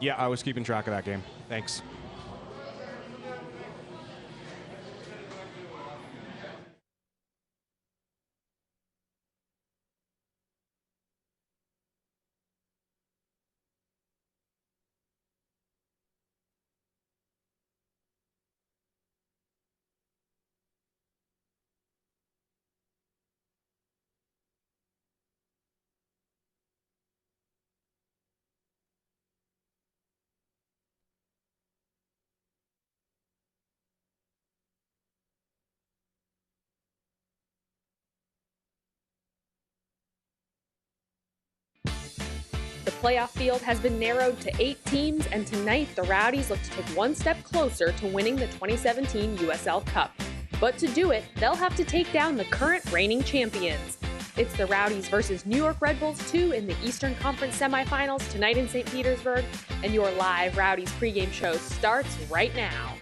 Yeah, I was keeping track of that game. Thanks. The playoff field has been narrowed to 8 teams, and tonight the Rowdies look to take one step closer to winning the 2017 USL Cup. But to do it, they'll have to take down the current reigning champions. It's the Rowdies versus New York Red Bulls 2 in the Eastern Conference Semifinals tonight in St. Petersburg, and your live Rowdies pregame show starts right now.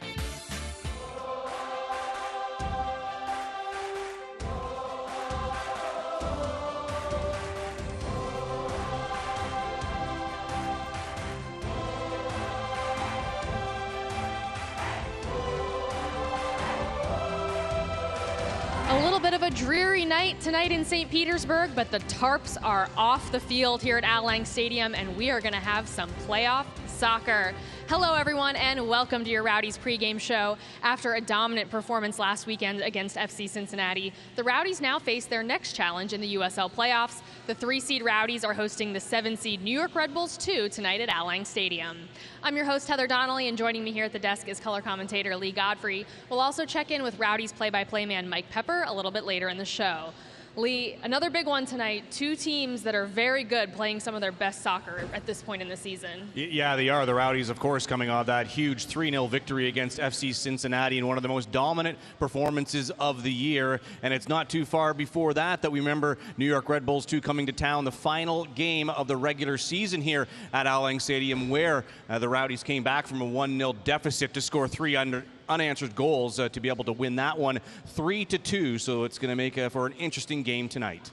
A little bit of a dreary night tonight in St. Petersburg, but the tarps are off the field here at Al Lang Stadium, and we are going to have some playoff soccer. Hello, everyone, and welcome to your Rowdies pregame show. After a dominant performance last weekend against FC Cincinnati, the Rowdies now face their next challenge in the USL playoffs. The 3-seed Rowdies are hosting the 7-seed New York Red Bulls 2 tonight at Al Lang Stadium. I'm your host, Heather Donnelly, and joining me here at the desk is color commentator Lee Godfrey. We'll also check in with Rowdies play-by-play man Mike Pepper a little bit later in the show. Lee, another big one tonight. 2 teams that are very good, playing some of their best soccer at this point in the season. Yeah, they are. The Rowdies, of course, coming off that huge 3-0 victory against FC Cincinnati in one of the most dominant performances of the year. And it's not too far before that we remember New York Red Bulls 2 coming to town, the final game of the regular season here at Al Lang Stadium, where the Rowdies came back from a 1-0 deficit to score 3 unanswered goals to be able to win that one 3-2. So it's going to make for an interesting game tonight.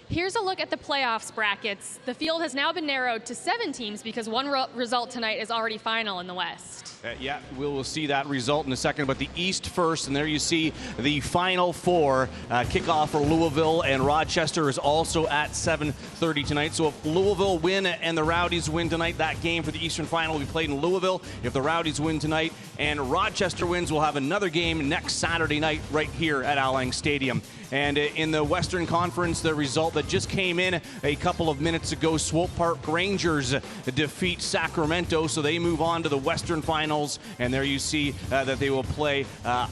Here's a look at the playoffs brackets. The field has now been narrowed to 7 teams because one result tonight is already final in the West. Yeah, we'll see that result in a second, but the East first, and there you see the Final Four. Kickoff for Louisville and Rochester is also at 7:30 tonight. So if Louisville win and the Rowdies win tonight, that game for the Eastern Final will be played in Louisville. If the Rowdies win tonight and Rochester wins, we'll have another game next Saturday night right here at Al Lang Stadium. And in the Western Conference, the result that just came in a couple of minutes ago, Swope Park Rangers defeat Sacramento, so they move on to the Western Finals. And there you see that they will play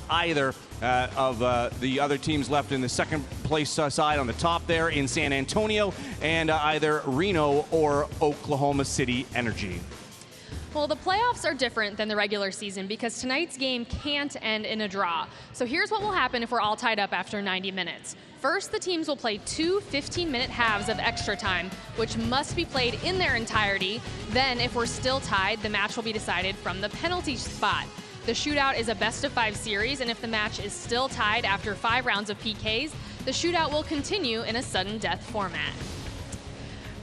either of the other teams left in the second place side on the top there in San Antonio, and either Reno or Oklahoma City Energy. Well, the playoffs are different than the regular season because tonight's game can't end in a draw. So here's what will happen if we're all tied up after 90 minutes. First, the teams will play 2 15-minute halves of extra time, which must be played in their entirety. Then, if we're still tied, the match will be decided from the penalty spot. The shootout is a best-of-5 series, and if the match is still tied after 5 rounds of PKs, the shootout will continue in a sudden death format.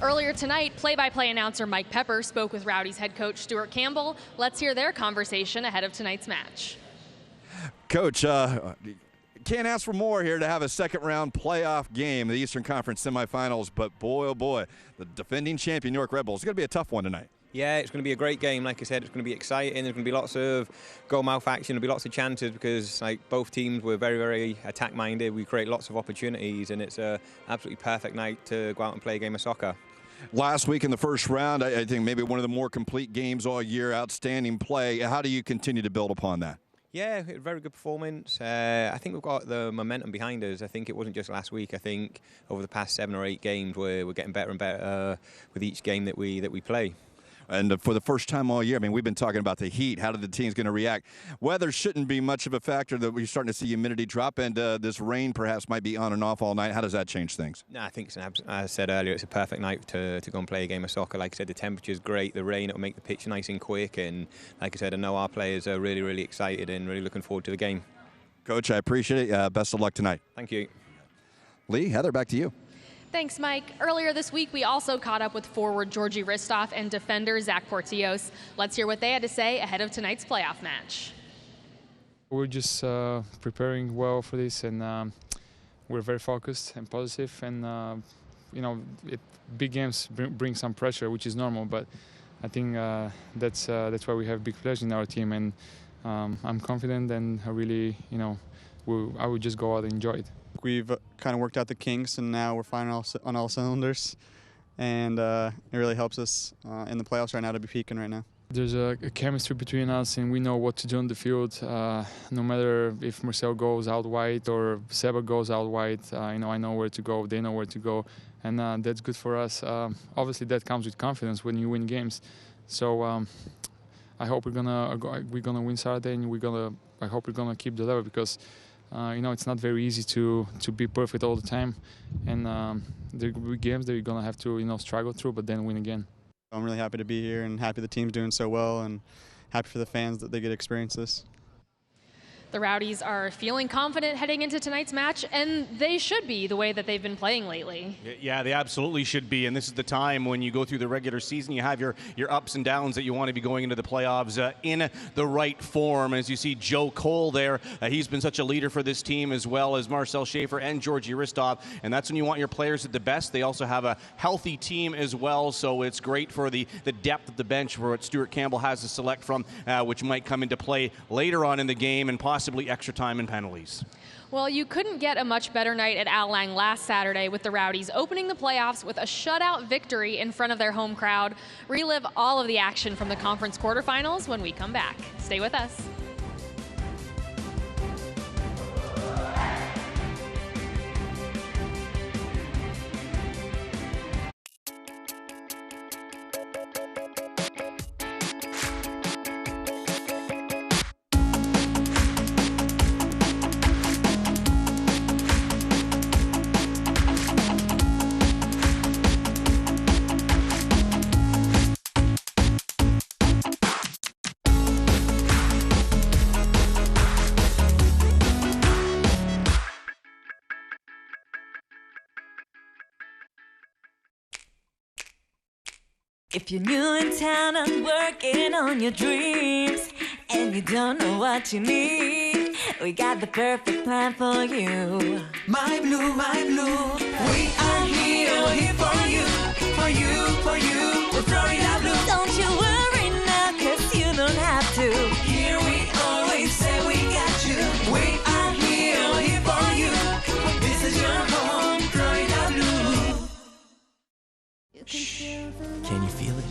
Earlier tonight, play-by-play announcer Mike Pepper spoke with Rowdies head coach Stuart Campbell. Let's hear their conversation ahead of tonight's match. Coach, can't ask for more here to have a second-round playoff game, the Eastern Conference Semifinals, but boy, oh boy, the defending champion New York Red Bulls. It's going to be a tough one tonight. Yeah, it's going to be a great game. Like I said, it's going to be exciting. There's going to be lots of goal-mouth action. There'll be lots of chances because both teams were very, very attack-minded. We create lots of opportunities, and it's an absolutely perfect night to go out and play a game of soccer. Last week in the first round, I think maybe one of the more complete games all year, outstanding play. How do you continue to build upon that? Yeah, very good performance. I think we've got the momentum behind us. I think it wasn't just last week. I think over the past 7 or 8 games, we're getting better and better with each game that we play. And for the first time all year, I mean, we've been talking about the heat. How the team's going to react? Weather shouldn't be much of a factor. That we're starting to see humidity drop, and this rain perhaps might be on and off all night. How does that change things? No, I think, as I said earlier, it's a perfect night to go and play a game of soccer. Like I said, the temperature's great. The rain, it'll make the pitch nice and quick. And like I said, I know our players are really, really excited and really looking forward to the game. Coach, I appreciate it. Best of luck tonight. Thank you. Lee, Heather, back to you. Thanks, Mike. Earlier this week, we also caught up with forward Georgie Ristoff and defender Zach Portillos. Let's hear what they had to say ahead of tonight's playoff match. We're just preparing well for this, and we're very focused and positive. And you know, big games bring some pressure, which is normal. But I think that's why we have big players in our team, and I'm confident, and I really, you know, I would just go out and enjoy it. We've kind of worked out the kinks, and now we're firing on all cylinders, and it really helps us in the playoffs right now to be peaking right now. There's a chemistry between us, and we know what to do on the field. No matter if Marcel goes out wide or Seba goes out wide, you know, I know where to go, they know where to go, and that's good for us. Obviously, that comes with confidence when you win games. So I hope we're gonna win Saturday, and I hope we're gonna keep the level, because you know, it's not very easy to be perfect all the time, and there will be games that you're gonna have to, you know, struggle through, but then win again. I'm really happy to be here, and happy the team's doing so well, and happy for the fans that they get to experience this. The Rowdies are feeling confident heading into tonight's match, and they should be, the way that they've been playing lately. Yeah, they absolutely should be, and this is the time when you go through the regular season, you have your ups and downs that you want to be going into the playoffs in the right form. As you see Joe Cole there, he's been such a leader for this team, as well as Marcel Schaefer and Georgie Ristoff, and that's when you want your players at the best. They also have a healthy team as well, so it's great for the depth of the bench for what Stuart Campbell has to select from, which might come into play later on in the game, and possibly extra time and penalties. Well, you couldn't get a much better night at Al Lang last Saturday, with the Rowdies opening the playoffs with a shutout victory in front of their home crowd. Relive all of the action from the conference quarterfinals when we come back. Stay with us. If you're new in town and working on your dreams, and you don't know what you need, we got the perfect plan for you. My Blue, we are here for you, for you, for you. We're Florida Blue. Don't you worry now, 'cause you don't have to. Here we always say we got you. We are here for you. This is your home, Florida Blue. Can you feel it?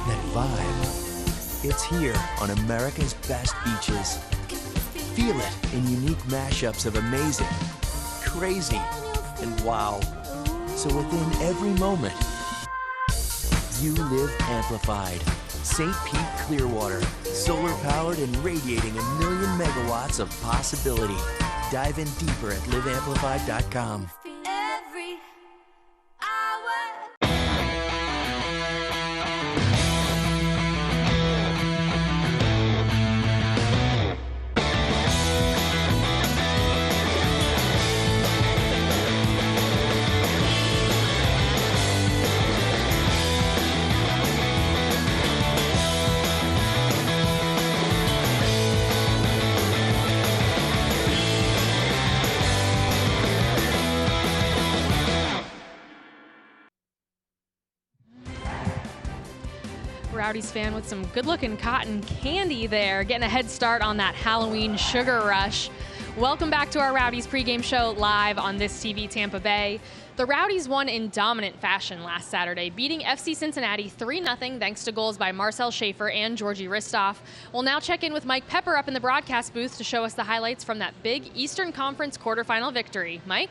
That vibe. It's here on America's best beaches. Feel it in unique mashups of amazing, crazy, and wow. So within every moment, you live amplified. St. Pete Clearwater, solar powered and radiating 1 million megawatts of possibility. Dive in deeper at liveamplified.com. Rowdies fan with some good-looking cotton candy there, getting a head start on that Halloween sugar rush. Welcome back to our Rowdies pregame show live on This TV Tampa Bay. The Rowdies won in dominant fashion last Saturday, beating FC Cincinnati 3-0 thanks to goals by Marcel Schaefer and Georgie Ristoff. We'll now check in with Mike Pepper up in the broadcast booth to show us the highlights from that big Eastern Conference quarterfinal victory. Mike?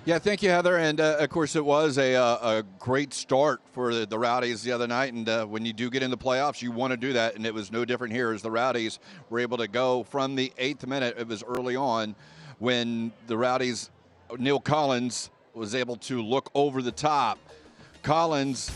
Yeah, thank you, Heather. And, of course, it was a great start for the Rowdies the other night. And when you do get in the playoffs, you want to do that. And it was no different here as the Rowdies were able to go from the 8th minute. It was early on when the Rowdies, Neil Collins, was able to look over the top. Collins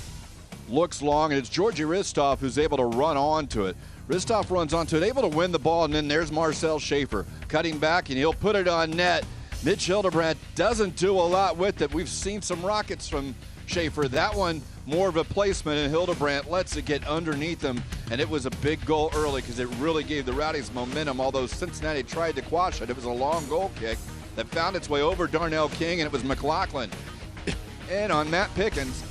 looks long, and it's Georgie Ristoff who's able to run onto it. Ristoff runs onto it, able to win the ball, and then there's Marcel Schaefer cutting back, and he'll put it on net. Mitch Hildebrandt doesn't do a lot with it. We've seen some rockets from Schaefer. That one, more of a placement, and Hildebrandt lets it get underneath him, and it was a big goal early because it really gave the Rowdies momentum, although Cincinnati tried to quash it. It was a long goal kick that found its way over Darnell King, and it was McLaughlin and on Matt Pickens,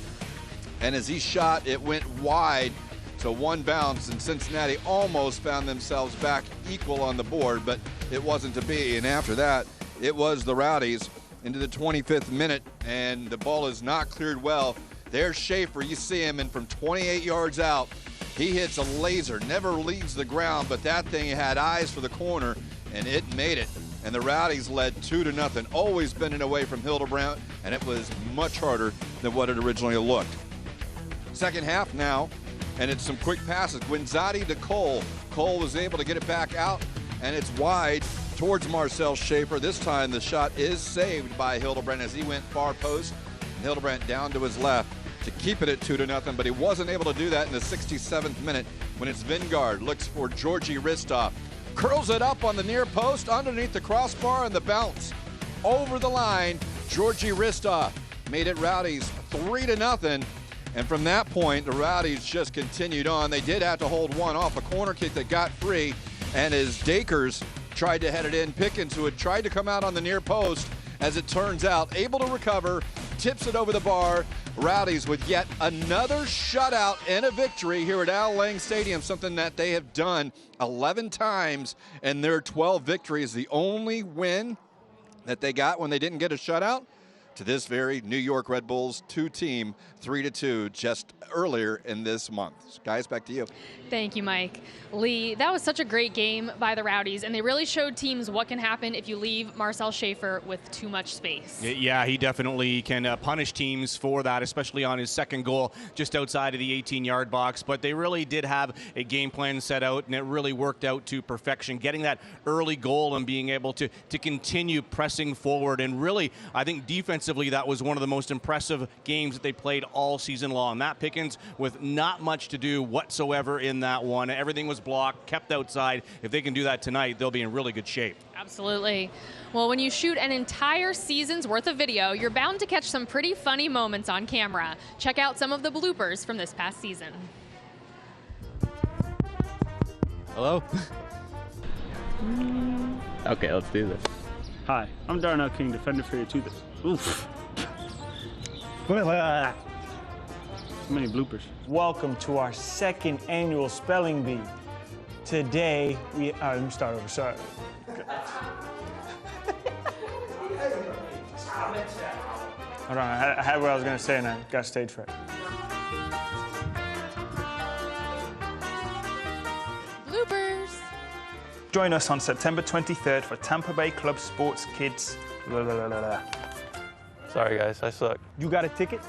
and as he shot, it went wide, so one bounce, and Cincinnati almost found themselves back equal on the board, but it wasn't to be, and after that, it was the Rowdies into the 25th minute, and the ball is not cleared well. There's Schaefer, you see him, and from 28 yards out, he hits a laser, never leaves the ground, but that thing had eyes for the corner, and it made it. And the Rowdies led 2-0, always bending away from Hildebrandt, and it was much harder than what it originally looked. Second half now, and it's some quick passes. Guinzotti to Cole. Cole was able to get it back out, and it's wide towards Marcel Schaefer. This time the shot is saved by Hildebrandt as he went far post. And Hildebrandt down to his left to keep it at 2-0, but he wasn't able to do that in the 67th minute when it's Vingard looks for Georgi Ristov. Curls it up on the near post underneath the crossbar, and the bounce over the line. Georgi Ristov made it Rowdies 3-0. And from that point, the Rowdies just continued on. They did have to hold one off a corner kick that got free, and as Dakers tried to head it in, Pickens, who had tried to come out on the near post, as it turns out, able to recover, tips it over the bar. Rowdies with yet another shutout and a victory here at Al Lang Stadium, something that they have done 11 times in their 12 victories. The only win that they got when they didn't get a shutout to this very New York Red Bulls 2 team, 3-2 just earlier in this month. Guys, back to you. Thank you, Mike. Lee, that was such a great game by the Rowdies, and they really showed teams what can happen if you leave Marcel Schaefer with too much space. Yeah, he definitely can punish teams for that, especially on his second goal just outside of the 18-yard box. But they really did have a game plan set out, and it really worked out to perfection, getting that early goal and being able to continue pressing forward. And really, I think defensively, that was one of the most impressive games that they played all season long. Matt Pickens with not much to do whatsoever in that one. Everything was blocked, kept outside. If they can do that tonight, they'll be in really good shape. Absolutely. Well, when you shoot an entire season's worth of video, you're bound to catch some pretty funny moments on camera. Check out some of the bloopers from this past season. Hello? Okay, let's do this. Hi, I'm Darnell King, defender for your tooth. Oof. So many bloopers. Welcome to our second annual spelling bee. Today we let me start over. Sorry. Hold on, I had what I was gonna say and I got stage fright. Bloopers. Join us on September 23rd for Tampa Bay Club Sports Kids. Sorry guys, I suck. You got a ticket?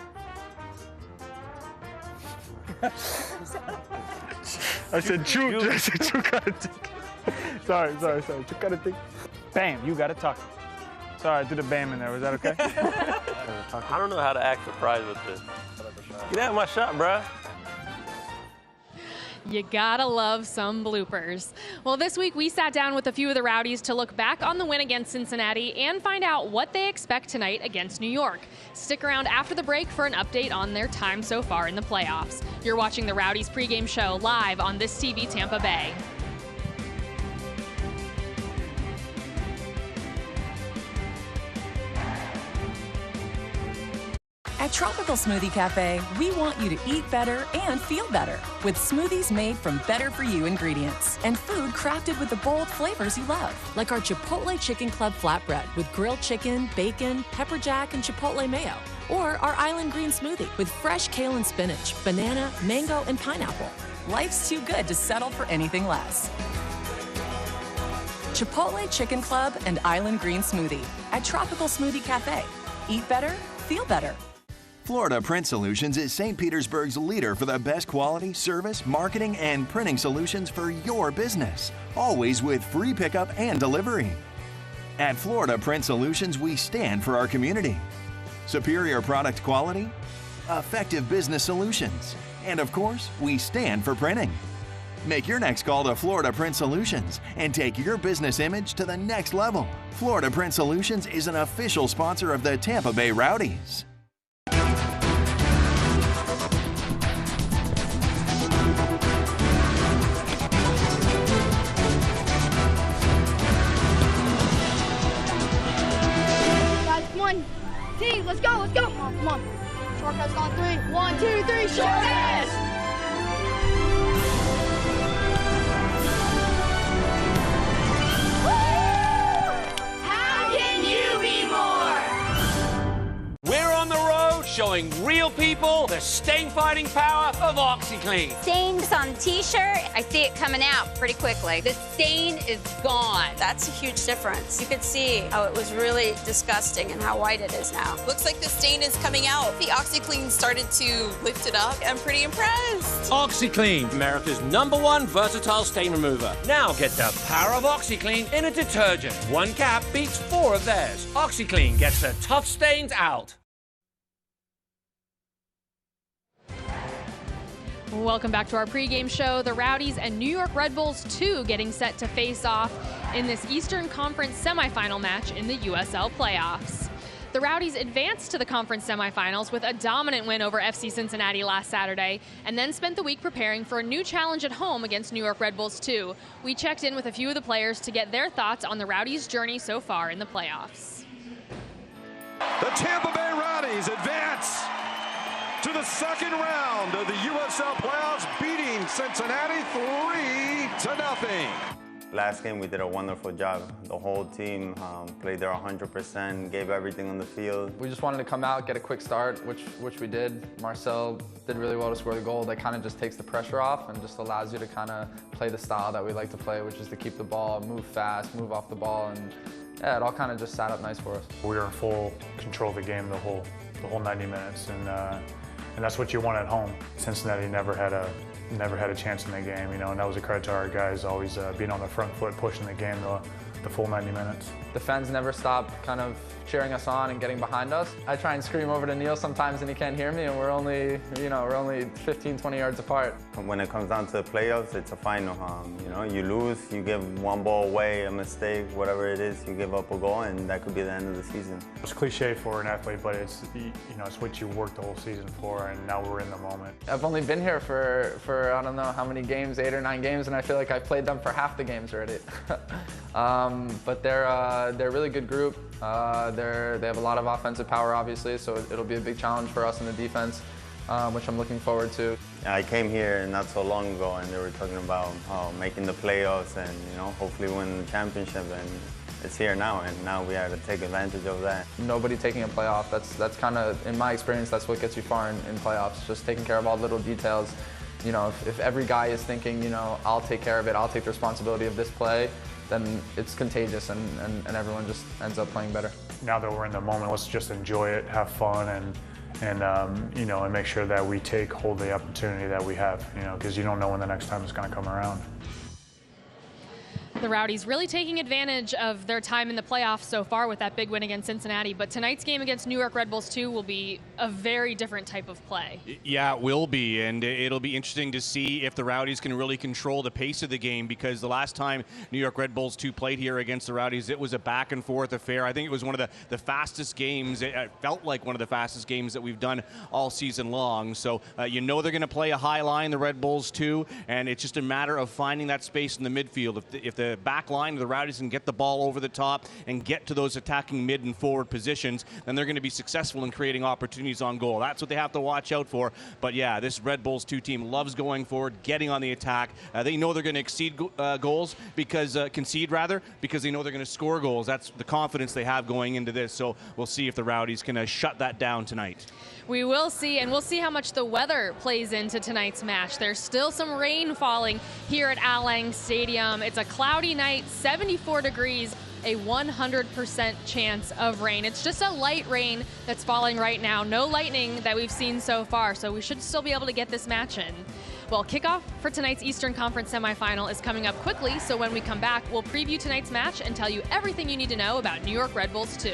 I said, Chu got a ticket. Sorry. Chu got a ticket. Bam, you got a taco. Sorry, I did a bam in there. Was that okay? I don't know how to act surprised with this. Get out of my shot, bruh. You gotta love some bloopers. Well, this week we sat down with a few of the Rowdies to look back on the win against Cincinnati and find out what they expect tonight against New York. Stick around after the break for an update on their time so far in the playoffs. You're watching the Rowdies pregame show live on This TV Tampa Bay. At Tropical Smoothie Cafe, we want you to eat better and feel better with smoothies made from better-for-you ingredients and food crafted with the bold flavors you love, like our Chipotle Chicken Club flatbread with grilled chicken, bacon, pepper jack, and chipotle mayo, or our Island Green Smoothie with fresh kale and spinach, banana, mango, and pineapple. Life's too good to settle for anything less. Chipotle Chicken Club and Island Green Smoothie at Tropical Smoothie Cafe. Eat better, feel better. Florida Print Solutions is St. Petersburg's leader for the best quality, service, marketing, and printing solutions for your business, always with free pickup and delivery. At Florida Print Solutions, we stand for our community. Superior product quality, effective business solutions, and of course, we stand for printing. Make your next call to Florida Print Solutions and take your business image to the next level. Florida Print Solutions is an official sponsor of the Tampa Bay Rowdies. Guys, come on. T, let's go, let's go. Come on. Shortcut's on 3. 1, 2, 3, shortcuts! We're on the road showing real people the stain fighting power of OxyClean. Stains on t-shirt, I see it coming out pretty quickly. The stain is gone. That's a huge difference. You could see how it was really disgusting and how white it is now. Looks like the stain is coming out. The OxyClean started to lift it up. I'm pretty impressed. OxyClean, America's #1 versatile stain remover. Now get the power of OxyClean in a detergent. 1 cap beats 4 of theirs. OxyClean gets the tough stains out. Welcome back to our pregame show. The Rowdies and New York Red Bulls 2 getting set to face off in this Eastern Conference semifinal match in the USL playoffs. The Rowdies advanced to the conference semifinals with a dominant win over FC Cincinnati last Saturday, and then spent the week preparing for a new challenge at home against New York Red Bulls 2. We checked in with a few of the players to get their thoughts on the Rowdies' journey so far in the playoffs. The Tampa Bay Rowdies advance to the second round of the USL playoffs, beating Cincinnati 3-0. Last game, we did a wonderful job. The whole team played their 100%, gave everything on the field. We just wanted to come out, get a quick start, which we did. Marcel did really well to score the goal. That kind of just takes the pressure off and just allows you to kind of play the style that we like to play, which is to keep the ball, move fast, move off the ball, and yeah, it all kind of just sat up nice for us. We were in full control of the game the whole 90 minutes, and that's what you want at home. Cincinnati never had a chance in the game, you know, and that was a credit to our guys always being on the front foot, pushing the game the full 90 minutes. The fans never stop kind of cheering us on and getting behind us. I try and scream over to Neil sometimes and he can't hear me, and we're only 15, 20 yards apart. When it comes down to the playoffs, it's a final. You lose, you give one ball away, a mistake, whatever it is, you give up a goal, and that could be the end of the season. It's cliche for an athlete, but it's what you worked the whole season for, and now we're in the moment. I've only been here for I don't know how many games, 8 or 9 games, and I feel like I've played them for half the games already. But they're a really good group. They have a lot of offensive power, obviously, so it'll be a big challenge for us in the defense, which I'm looking forward to. I came here not so long ago, and they were talking about making the playoffs and hopefully win the championship, and it's here now, and now we have to take advantage of that. Nobody taking a playoff. That's kind of, in my experience, that's what gets you far in playoffs. Just taking care of all the little details. If every guy is thinking, I'll take care of it, I'll take the responsibility of this play, then it's contagious, and everyone just ends up playing better. Now that we're in the moment, let's just enjoy it, have fun, and make sure that we hold the opportunity that we have, because you don't know when the next time it's going to come around. The Rowdies really taking advantage of their time in the playoffs so far with that big win against Cincinnati, but tonight's game against New York Red Bulls 2 will be a very different type of play. Yeah, it will be, and it'll be interesting to see if the Rowdies can really control the pace of the game, because the last time New York Red Bulls 2 played here against the Rowdies, it was a back-and-forth affair. I think it was one of the fastest games. It felt like one of the fastest games that we've done all season long. So they're going to play a high line, the Red Bulls 2, and it's just a matter of finding that space in the midfield. If the back line of the Rowdies can get the ball over the top and get to those attacking mid and forward positions, then they're going to be successful in creating opportunities on goal. That's what they have to watch out for. But yeah, this Red Bulls 2 team loves going forward, getting on the attack. They know they're going to concede because they know they're going to score goals. That's the confidence they have going into this. So we'll see if the Rowdies can shut that down tonight. We will see, and we'll see how much the weather plays into tonight's match. There's still some rain falling here at Al Lang Stadium. It's a cloudy night, 74 degrees, a 100% chance of rain. It's just a light rain that's falling right now. No lightning that we've seen so far, so we should still be able to get this match in. Well, kickoff for tonight's Eastern Conference semifinal is coming up quickly, so when we come back, we'll preview tonight's match and tell you everything you need to know about New York Red Bulls 2.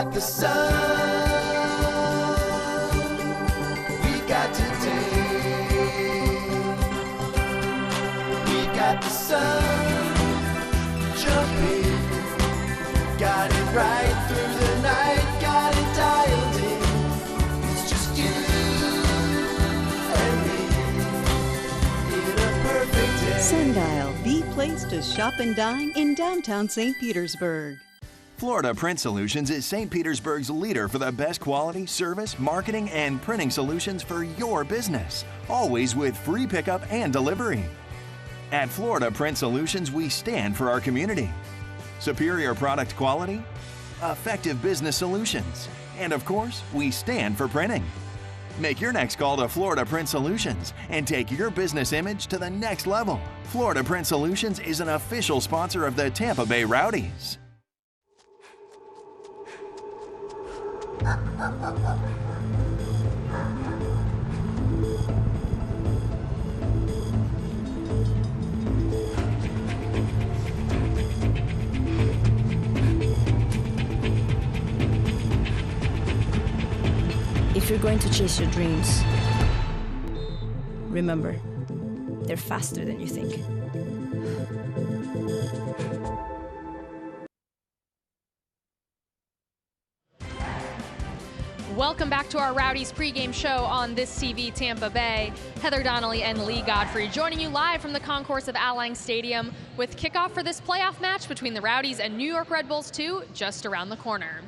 got the sun. We got today. We got the sun. Jumping. Got it right through the night. Got it dialed in. It's just you and me in a perfect day. Sundial, the place to shop and dine in downtown St. Petersburg. Florida Print Solutions is St. Petersburg's leader for the best quality, service, marketing, and printing solutions for your business, always with free pickup and delivery. At Florida Print Solutions, we stand for our community. Superior product quality, effective business solutions, and of course, we stand for printing. Make your next call to Florida Print Solutions and take your business image to the next level. Florida Print Solutions is an official sponsor of the Tampa Bay Rowdies. If you're going to chase your dreams, remember, they're faster than you think. Welcome back to our Rowdies pregame show on This TV Tampa Bay. Heather Donnelly and Lee Godfrey joining you live from the concourse of Allang Stadium with kickoff for this playoff match between the Rowdies and New York Red Bulls 2 just around the corner.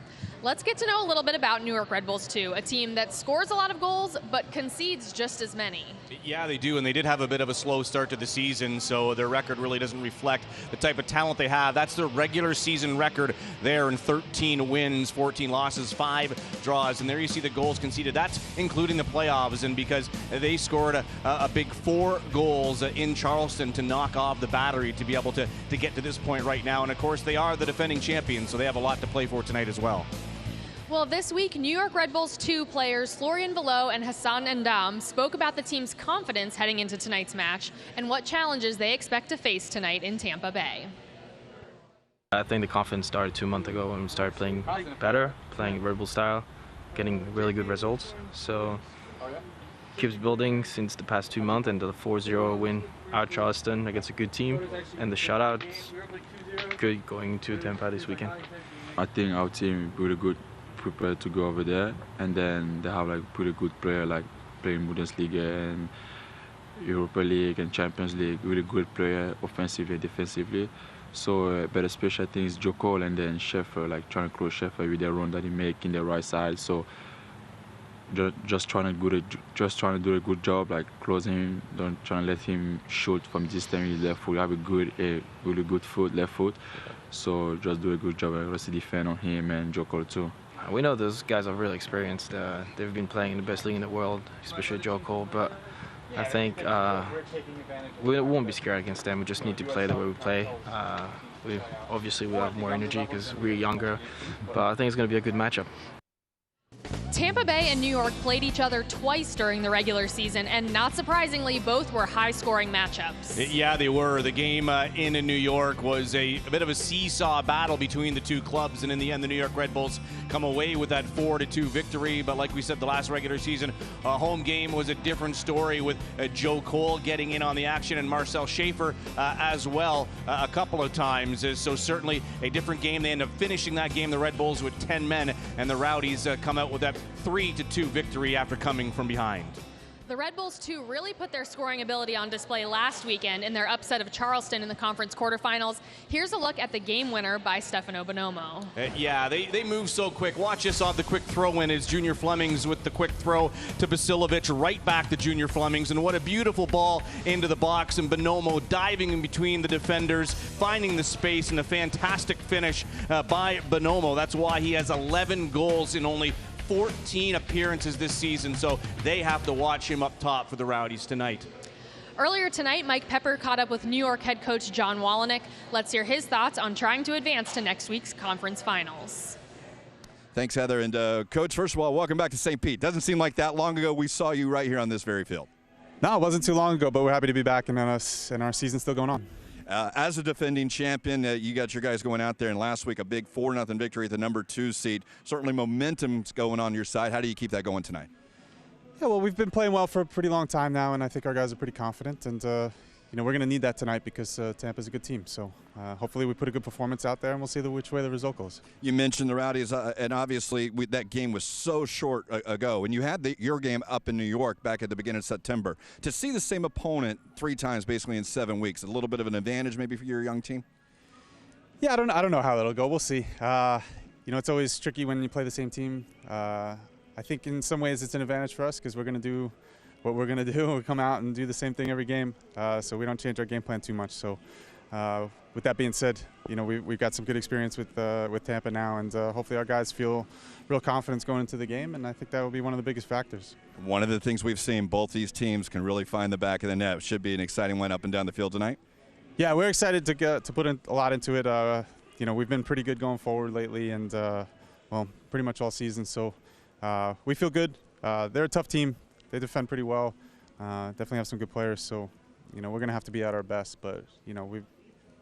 Let's get to know a little bit about New York Red Bulls 2, a team that scores a lot of goals but concedes just as many. Yeah, they do, and they did have a bit of a slow start to the season, so their record really doesn't reflect the type of talent they have. That's their regular season record there in 13 wins, 14 losses, 5 draws, and there you see the goals conceded. That's including the playoffs, and because they scored a big 4 goals in Charleston to knock off the Battery to be able to get to this point right now, and of course they are the defending champions, so they have a lot to play for tonight as well. Well, this week, New York Red Bulls 2 players Florian Valot and Hassan Ndam spoke about the team's confidence heading into tonight's match and what challenges they expect to face tonight in Tampa Bay. I think the confidence started 2 months ago when we started playing better, playing Red Bull style, getting really good results. So keeps building since the past 2 months, and the 4-0 win out Charleston against a good team, and the shutout good going to Tampa this weekend. I think our team is really good, prepared to go over there, and then they have like pretty good player like playing Bundesliga and Europa League and Champions League, really good player offensively and defensively. So but especially I think it's Joe Cole and then Sheffer, like trying to close Sheffer with the run that he make in the right side. So just trying to do a good job, like closing him, don't try to let him shoot from distance with left foot. We have a really good foot, left foot. So just do a good job and also defend on him and Joe Cole too. We know those guys are really experienced. They've been playing in the best league in the world, especially Joe Cole, but I think we won't be scared against them. We just need to play the way we play. Obviously, we have more energy because we're younger, but I think it's going to be a good matchup. Tampa Bay and New York played each other twice during the regular season, and not surprisingly, both were high-scoring matchups. Yeah, they were. The game in New York was a bit of a seesaw battle between the two clubs, and in the end, the New York Red Bulls come away with that 4-2 victory. But like we said, the last regular season home game was a different story with Joe Cole getting in on the action and Marcel Schaefer as well a couple of times. So certainly a different game. They end up finishing that game, the Red Bulls, with 10 men, and the Rowdies come out with that 3-2 victory after coming from behind. The Red Bulls, too, really put their scoring ability on display last weekend in their upset of Charleston in the conference quarterfinals. Here's a look at the game winner by Stefano Bonomo. Yeah, they move so quick. Watch this on the quick throw in is Junior Flemings with the quick throw to Basilovic, right back to Junior Flemings. And what a beautiful ball into the box, and Bonomo diving in between the defenders, finding the space, and a fantastic finish by Bonomo. That's why he has 11 goals in only 14 appearances this season, so they have to watch him up top for the Rowdies tonight. Earlier tonight, Mike Pepper caught up with New York head coach John Wallenick. Let's hear his thoughts on trying to advance to next week's conference finals. Thanks, Heather. And Coach, first of all, welcome back to St. Pete. Doesn't seem like that long ago we saw you right here on this very field. No, it wasn't too long ago, but we're happy to be back and our season's still going on. As a defending champion, you got your guys going out there, and last week a big 4-0 victory at the number 2 seed. Certainly momentum's going on your side. How do you keep that going tonight? Yeah, well, we've been playing well for a pretty long time now, and I think our guys are pretty confident. And we're going to need that tonight because Tampa's a good team. So hopefully we put a good performance out there, and we'll see which way the result goes. You mentioned the Rowdies, and obviously that game was so short ago. And you had your game up in New York back at the beginning of September. To see the same opponent 3 times basically in 7 weeks, a little bit of an advantage maybe for your young team? Yeah, I don't know how that'll go. We'll see. It's always tricky when you play the same team. I think in some ways it's an advantage for us because we're going to do what we're going to do. We come out and do the same thing every game, so we don't change our game plan too much. So with that being said, we've got some good experience with Tampa now, and hopefully our guys feel real confidence going into the game, and I think that will be one of the biggest factors. One of the things we've seen, both these teams can really find the back of the net. Should be an exciting one up and down the field tonight. Yeah, we're excited to put a lot into it. We've been pretty good going forward lately, and pretty much all season. So we feel good. They're a tough team. They defend pretty well. Definitely have some good players. So we're going to have to be at our best. But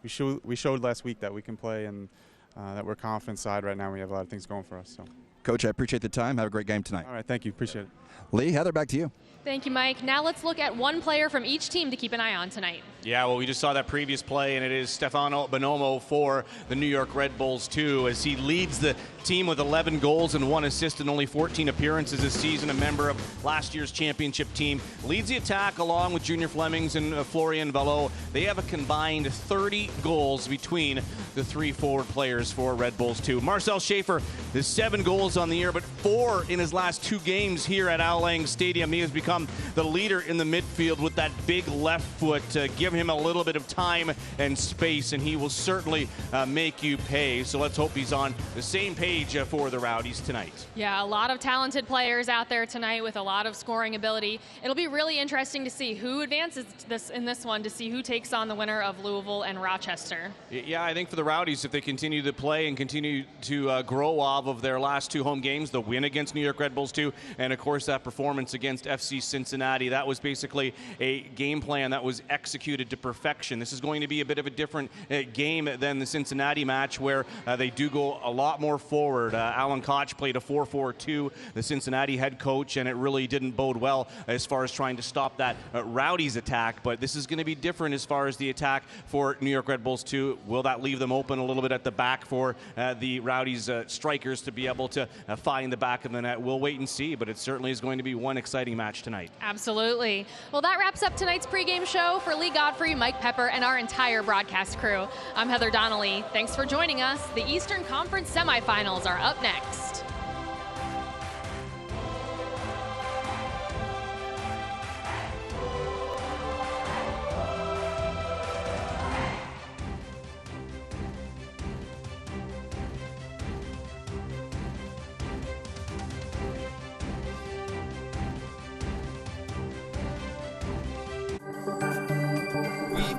we showed last week that we can play, and that we're a confident side right now. We have a lot of things going for us. So, Coach, I appreciate the time. Have a great game tonight. All right, thank you. Appreciate it. Lee, Heather, back to you. Thank you, Mike. Now let's look at one player from each team to keep an eye on tonight. Yeah, well, we just saw that previous play, and it is Stefano Bonomo for the New York Red Bulls, too, as he leads the team with 11 goals and 1 assist in only 14 appearances this season, a member of last year's championship team. Leads the attack along with Junior Flemings and Florian Valo. They have a combined 30 goals between the 3 forward players for Red Bulls, too. Marcel Schaefer has 7 goals on the year, but 4 in his last 2 games here at Al Lang Stadium. He has become the leader in the midfield with that big left foot. Give him a little bit of time and space, and he will certainly make you pay. So let's hope he's on the same page for the Rowdies tonight. Yeah, a lot of talented players out there tonight with a lot of scoring ability. It'll be really interesting to see who advances in this one, to see who takes on the winner of Louisville and Rochester. Yeah, I think for the Rowdies, if they continue to play and continue to grow off of their last 2 home games, the win against New York Red Bulls too, and of course that performance against FC Cincinnati, that was basically a game plan that was executed to perfection. This is going to be a bit of a different game than the Cincinnati match, where they do go a lot more forward. Alan Koch played a 4-4-2, the Cincinnati head coach, and it really didn't bode well as far as trying to stop that Rowdies attack. But this is going to be different as far as the attack for New York Red Bulls too. Will that leave them open a little bit at the back for the Rowdies strikers to be able to find the back of the net? We'll wait and see, but it certainly is going to be one exciting match tonight. Absolutely. Well, that wraps up tonight's pregame show. For Lee Godfrey, Mike Pepper, and our entire broadcast crew, I'm Heather Donnelly. Thanks for joining us. The Eastern Conference Semifinals are up next.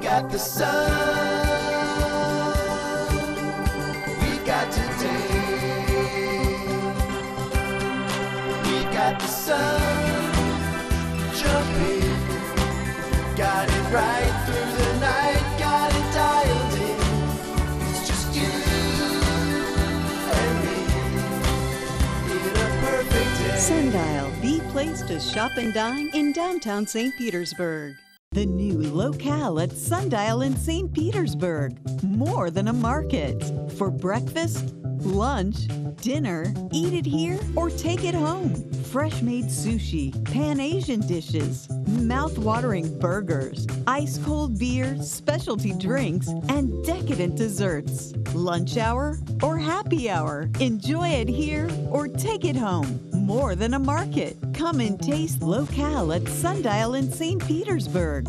Got the sun, we got today. We got the sun, jumping, got it right through the night, got it dialed in. It's just you and me in a perfect day. Sundial, the place to shop and dine in downtown St. Petersburg. The new locale at Sundial in St. Petersburg. More than a market. For breakfast, lunch, dinner, eat it here or take it home. Fresh-made sushi, Pan-Asian dishes, mouth-watering burgers, ice-cold beer, specialty drinks, and decadent desserts. Lunch hour or happy hour. Enjoy it here or take it home. More than a market. Come and taste locale at Sundial in St. Petersburg.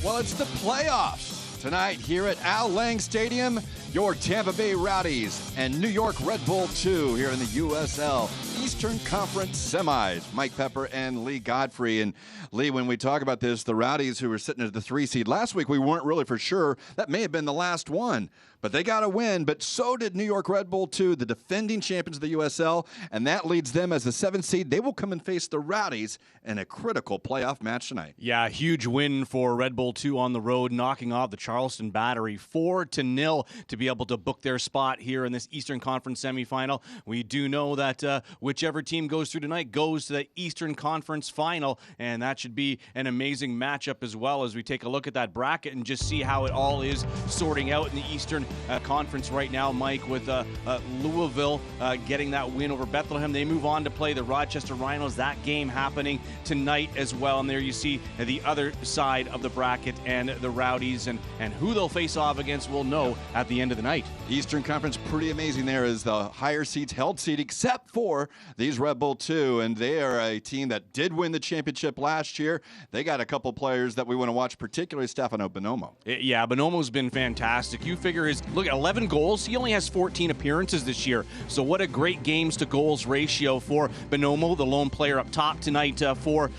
Well, it's the playoffs tonight here at Al Lang Stadium. Your Tampa Bay Rowdies and New York Red Bull 2 here in the USL Eastern Conference Semis. Mike Pepper and Lee Godfrey. And Lee, when we talk about this, the Rowdies who were sitting at the 3 seed last week, we weren't really for sure. That may have been the last one. But they got a win, but so did New York Red Bull 2, the defending champions of the USL, and that leads them as the 7th seed. They will come and face the Rowdies in a critical playoff match tonight. Yeah, huge win for Red Bull 2 on the road, knocking off the Charleston Battery 4-0 to be able to book their spot here in this Eastern Conference semifinal. We do know that whichever team goes through tonight goes to the Eastern Conference final, and that should be an amazing matchup as well as we take a look at that bracket and just see how it all is sorting out in the Eastern Conference right now, Mike, with Louisville getting that win over Bethlehem. They move on to play the Rochester Rhinos. That game happening tonight as well. And there you see the other side of the bracket and the Rowdies, and who they'll face off against we'll know at the end of the night. Eastern Conference, pretty amazing there as the higher seeds held seed, except for these Red Bull 2, and they are a team that did win the championship last year. They got a couple players that we want to watch, particularly Stefano Bonomo. Yeah, Bonomo's been fantastic. You figure look at 11 goals. He only has 14 appearances this year. So what a great games to goals ratio for Bonomo, the lone player up top tonight for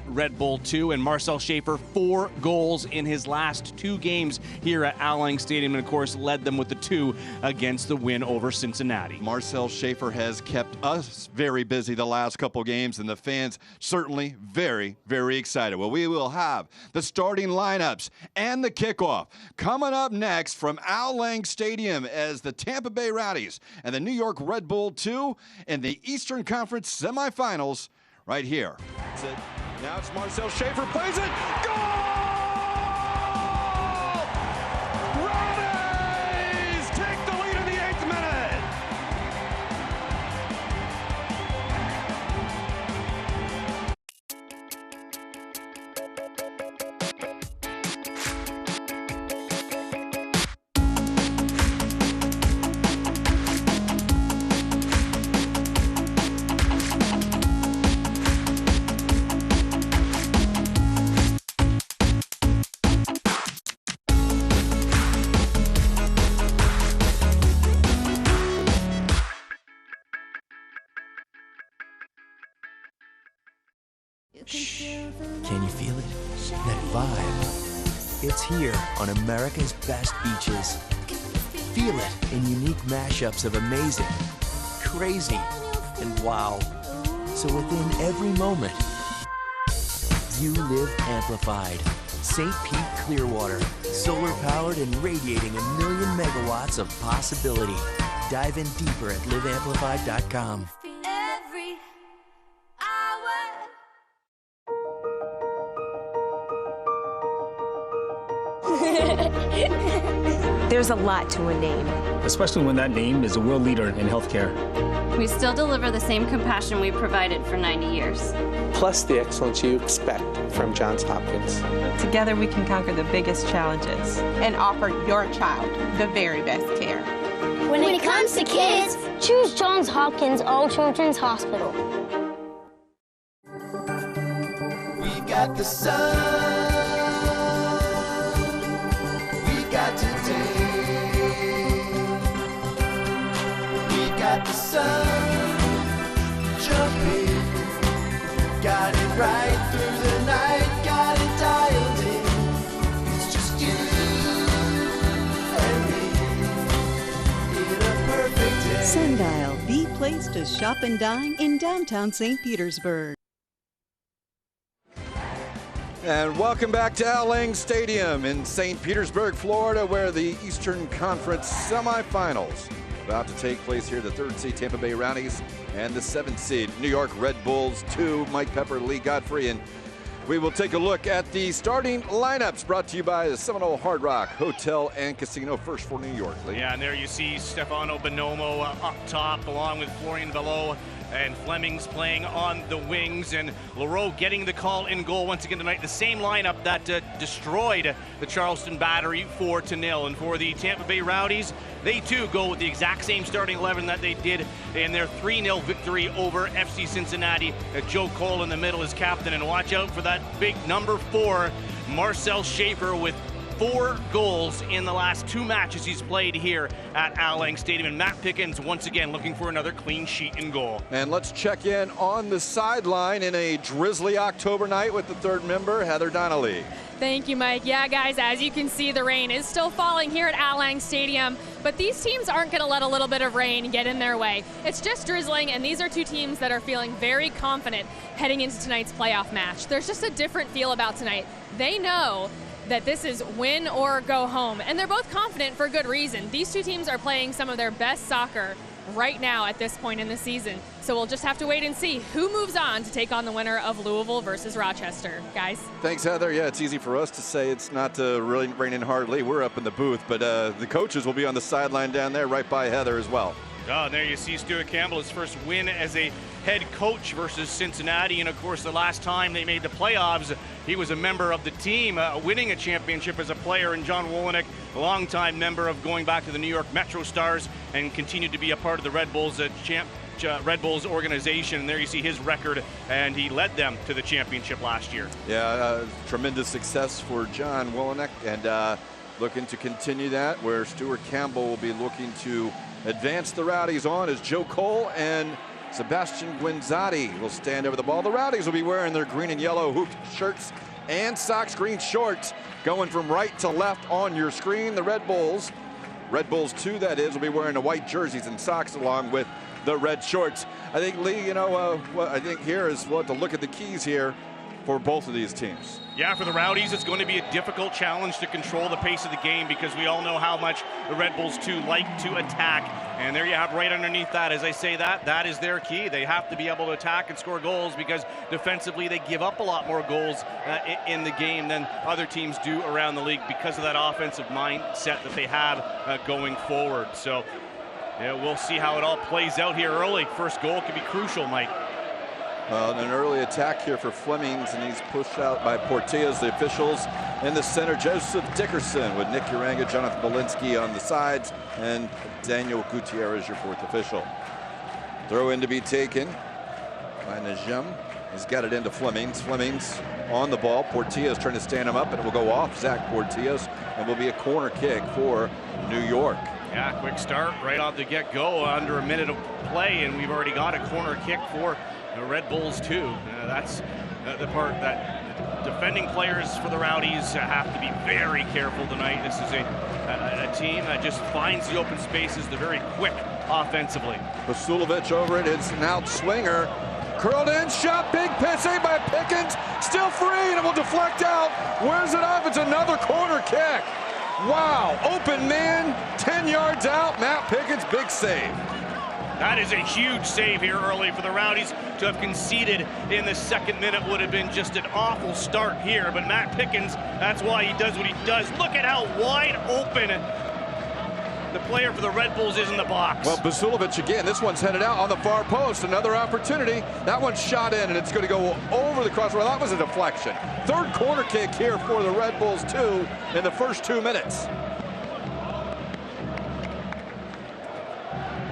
Red Bull 2. And Marcel Schaefer, 4 goals in his last 2 games here at Al Lang Stadium, and of course led them with the 2 against the win over Cincinnati. Marcel Schaefer has kept us very busy the last couple games, and the fans certainly very, very excited. Well, we will have the starting lineups and the kickoff coming up next from Al Lang Stadium as the Tampa Bay Rowdies and the New York Red Bull 2 in the Eastern Conference semifinals right here. That's it. Now it's Marcel Schaefer, plays it, goal! Rowdies take the lead in the 8th minute. Can you feel it? That vibe. It's here on America's best beaches. Feel it in unique mashups of amazing, crazy, and wow. So within every moment, you live amplified. St. Pete Clearwater, solar powered and radiating 1 million megawatts of possibility. Dive in deeper at liveamplified.com. There's a lot to a name. Especially when that name is a world leader in healthcare. We still deliver the same compassion we provided for 90 years. Plus the excellence you expect from Johns Hopkins. Together we can conquer the biggest challenges. And offer your child the very best care. When it comes to kids, choose Johns Hopkins All Children's Hospital. We got the sun. Got the sun jumping, got it right through the night, got it dialed in. It's just you and me in a perfect day. Sundial, the place to shop and dine in downtown St. Petersburg. And welcome back to Al Lang Stadium in St. Petersburg, Florida, where the Eastern Conference semifinals about to take place here. The 3rd seed Tampa Bay Rowdies and the 7th seed New York Red Bulls 2. Mike Pepper, Lee Godfrey, and we will take a look at the starting lineups brought to you by the Seminole Hard Rock Hotel and Casino, first for New York. Lee. Yeah, and there you see Stefano Bonomo up top along with Florian Velo. And Fleming's playing on the wings, and Leroux getting the call in goal once again tonight. The same lineup that destroyed the Charleston Battery 4-0. And for the Tampa Bay Rowdies, they too go with the exact same starting 11 that they did in their 3-0 victory over FC Cincinnati. Joe Cole in the middle is captain, and watch out for that big number 4 Marcel Schaefer with 4 goals in the last 2 matches he's played here at Al Lang Stadium. And Matt Pickens once again looking for another clean sheet in goal. And let's check in on the sideline in a drizzly October night with the third member, Heather Donnelly. Thank you, Mike. Yeah, guys, as you can see, the rain is still falling here at Al Lang Stadium, but these teams aren't going to let a little bit of rain get in their way. It's just drizzling, and these are 2 teams that are feeling very confident heading into tonight's playoff match. There's just a different feel about tonight. They know that this is win or go home, and they're both confident for good reason. These 2 teams are playing some of their best soccer right now at this point in the season. So we'll just have to wait and see who moves on to take on the winner of Louisville versus Rochester. Guys. Thanks, Heather. Yeah, it's easy for us to say it's not really raining hardly. We're up in the booth, but the coaches will be on the sideline down there right by Heather as well. Oh, there you see Stuart Campbell, his first win as a head coach versus Cincinnati. And of course, the last time they made the playoffs, he was a member of the team, winning a championship as a player. And John Wolyniec, a longtime member of going back to the New York Metro Stars and continued to be a part of the Red Bulls Red Bulls organization. And there you see his record, and he led them to the championship last year. Yeah, tremendous success for John Wolyniec, and looking to continue that, where Stuart Campbell will be looking to advance the Rowdies on as Joe Cole and Sebastian Guinzotti will stand over the ball. The Rowdies will be wearing their green and yellow hooped shirts and socks, green shorts, going from right to left on your screen. The Red Bulls 2 that is, will be wearing the white jerseys and socks along with the red shorts. I think, Lee, what I think here is to look at the keys here for both of these teams. Yeah, for the Rowdies, it's going to be a difficult challenge to control the pace of the game, because we all know how much the Red Bulls 2 like to attack. And there you have right underneath that, as I say that is their key. They have to be able to attack and score goals, because defensively they give up a lot more goals in the game than other teams do around the league, because of that offensive mindset that they have going forward. So yeah, we'll see how it all plays out here early. First goal could be crucial, Mike. An early attack here for Flemings, and he's pushed out by Portillas. The officials in the center, Joseph Dickerson with Nick Uranga, Jonathan Belinsky on the sides, and Daniel Gutierrez, your 4th official. Throw in to be taken by Najim. He's got it into Flemings. Flemings on the ball. Portillas trying to stand him up, and it will go off Zach Portillas, and will be a corner kick for New York. Yeah, quick start right off the get-go, under a minute of play, and we've already got a corner kick for the Red Bulls 2. That's the part that defending players for the Rowdies have to be very careful tonight. This is a team that just finds the open spaces. They're very quick offensively. Vasilovic over it. It's an out swinger. Curled in, shot, big pitch saved by Pickens. Still free, and it will deflect out. Where's it off? It's another corner kick. Wow, open man, 10 yards out. Matt Pickens, big save. That is a huge save here early for the Rowdies. To have conceded in the second minute would have been just an awful start here. But Matt Pickens, that's why he does what he does. Look at how wide open the player for the Red Bulls is in the box. Well, Vasilovic again. This one's headed out on the far post. Another opportunity. That one's shot in, and it's going to go over the crossbar. That was a deflection. Third corner kick here for the Red Bulls 2 in the first 2 minutes.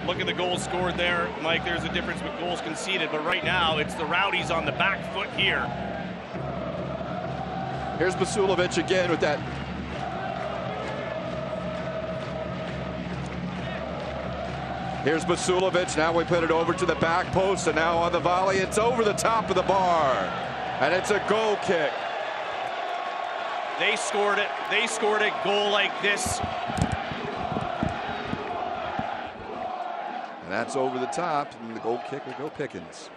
Look at the goals scored there, Mike. There's a difference with goals conceded, but right now it's the Rowdies on the back foot here. Here's Vasilovic again with that. Here's Vasilovic. Now we put it over to the back post, and now on the volley, it's over the top of the bar, and it's a goal kick. They scored it. They scored a goal like this. And that's over the top, and the goal kick will go Pickens.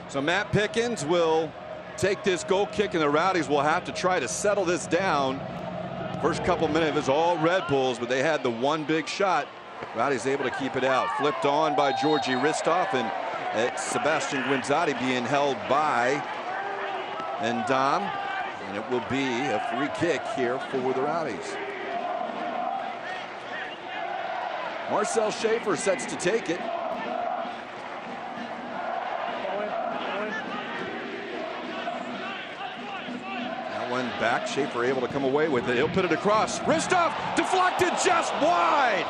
So Matt Pickens will take this goal kick, and the Rowdies will have to try to settle this down. First couple minutes was all Red Bulls, but they had the one big shot. Rowdies able to keep it out. Flipped on by Georgi Ristov, and it's Sebastian Guinzotti being held by Ndam. And it will be a free kick here for the Rowdies. Marcel Schaefer sets to take it. That one back. Schaefer able to come away with it. He'll put it across. Ristov deflected just wide.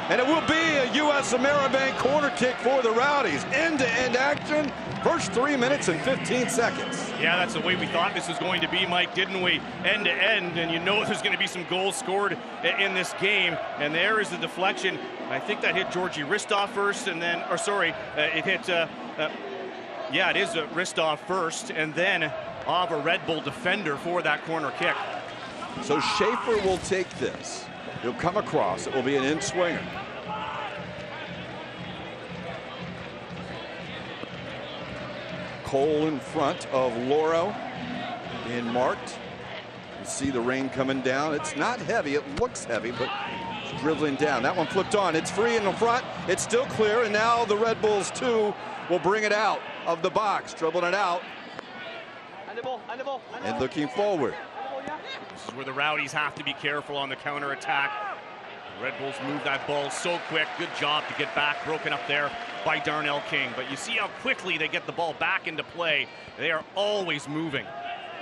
And it will be a U.S. Ameribank corner kick for the Rowdies. End-to-end action. First 3 minutes and 15 seconds. Yeah, that's the way we thought this was going to be, Mike, didn't we? End-to-end, and you know there's going to be some goals scored in this game. And there is the deflection. I think that hit Georgi Ristov first, and then, or sorry, it hit, yeah, it is Ristov first, and then off a Red Bull defender for that corner kick. So Schaefer will take this. He'll come across. It will be an in-swinger. Cole in front of Loro, being marked. You see the rain coming down. It's not heavy. It looks heavy, but it's drizzling down. That one flipped on. It's free in the front. It's still clear, and now the Red Bulls 2 will bring it out of the box, dribbling it out, and looking forward. This is where the Rowdies have to be careful on the counter-attack. The Red Bulls move that ball so quick. Good job to get back, broken up there by Darnell King. But you see how quickly they get the ball back into play. They are always moving.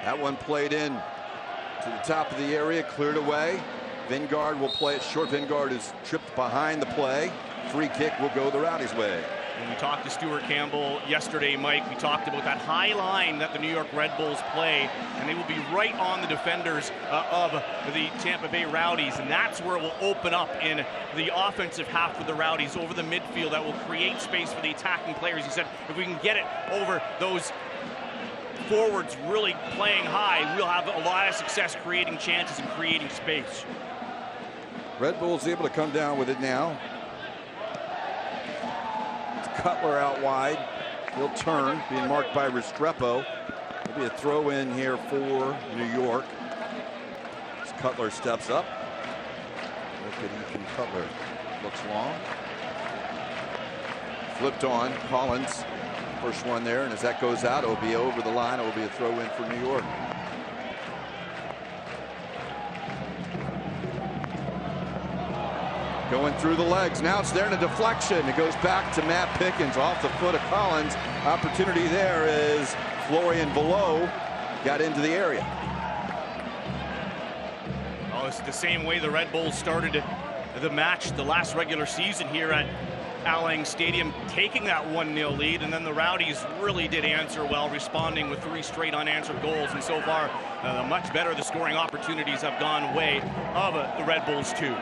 That one played in to the top of the area, cleared away. Vingard will play it short. Vingard is tripped behind the play. Free kick will go the Rowdies' way. When we talked to Stuart Campbell yesterday, Mike, we talked about that high line that the New York Red Bulls play, and they will be right on the defenders of the Tampa Bay Rowdies, and that's where it will open up in the offensive half for the Rowdies over the midfield. That will create space for the attacking players. He said if we can get it over those forwards really playing high, we'll have a lot of success creating chances and creating space. Red Bulls able to come down with it now. Cutler out wide. He'll turn, being marked by Restrepo. There'll be a throw in here for New York. As Cutler steps up. Look at Ethan Cutler. Looks long. Flipped on. Collins, first one there, and as that goes out, it'll be over the line. It will be a throw in for New York. Going through the legs. Now it's there in a deflection. It goes back to Matt Pickens off the foot of Collins. Opportunity there is Florian Below got into the area. Oh, it's the same way the Red Bulls started the match the last regular season here at Allang Stadium, taking that 1-0 lead, and then the Rowdies really did answer well, responding with 3 straight unanswered goals, and so far much better. The scoring opportunities have gone way of the Red Bulls too.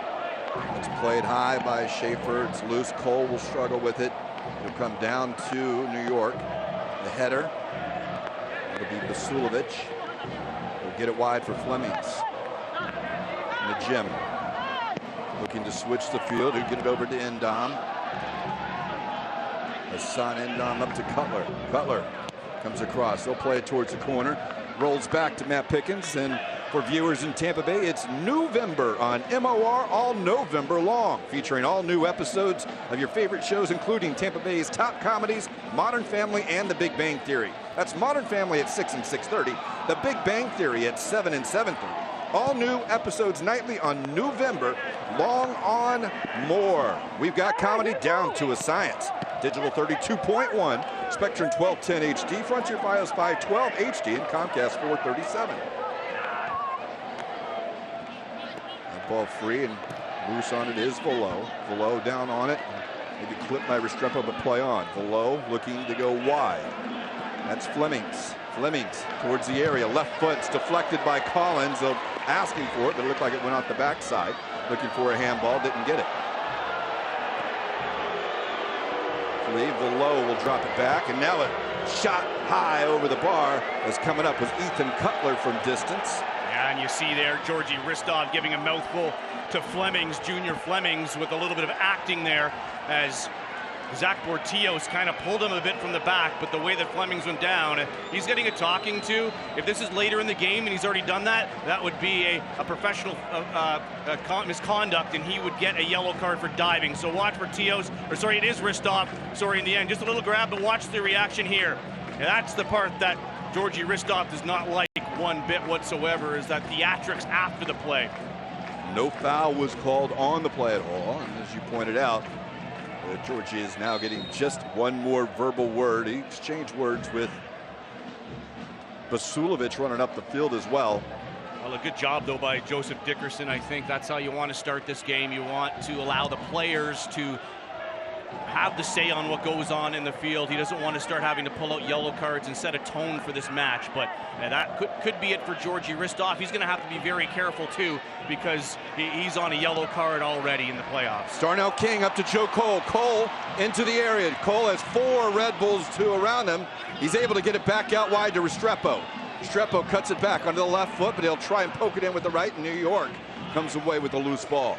It's played high by Schaefer. It's loose. Cole will struggle with it. It'll come down to New York. The header. It'll be Basulovic. He'll get it wide for Flemings. In the gym. Looking to switch the field. He'll get it over to Endom. Hassan Endom up to Cutler. Cutler comes across. They'll play it towards the corner. Rolls back to Matt Pickens, and for viewers in Tampa Bay, it's November on MOR all November long, featuring all new episodes of your favorite shows, including Tampa Bay's top comedies, Modern Family and The Big Bang Theory. That's Modern Family at 6 and 6:30, The Big Bang Theory at 7 and 7:30. All new episodes nightly on November, long on more. We've got comedy down to a science. Digital 32.1, Spectrum 1210 HD, Frontier Fios 512 HD, and Comcast 437. That ball free and loose on it is Velo. Velo down on it. Maybe clipped by Restrepo, but play on. Velo looking to go wide. That's Flemings. Flemings towards the area. Left foot's deflected by Collins. Of asking for it, but it looked like it went off the backside. Looking for a handball, didn't get it. Velo will drop it back, and now a shot high over the bar is coming up with Ethan Cutler from distance. Yeah, and you see there Georgi Ristov giving a mouthful to Flemings, Junior Flemings, with a little bit of acting there as Zach Bortios kind of pulled him a bit from the back, but the way that Flemings went down, he's getting a talking to. If this is later in the game and he's already done that, that would be a professional misconduct, and he would get a yellow card for diving. So watch Bortios, or sorry, it is Ristov, sorry, in the end. Just a little grab, but watch the reaction here. And that's the part that Georgi Ristov does not like one bit whatsoever, is that theatrics after the play. No foul was called on the play at all, and as you pointed out, Georgie is now getting just one more verbal word. He exchanged words with Basulovic running up the field as well. Well, a good job, though, by Joseph Dickerson. I think that's how you want to start this game. You want to allow the players to have the say on what goes on in the field. He doesn't want to start having to pull out yellow cards and set a tone for this match. But that could be it for Georgi Hristov. He's going to have to be very careful, too, because he's on a yellow card already in the playoffs. Darnell King up to Joe Cole. Cole into the area. Cole has 4 Red Bulls, 2 around him. He's able to get it back out wide to Restrepo. Restrepo cuts it back onto the left foot, but he'll try and poke it in with the right, and New York comes away with a loose ball.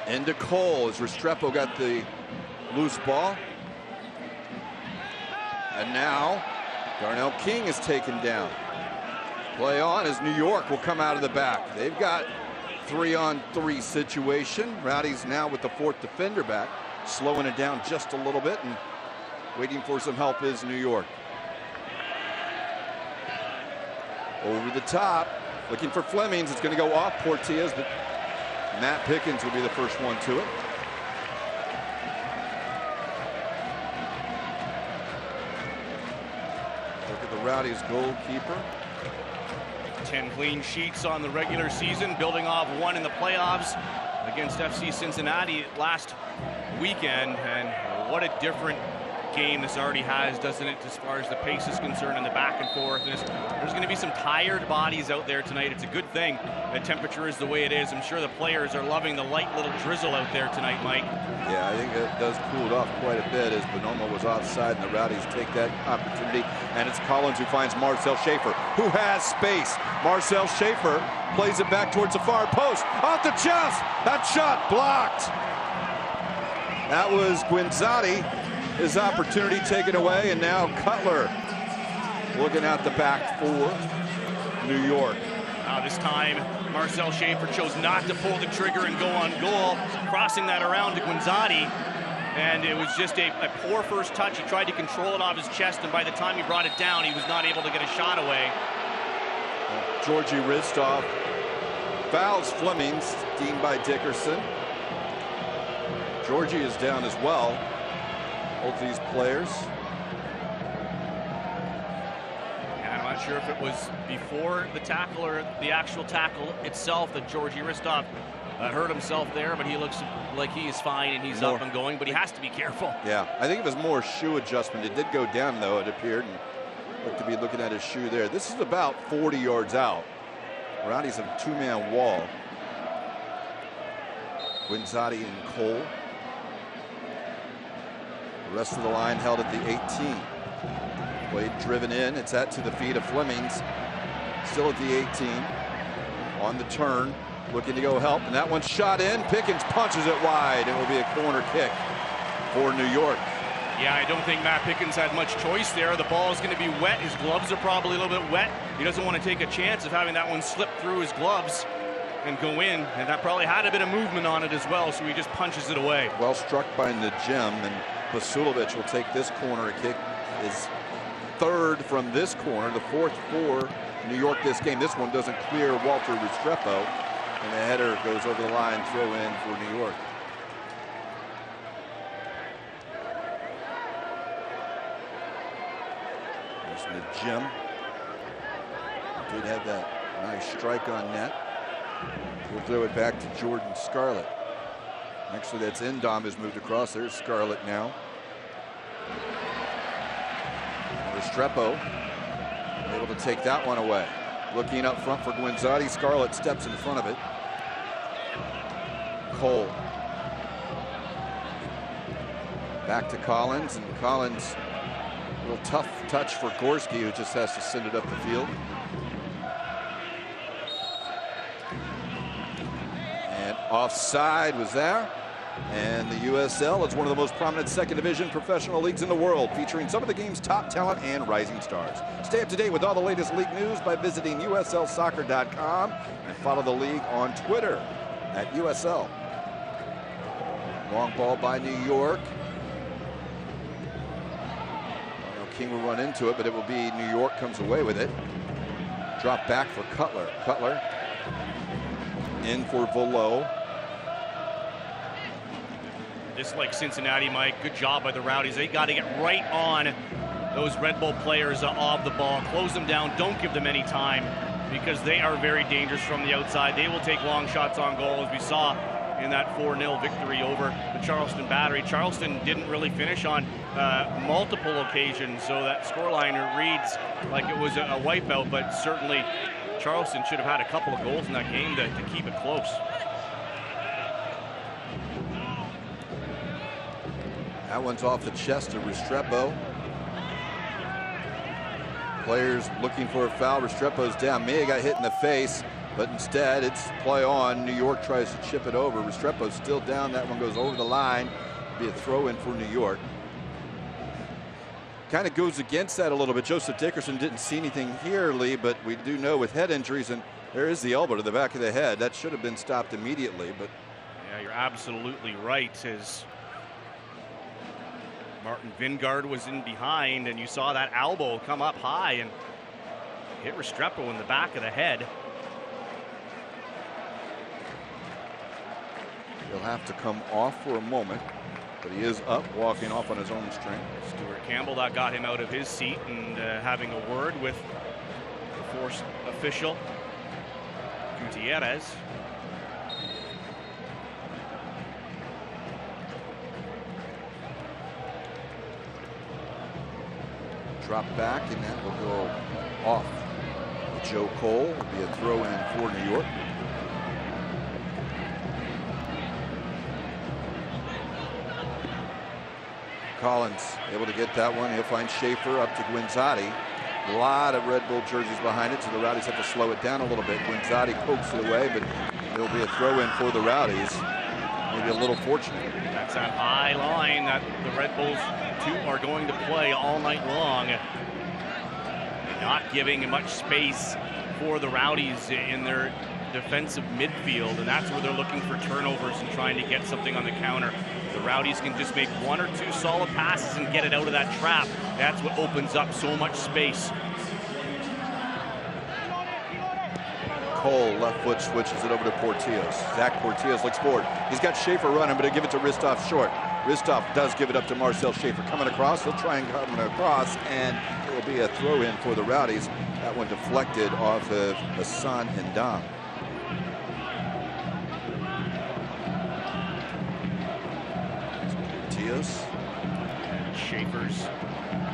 Into Cole as Restrepo got the loose ball. And now Darnell King is taken down. Play on as New York will come out of the back. They've got 3-on-3 situation. Rowdies now with the 4th defender back, slowing it down just a little bit, and waiting for some help is New York. Over the top, looking for Flemings. It's going to go off Portillas, but Matt Pickens will be the first one to it. Look at the Rowdies goalkeeper. 10 clean sheets on the regular season, building off 1 in the playoffs against FC Cincinnati last weekend. And what a different game this already has, doesn't it, as far as the pace is concerned and the back and forth. And there's going to be some tired bodies out there tonight. It's a good thing the temperature is the way it is. I'm sure the players are loving the light little drizzle out there tonight, Mike. Yeah, I think it does cool it off quite a bit as Bonoma was offside, and the Rowdies take that opportunity. And it's Collins who finds Marcel Schaefer, who has space. Marcel Schaefer plays it back towards the far post. Off the chest! That shot blocked! That was Guinzotti. His opportunity taken away, and now Cutler looking at the back for New York. Now this time, Marcel Schaefer chose not to pull the trigger and go on goal, crossing that around to Guinzotti. And it was just a poor first touch. He tried to control it off his chest, and by the time he brought it down, he was not able to get a shot away. Georgi Hristov fouls Flemings, deemed by Dickerson. Georgi is down as well. Both these players. And I'm not sure if it was before the tackle or the actual tackle itself that Georgi Hristov hurt himself there, but he looks like he is fine and he's up and going, but he has to be careful. Yeah, I think it was more shoe adjustment. It did go down, though, it appeared, and looked to be looking at his shoe there. This is about 40 yards out. Rowdies have a 2-man wall. Guinzotti and Cole. The rest of the line held at the 18. Played driven in. It's to the feet of Flemings. Still at the 18. On the turn. Looking to go help. And that one's shot in. Pickens punches it wide. It will be a corner kick for New York. Yeah, I don't think Matt Pickens had much choice there. The ball is going to be wet. His gloves are probably a little bit wet. He doesn't want to take a chance of having that one slip through his gloves and go in. And that probably had a bit of movement on it as well, so he just punches it away. Well struck by Najem, and Vasilovic will take this corner kick. His 3rd from this corner, the 4th for New York this game. This one doesn't clear Walter Restrepo, and the header goes over the line, throw in for New York. There's Najem. Did have that nice strike on net. We'll throw it back to Jordan Scarlett. Actually, that's Endom has moved across. There's Scarlett now. Restrepo able to take that one away. Looking up front for Guinzotti. Scarlett steps in front of it. Cole. Back to Collins, and Collins, a little tough touch for Gorski, who just has to send it up the field. And offside was there. And the USL is one of the most prominent second division professional leagues in the world, featuring some of the game's top talent and rising stars. Stay up to date with all the latest league news by visiting USLsoccer.com and follow the league on Twitter at USL. Long ball by New York. King will run into it, but it will be New York comes away with it. Drop back for Cutler. Cutler in for Volo. Just like Cincinnati, Mike, good job by the Rowdies. They got to get right on those Red Bull players of the ball. Close them down. Don't give them any time, because they are very dangerous from the outside. They will take long shots on goal, as we saw in that 4-0 victory over the Charleston Battery. Charleston didn't really finish on multiple occasions, so that scoreline reads like it was a wipeout, but certainly Charleston should have had a couple of goals in that game to keep it close. That one's off the chest of Restrepo. Players looking for a foul. Restrepo's down. May have got hit in the face, but instead it's play on. New York tries to chip it over. Restrepo's still down. That one goes over the line. Be a throw in for New York. Kind of goes against that a little bit. Joseph Dickerson didn't see anything here, Lee, but we do know with head injuries, and there is the elbow to the back of the head. That should have been stopped immediately, but. Yeah, you're absolutely right. As Martin Vingard was in behind, and you saw that elbow come up high and hit Restrepo in the back of the head. He'll have to come off for a moment, but he is up, walking off on his own strength. Stuart Campbell, that got him out of his seat and having a word with the force official, Gutierrez. Drop back, and that will go off. Joe Cole will be a throw in for New York. Collins able to get that one. He'll find Schaefer up to Guinzotti. A lot of Red Bull jerseys behind it, so the Rowdies have to slow it down a little bit. Guinzotti pokes it away, but it'll be a throw in for the Rowdies. Maybe a little fortunate. That's that high line that the Red Bulls are going to play all night long. Not giving much space for the Rowdies in their defensive midfield, and that's where they're looking for turnovers and trying to get something on the counter. The Rowdies can just make one or two solid passes and get it out of that trap. That's what opens up so much space. Cole, left foot, switches it over to Portillos. Zach Portillos looks forward. He's got Schaefer running, but he'll give it to Ristov short. Ristov does give it up to Marcel Schaefer. Coming across, he'll try and come across, and it will be a throw in for the Rowdies. That one deflected off of Hassan Hindam. Portillos. Schaefer's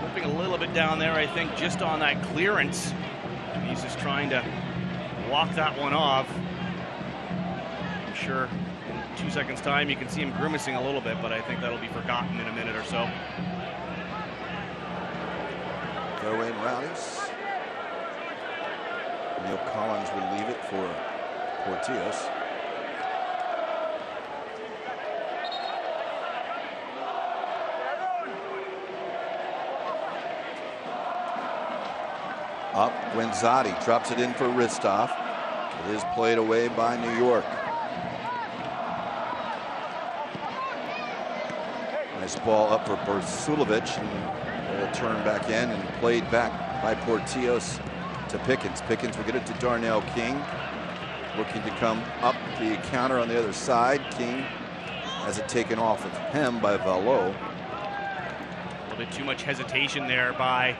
flipping a little bit down there, I think, just on that clearance. And he's just trying to walk that one off. I'm sure in 2 seconds time you can see him grimacing a little bit, but I think that'll be forgotten in a minute or so. Throw in Rowdies. Neil Collins will leave it for Portillos. Up, Guinzotti drops it in for Ristov. It is played away by New York. Nice ball up for Bursulovic, and it'll turn back in and played back by Portillos to Pickens. Pickens will get it to Darnell King, looking to come up the counter on the other side. King has it taken off of him by Valo. A little bit too much hesitation there by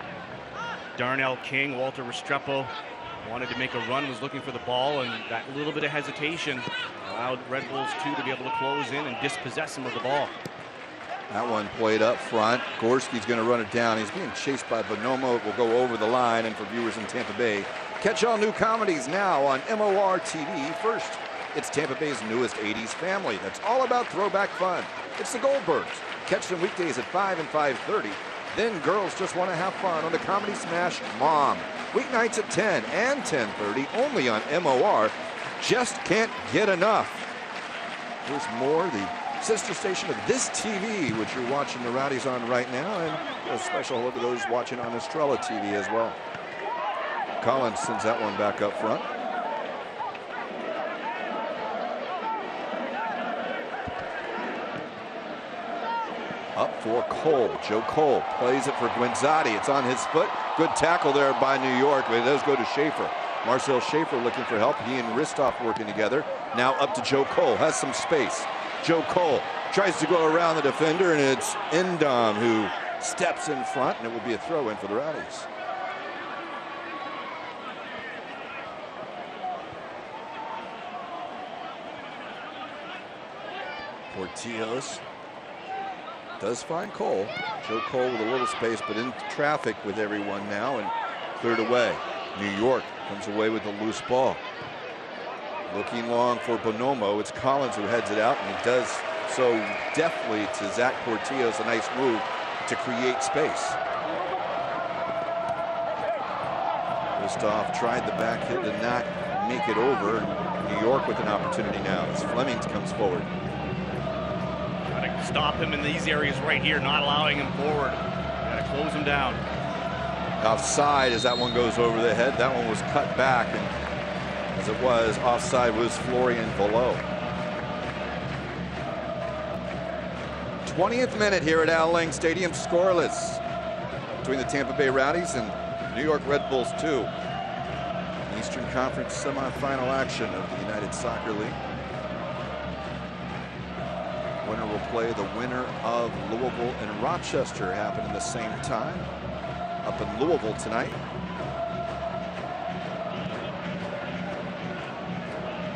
Darnell King. Walter Restrepo wanted to make a run, was looking for the ball, and that little bit of hesitation allowed Red Bulls 2 to be able to close in and dispossess him of the ball. That one played up front. Gorski's going to run it down. He's being chased by Bonomo. It will go over the line, and for viewers in Tampa Bay, catch all new comedies now on MOR TV. First, it's Tampa Bay's newest 80s family that's all about throwback fun. It's the Goldbergs. Catch them weekdays at 5 and 5:30. Then girls just want to have fun on the comedy smash Mom. Weeknights at 10 and 10:30 only on MOR. Just can't get enough. Here's more, the sister station of this TV, which you're watching the Rowdies on right now, and a special hello to those watching on Estrella TV as well. Collins sends that one back up front. Up for Cole. Joe Cole plays it for Guinzotti. It's on his foot. Good tackle there by New York, but it does go to Schaefer. Marcel Schaefer looking for help. He and Ristov working together. Now up to Joe Cole. Has some space. Joe Cole tries to go around the defender, and it's Endom who steps in front, and it will be a throw in for the Rowdies. Portillo's does find Cole. Joe Cole with a little space, but in traffic with everyone now and cleared away. New York comes away with the loose ball. Looking long for Bonomo. It's Collins who heads it out, and he does so deftly to Zach Portillo's. A nice move to create space. Kristoff tried the back hit, did not make it over. New York with an opportunity now as Fleming comes forward. Stop him in these areas right here, not allowing him forward. Got to close him down. Offside as that one goes over the head. That one was cut back, and as it was, offside was Florian Below. 20th minute here at Al Lang Stadium, scoreless between the Tampa Bay Rowdies and New York Red Bulls 2. Eastern Conference semifinal action of the United Soccer League. Winner will play the winner of Louisville and Rochester, happening the same time up in Louisville tonight.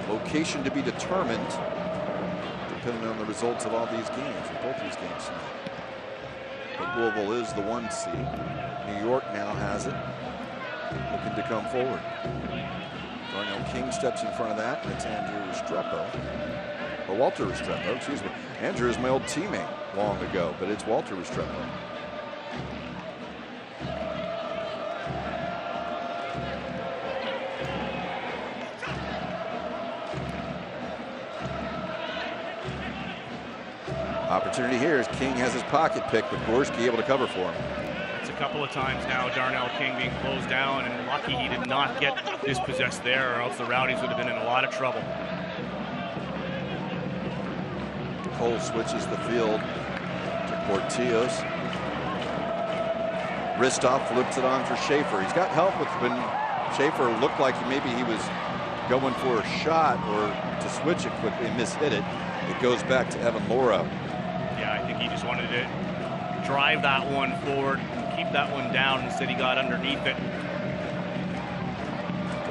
Location to be determined depending on the results of all these games, or both these games tonight. But Louisville is the 1 seed. New York now has it, looking to come forward. Darnell King steps in front of that, and it's Andrew Restrepo. Or Walter Restrepo, excuse me. Andrew is my old teammate long ago, but it's Walter Restrepo. Opportunity here as King has his pocket pick, but Gorski able to cover for him. It's a couple of times now, Darnell King being closed down, and lucky he did not get dispossessed there, or else the Rowdies would have been in a lot of trouble. Cole switches the field to Portillo's. Kristoff flips it on for Schaefer. He's got help with when Schaefer looked like maybe he was going for a shot or to switch it quickly and mishit it. It goes back to Evan Lauro. Yeah, I think he just wanted to drive that one forward and keep that one down. Instead, he got underneath it.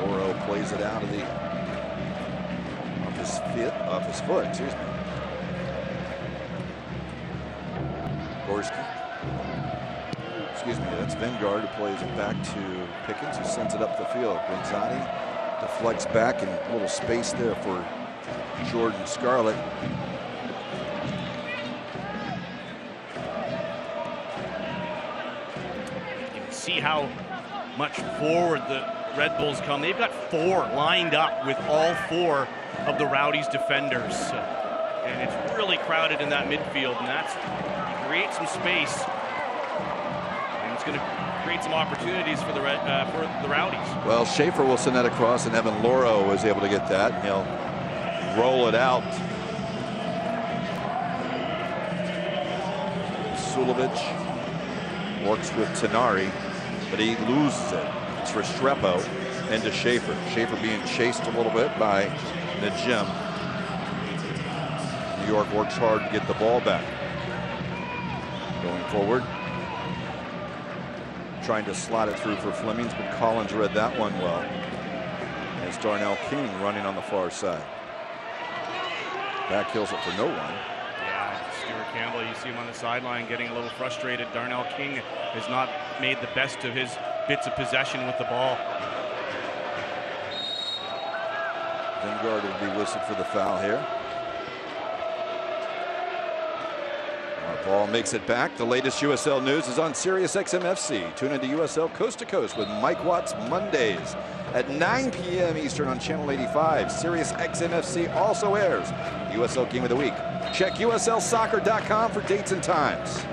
Lauro plays it out of the off his foot, excuse me. Gorski. Excuse me, that's Vengard who plays it back to Pickens, who sends it up the field. Gonzati deflects back, and a little space there for Jordan Scarlett. You can see how much forward the Red Bulls come. They've got 4 lined up with all 4 of the Rowdies defenders. And it's really crowded in that midfield, and that's create some space, and it's going to create some opportunities for the Rowdies. Well, Schaefer will send that across, and Evan Lauro was able to get that, and he'll roll it out. Sulovic works with Tenari, but he loses it. It's Restrepo into Schaefer. Schaefer being chased a little bit by Najim. New York works hard to get the ball back. Going forward, trying to slot it through for Flemings, but Collins read that one well. And it's Darnell King running on the far side. Back kills it for no one. Yeah, Stuart Campbell, you see him on the sideline getting a little frustrated. Darnell King has not made the best of his bits of possession with the ball. Vengard will be whistled for the foul here. Ball makes it back. The latest USL news is on Sirius XM-FC. Tune into USL Coast to Coast with Mike Watts Mondays at 9 p.m. Eastern on Channel 85. Sirius XM-FC also airs USL Game of the Week. Check USLsoccer.com for dates and times.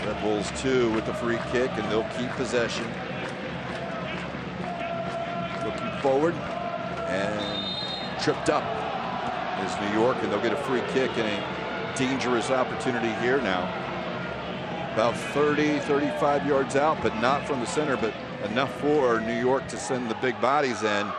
Red Bulls 2 with the free kick, and they'll keep possession. Looking forward, and tripped up is New York, and they'll get a free kick and a dangerous opportunity here now. About 30, 35 yards out, but not from the center, but enough for New York to send the big bodies in.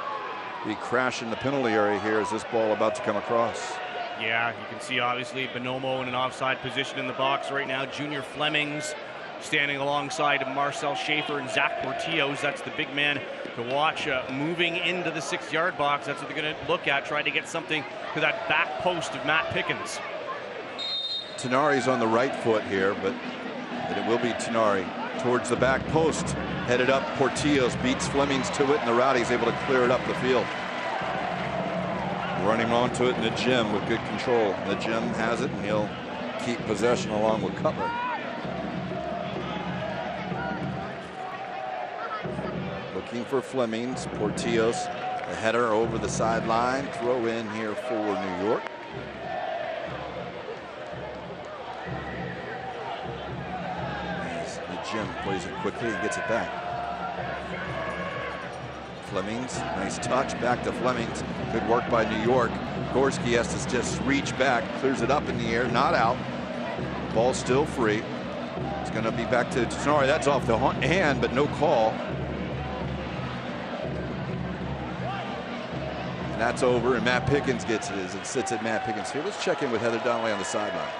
Be crashing the penalty area here as this ball about to come across. Yeah, you can see obviously Bonomo in an offside position in the box right now. Junior Flemings standing alongside Marcel Schaefer and Zach Portillos. That's the big man to watch moving into the 6-yard box. That's what they're going to look at, try to get something to that back post of Matt Pickens. Tenari's on the right foot here, but it will be Tenari towards the back post. Headed up, Portillos beats Flemings to it, and the Rowdies able to clear it up the field. Running onto it in the gym with good control. The gym has it, and he'll keep possession along with Cutler. Looking for Flemings. Portillos, the header over the sideline. Throw in here for New York. As the gym plays it quickly and gets it back. Flemings, nice touch back to Flemings. Good work by New York. Gorski has to just reach back, clears it up in the air, not out. Ball still free. It's going to be back to Tenari. That's off the hand, but no call. And that's over, and Matt Pickens gets it as it sits at Matt Pickens here. Let's check in with Heather Donnelly on the sideline.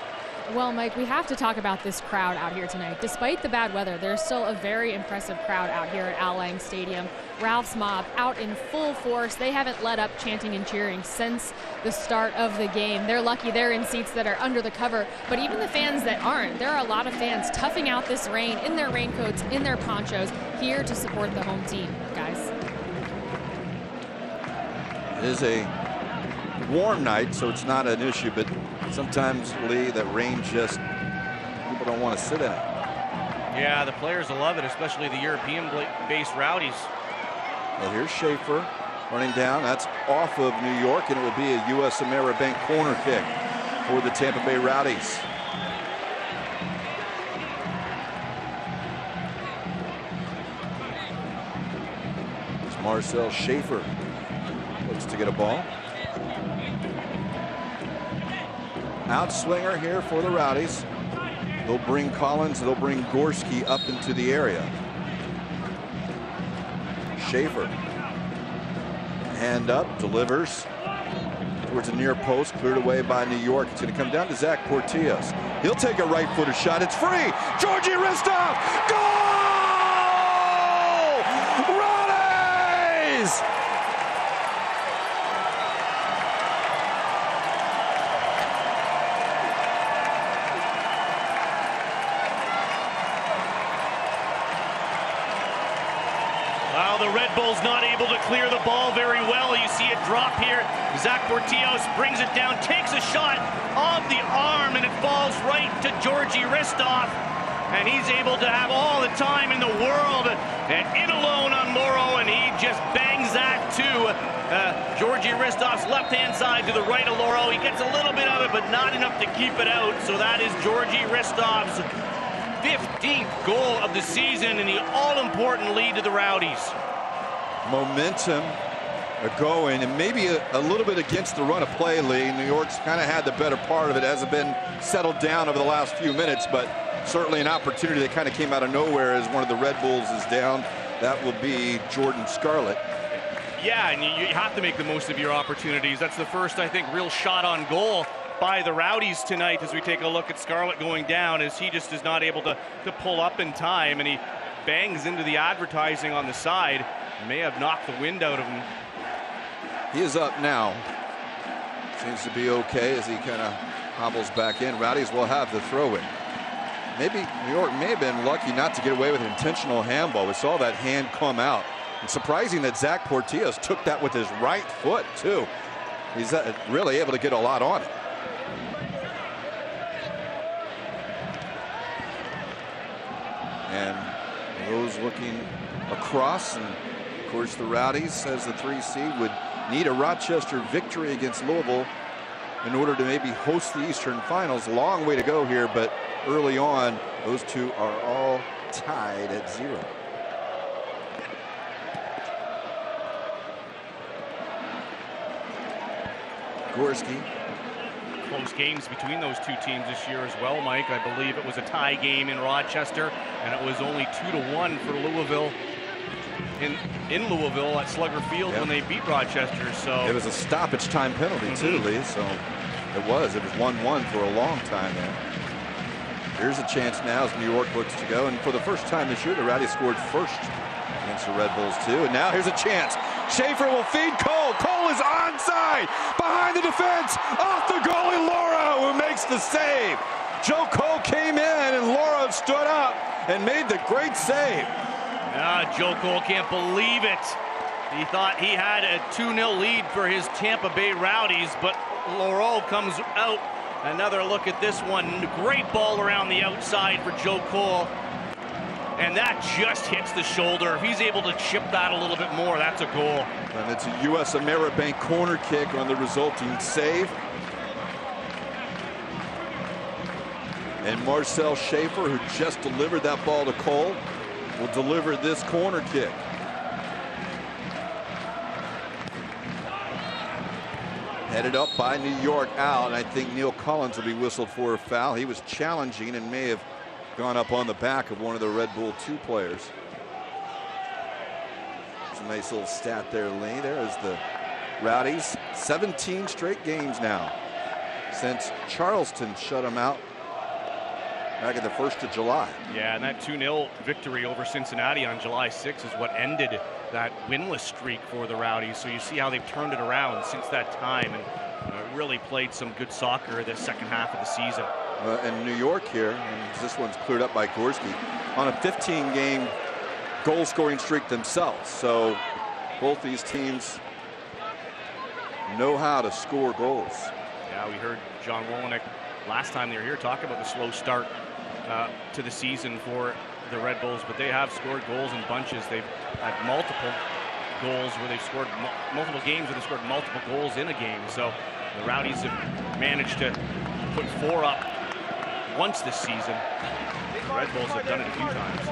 Well, Mike, we have to talk about this crowd out here tonight. Despite the bad weather, there's still a very impressive crowd out here at Al Lang Stadium. Ralph's Mob out in full force. They haven't let up chanting and cheering since the start of the game. They're lucky they're in seats that are under the cover, but even the fans that aren't, there are a lot of fans toughing out this rain in their raincoats, in their ponchos, here to support the home team, guys. It is a warm night, so it's not an issue, but sometimes, Lee, that rain just, people don't want to sit in it. Yeah, the players will love it, especially the European-based Rowdies. Well, here's Schaefer running down. That's off of New York, and it will be a U.S. Ameribank corner kick for the Tampa Bay Rowdies. It's Marcel Schaefer. Looks to get a ball. Outswinger here for the Rowdies. They'll bring Collins, they'll bring Gorski up into the area. Schaefer. Hand up, delivers towards the near post, cleared away by New York. It's going to come down to Zach Portillos. He'll take a right-footed shot. It's free. Georgie Ristov. Goal! Rowdies! The Red Bulls not able to clear the ball very well. You see it drop here. Zach Portillos brings it down, takes a shot off the arm, and it falls right to Georgie Ristov. And he's able to have all the time in the world and in alone on Morrow, and he just bangs that to Georgie Ristov's left-hand side to the right of Loro. He gets a little bit of it, but not enough to keep it out. So that is Georgie Ristov's 15th goal of the season and the all-important lead to the Rowdies. Momentum going, and maybe a little bit against the run of play, Lee. New York's kind of had the better part of it. Hasn't been settled down over the last few minutes, but certainly an opportunity that kind of came out of nowhere as one of the Red Bulls is down. That will be Jordan Scarlett. Yeah, and you have to make the most of your opportunities. That's the first, I think, real shot on goal by the Rowdies tonight as we take a look at Scarlett going down, as he just is not able to pull up in time, and he bangs into the advertising on the side. May have knocked the wind out of him. He is up now. Seems to be okay as he kind of hobbles back in. Rowdies will have the throw-in. Maybe New York may have been lucky not to get away with an intentional handball. We saw that hand come out. It's surprising that Zach Portillos took that with his right foot, too. He's really able to get a lot on it. And those looking across, and of course the Rowdies, as the 3 seed, would need a Rochester victory against Louisville in order to maybe host the Eastern Finals. Long way to go here, but early on, those two are all tied at 0. Gorski. Close games between those two teams this year as well, Mike. I believe it was a tie game in Rochester, and it was only 2-1 for Louisville in Louisville at Slugger Field when they beat Rochester. So it was a stoppage time penalty too, Lee. So It was 1-1 for a long time there. Here's a chance now as New York looks to go. And for the first time this year, the Rowdies scored first against the Red Bulls too. And now here's a chance. Schaefer will feed Cole. Cole is onside. Behind the defense. Off the goalie, Laura, who makes the save. Joe Cole came in and Laura stood up and made the great save. Joe Cole can't believe it. He thought he had a 2-0 lead for his Tampa Bay Rowdies, but Laurel comes out. Another look at this one. Great ball around the outside for Joe Cole. And that just hits the shoulder. If he's able to chip that a little bit more, that's a goal. And it's a U.S. Ameribank corner kick on the resulting save. And Marcel Schaefer, who just delivered that ball to Cole, will deliver this corner kick. Headed up by New York out, and I think Neil Collins will be whistled for a foul. He was challenging and may have gone up on the back of one of the Red Bull 2 players. It's a nice little stat there, Lee. There is the Rowdies. 17 straight games now since Charleston shut them out back at the 1st of July. Yeah, and that 2-0 victory over Cincinnati on July 6th is what ended that winless streak for the Rowdies. So you see how they've turned it around since that time and really played some good soccer the second half of the season. In New York here, and this one's cleared up by Gorski, on a 15-game goal-scoring streak themselves. So both these teams know how to score goals. Yeah, we heard John Wolynick last time they were here talk about the slow start to the season for the Red Bulls, but they have scored goals in bunches. They've had multiple goals where they've scored multiple games where they've scored multiple goals in a game. So the Rowdies have managed to put 4 up once this season. The Red Bulls have done it a few times.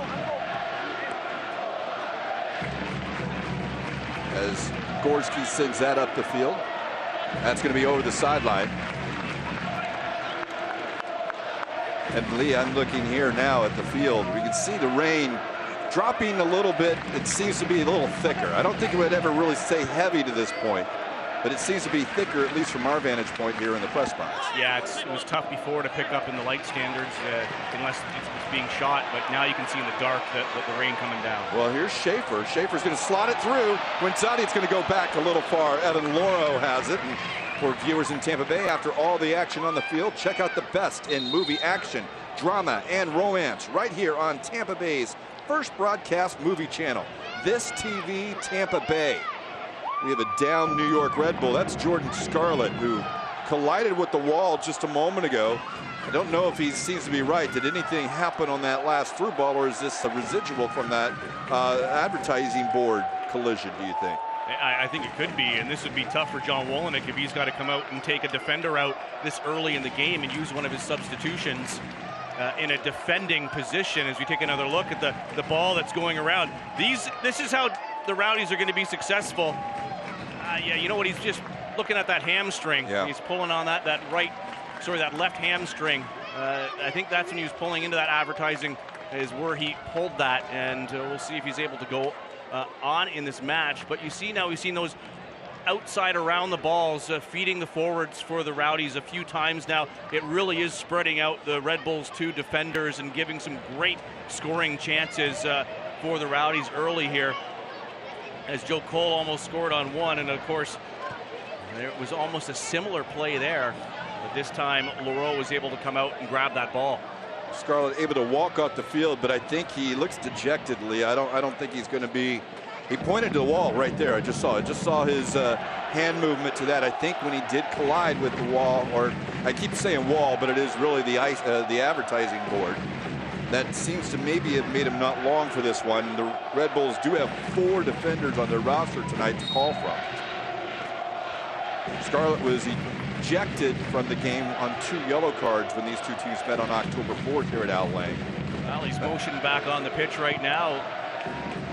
As Gorski sends that up the field, that's going to be over the sideline. And Lee, I'm looking here now at the field. We can see the rain dropping a little bit. It seems to be a little thicker. I don't think it would ever really stay heavy to this point, but it seems to be thicker, at least from our vantage point here in the press box. Yeah, it was tough before to pick up in the light standards unless it's being shot, but now you can see in the dark the rain coming down. Well, here's Schaefer. Schaefer's going to slot it through. Quintani, it's going to go back a little far. Evan Loro has it. And for viewers in Tampa Bay, after all the action on the field, check out the best in movie action, drama, and romance right here on Tampa Bay's first broadcast movie channel, This TV Tampa Bay. We have a down New York Red Bull. That's Jordan Scarlett, who collided with the wall just a moment ago. I don't know if he seems to be right. Did anything happen on that last through ball, or is this a residual from that advertising board collision, do you think? I think it could be, and this would be tough for John Wolynick if he's got to come out and take a defender out this early in the game and use one of his substitutions in a defending position. As we take another look at the ball that's going around. This is how the Rowdies are going to be successful. Yeah, you know what? He's just looking at that hamstring. Yeah. He's pulling on that left hamstring. I think that's when he was pulling into that advertising is where he pulled that, and we'll see if he's able to go on in this match. But you see now, we've seen those outside around the balls feeding the forwards for the Rowdies a few times now. It really is spreading out the Red Bulls' 2 defenders and giving some great scoring chances for the Rowdies early here, as Joe Cole almost scored on one, and of course there was almost a similar play there, but this time Leroux was able to come out and grab that ball. Scarlett able to walk off the field, but I think he looks dejectedly. I don't think he's going to be. He pointed to the wall right there. I just saw his hand movement to that. I think when he did collide with the wall, or I keep saying wall, but it is really the advertising board. That seems to maybe have made him not long for this one. The Red Bulls do have 4 defenders on their roster tonight to call from. Scarlett was ejected from the game on 2 yellow cards when these 2 teams met on October 4th here at Al Lang. Well, he's motioned back on the pitch right now,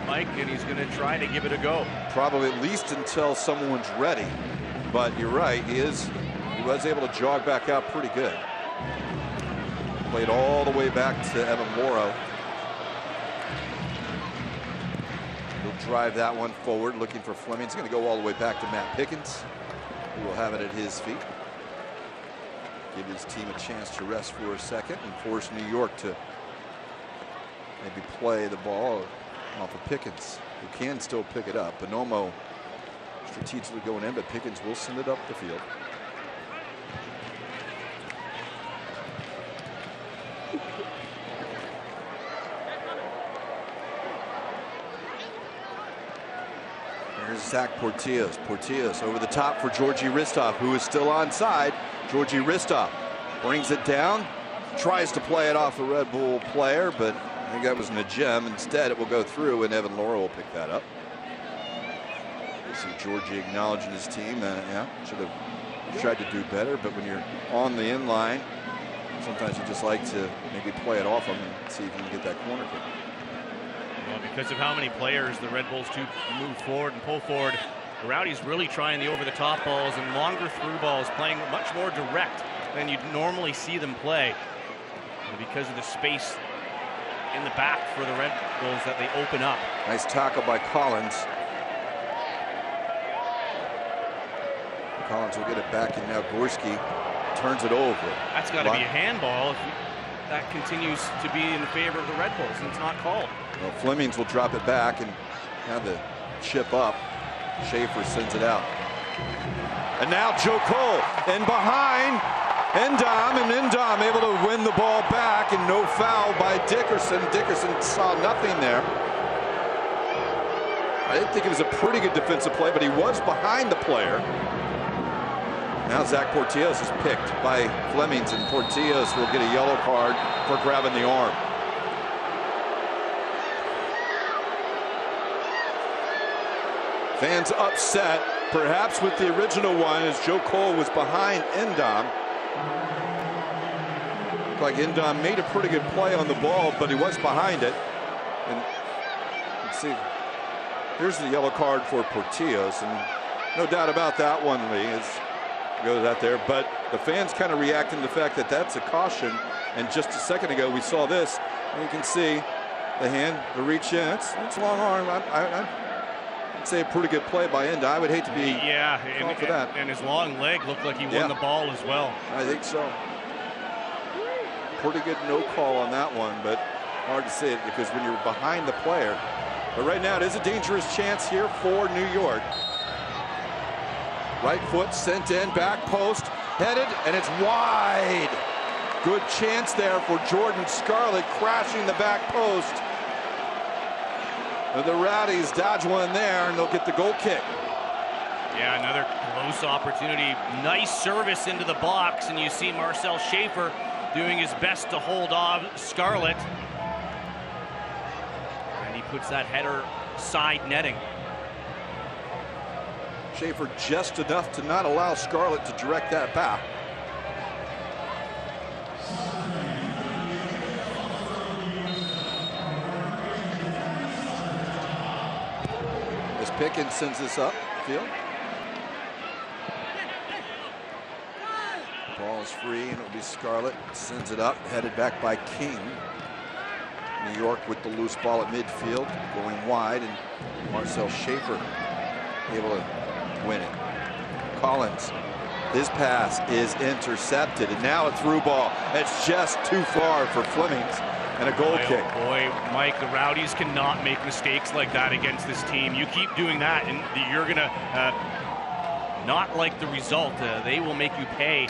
Mike, and he's going to try to give it a go. Probably at least until someone's ready. But you're right, he was able to jog back out pretty good. Played all the way back to Evan Loro. He'll drive that one forward, looking for Fleming. He's going to go all the way back to Matt Pickens, who will have it at his feet. give his team a chance to rest for a second and force New York to maybe play the ball off of Pickens, who can still pick it up. Bonomo strategically going in, but Pickens will send it up the field. Here's Zach Portillos. Portillos over the top for Georgi Ristov, who is still onside. Georgi Ristov brings it down, tries to play it off the Red Bull player, but I think that wasn't a gem. Instead, it will go through, and Evan Laura will pick that up. You see Georgi acknowledging his team. Yeah, should have tried to do better, but when you're on the end line, sometimes you just like to maybe play it off them and see if you can get that corner kick. Well, because of how many players the Red Bulls to move forward and pull forward, the Rowdies really trying the over-the-top balls and longer through balls, playing much more direct than you'd normally see them play. And because of the space in the back for the Red Bulls that they open up. Nice tackle by Collins. Collins will get it back, and now Gorski turns it over. That's got to be a handball if that continues to be in favor of the Red Bulls, and it's not called. Well, Flemings will drop it back and have the chip up. Schaefer sends it out. And now Joe Cole in behind. Endom, and Endom able to win the ball back, and no foul by Dickerson. Dickerson saw nothing there. I didn't think it was a pretty good defensive play, but he was behind the player. Now Zach Portillos is picked by Flemings, and Portillos will get a yellow card for grabbing the arm. Fans upset, perhaps with the original one, as Joe Cole was behind Endom. Looked like Endom made a pretty good play on the ball, but he was behind it. And let's see, here's the yellow card for Portillos, and no doubt about that one, Lee, goes out there. But the fans kind of reacting to the fact that that's a caution. And just a second ago, we saw this, and you can see the hand, the reach in. It's long arm. I'd say a pretty good play by Endom. I would hate to be called for that. And his long leg looked like he won the ball as well. I think so. Pretty good no call on that one, but hard to say it because when you're behind the player. But right now it is a dangerous chance here for New York. Right foot sent in, back post, headed, and it's wide. Good chance there for Jordan Scarlett, crashing the back post. And the Rowdies dodge one there, and they'll get the goal kick. Yeah, another close opportunity. Nice service into the box, and you see Marcel Schaefer doing his best to hold off Scarlett. And he puts that header side netting. Schaefer just enough to not allow Scarlett to direct that back. As Pickens sends this up field. Ball is free, and it'll be Scarlett. Sends it up, headed back by King. New York with the loose ball at midfield, going wide, and Marcel Schaefer able to win it. Collins, his pass is intercepted, and now a through ball. It's just too far for Flemings, and a goal kick. Oh boy, Mike, the Rowdies cannot make mistakes like that against this team. You keep doing that, and you're gonna not like the result. They will make you pay.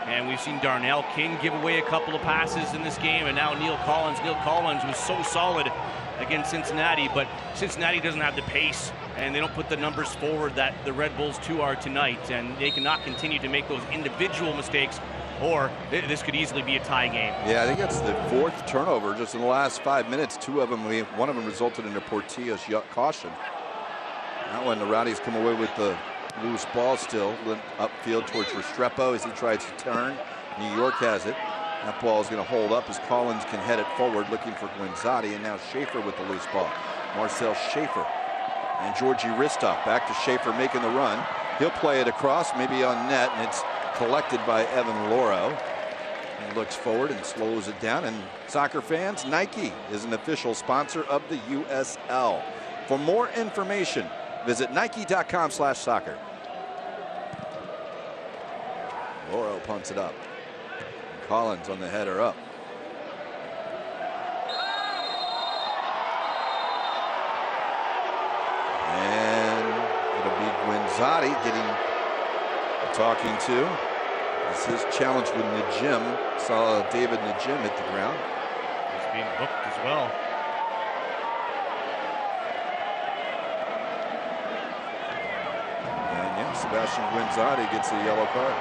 And we've seen Darnell King give away a couple of passes in this game, and now Neil Collins. Neil Collins was so solid against Cincinnati, but Cincinnati doesn't have the pace, and they don't put the numbers forward that the Red Bulls too are tonight, and they cannot continue to make those individual mistakes, or this could easily be a tie game. Yeah, I think that's the fourth turnover just in the last 5 minutes. Two of them, one of them resulted in a Portillos caution. That one, the Rowdies come away with the loose ball still, upfield towards Restrepo as he tries to turn. New York has it. That ball is going to hold up as Collins can head it forward looking for Guinzotti, and now Schaefer with the loose ball. Marcel Schaefer and Georgi Ristov back to Schaefer making the run. He'll play it across, maybe on net, and it's collected by Evan Loro. He looks forward and slows it down. And soccer fans, Nike is an official sponsor of the USL. For more information, visit Nike.com/soccer. Loro punts it up. Collins on the header up. And it'll be Guinzotti getting talking to. It's his challenge with Najim. Saw David Najim hit the ground. He's being booked as well. And yeah, Sebastian Guinzotti gets a yellow card.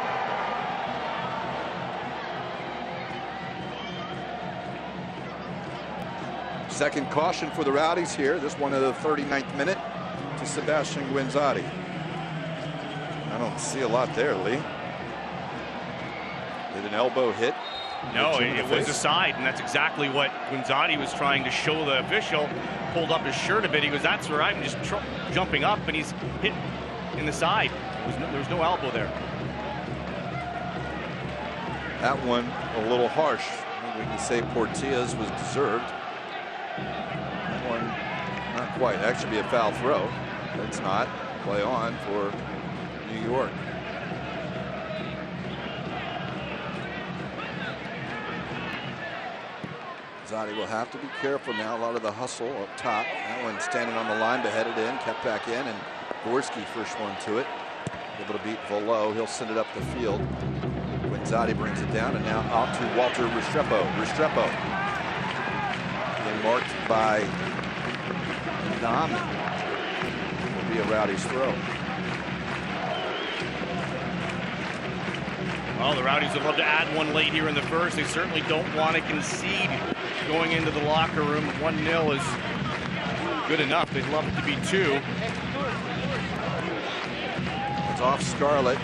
Second caution for the Rowdies here. This one of the 39th minute to Sebastian Guinzotti. I don't see a lot there, Lee. Did an elbow hit? No, it was a side, and that's exactly what Guinzotti was trying to show the official. Pulled up his shirt a bit. He goes, "That's right." I'm just jumping up, and he's hit in the side. There was no elbow there. That one a little harsh. We can say Portia's was deserved. That one not quite. Actually, be a foul throw. But it's not. Play on for New York. Guinzotti will have to be careful now. A lot of the hustle up top. That one standing on the line, but headed in, kept back in, and Gorski first one to it. Able to beat Volo. He'll send it up the field. Guinzotti brings it down, and now out to Walter Restrepo. Restrepo being marked by Dom. Will be a Rowdies throw. Well, the Rowdies would love to add one late here in the first. They certainly don't want to concede going into the locker room. 1-0 is good enough. They'd love it to be 2. It's off Scarlett.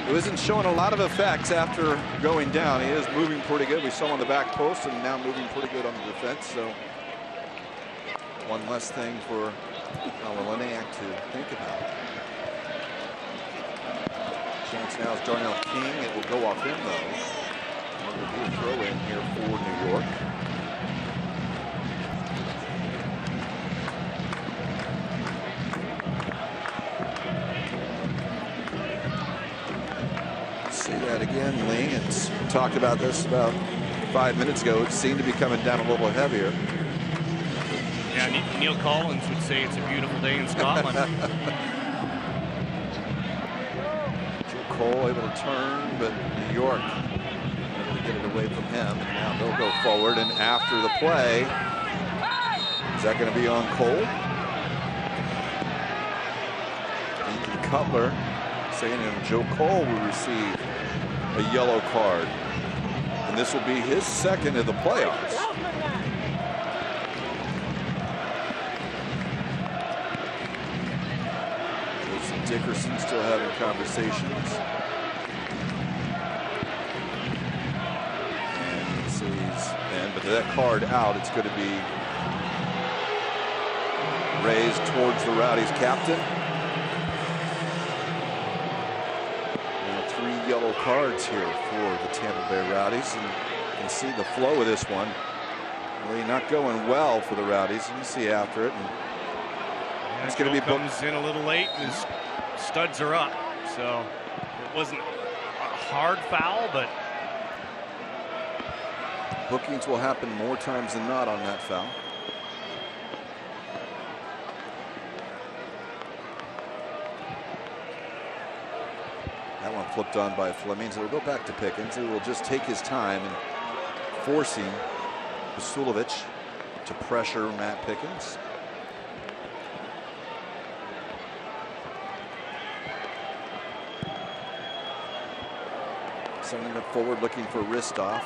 He wasn't showing a lot of effects after going down. He is moving pretty good. We saw him on the back post and now moving pretty good on the defense. So one less thing for Leniak to think about. Chance now is Darnell King. It will go off him though. It will be a throw in here for New York. See that again, Lee. It's talked about this about 5 minutes ago. It seemed to be coming down a little heavier. Yeah, Neil Collins would say it's a beautiful day in Scotland. Cole able to turn, but New York able to get it away from him. And now they'll go forward, and after the play, is that going to be on Cole? Ethan Cutler saying Joe Cole will receive a yellow card, and this will be his second of the playoffs. Dickerson still having conversations. And he sees, but that card out, it's going to be raised towards the Rowdies captain. Now 3 yellow cards here for the Tampa Bay Rowdies, and you can see the flow of this one. Really not going well for the Rowdies. You can see after it, and it's going to be comes in a little late. His studs are up, so it wasn't a hard foul, but bookings will happen more times than not on that foul. That one flipped on by Fleming, so it'll go back to Pickens, who will just take his time and forcing Vasilovic to pressure Matt Pickens. Sending it forward, looking for Ristov.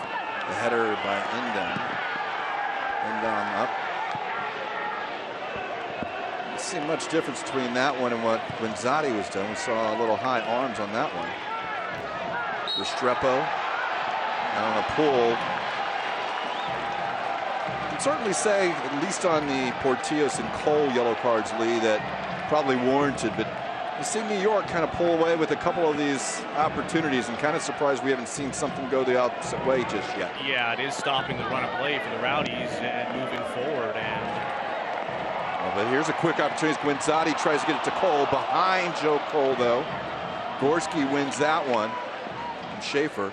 The header by Endon. Endon up. Didn't see much difference between that one and what Guinzotti was doing. We saw a little high arms on that one. Restrepo on a pull. You can certainly say, at least on the Portillos and Cole yellow cards, Lee, that probably warranted, but you see New York kind of pull away with a couple of these opportunities, and kind of surprised we haven't seen something go the opposite way just yet. Yeah, it is stopping the run of play for the Rowdies and moving forward. And but here's a quick opportunity. Guinzotti tries to get it to Cole. Behind Joe Cole, though. Gorski wins that one. And Schaefer.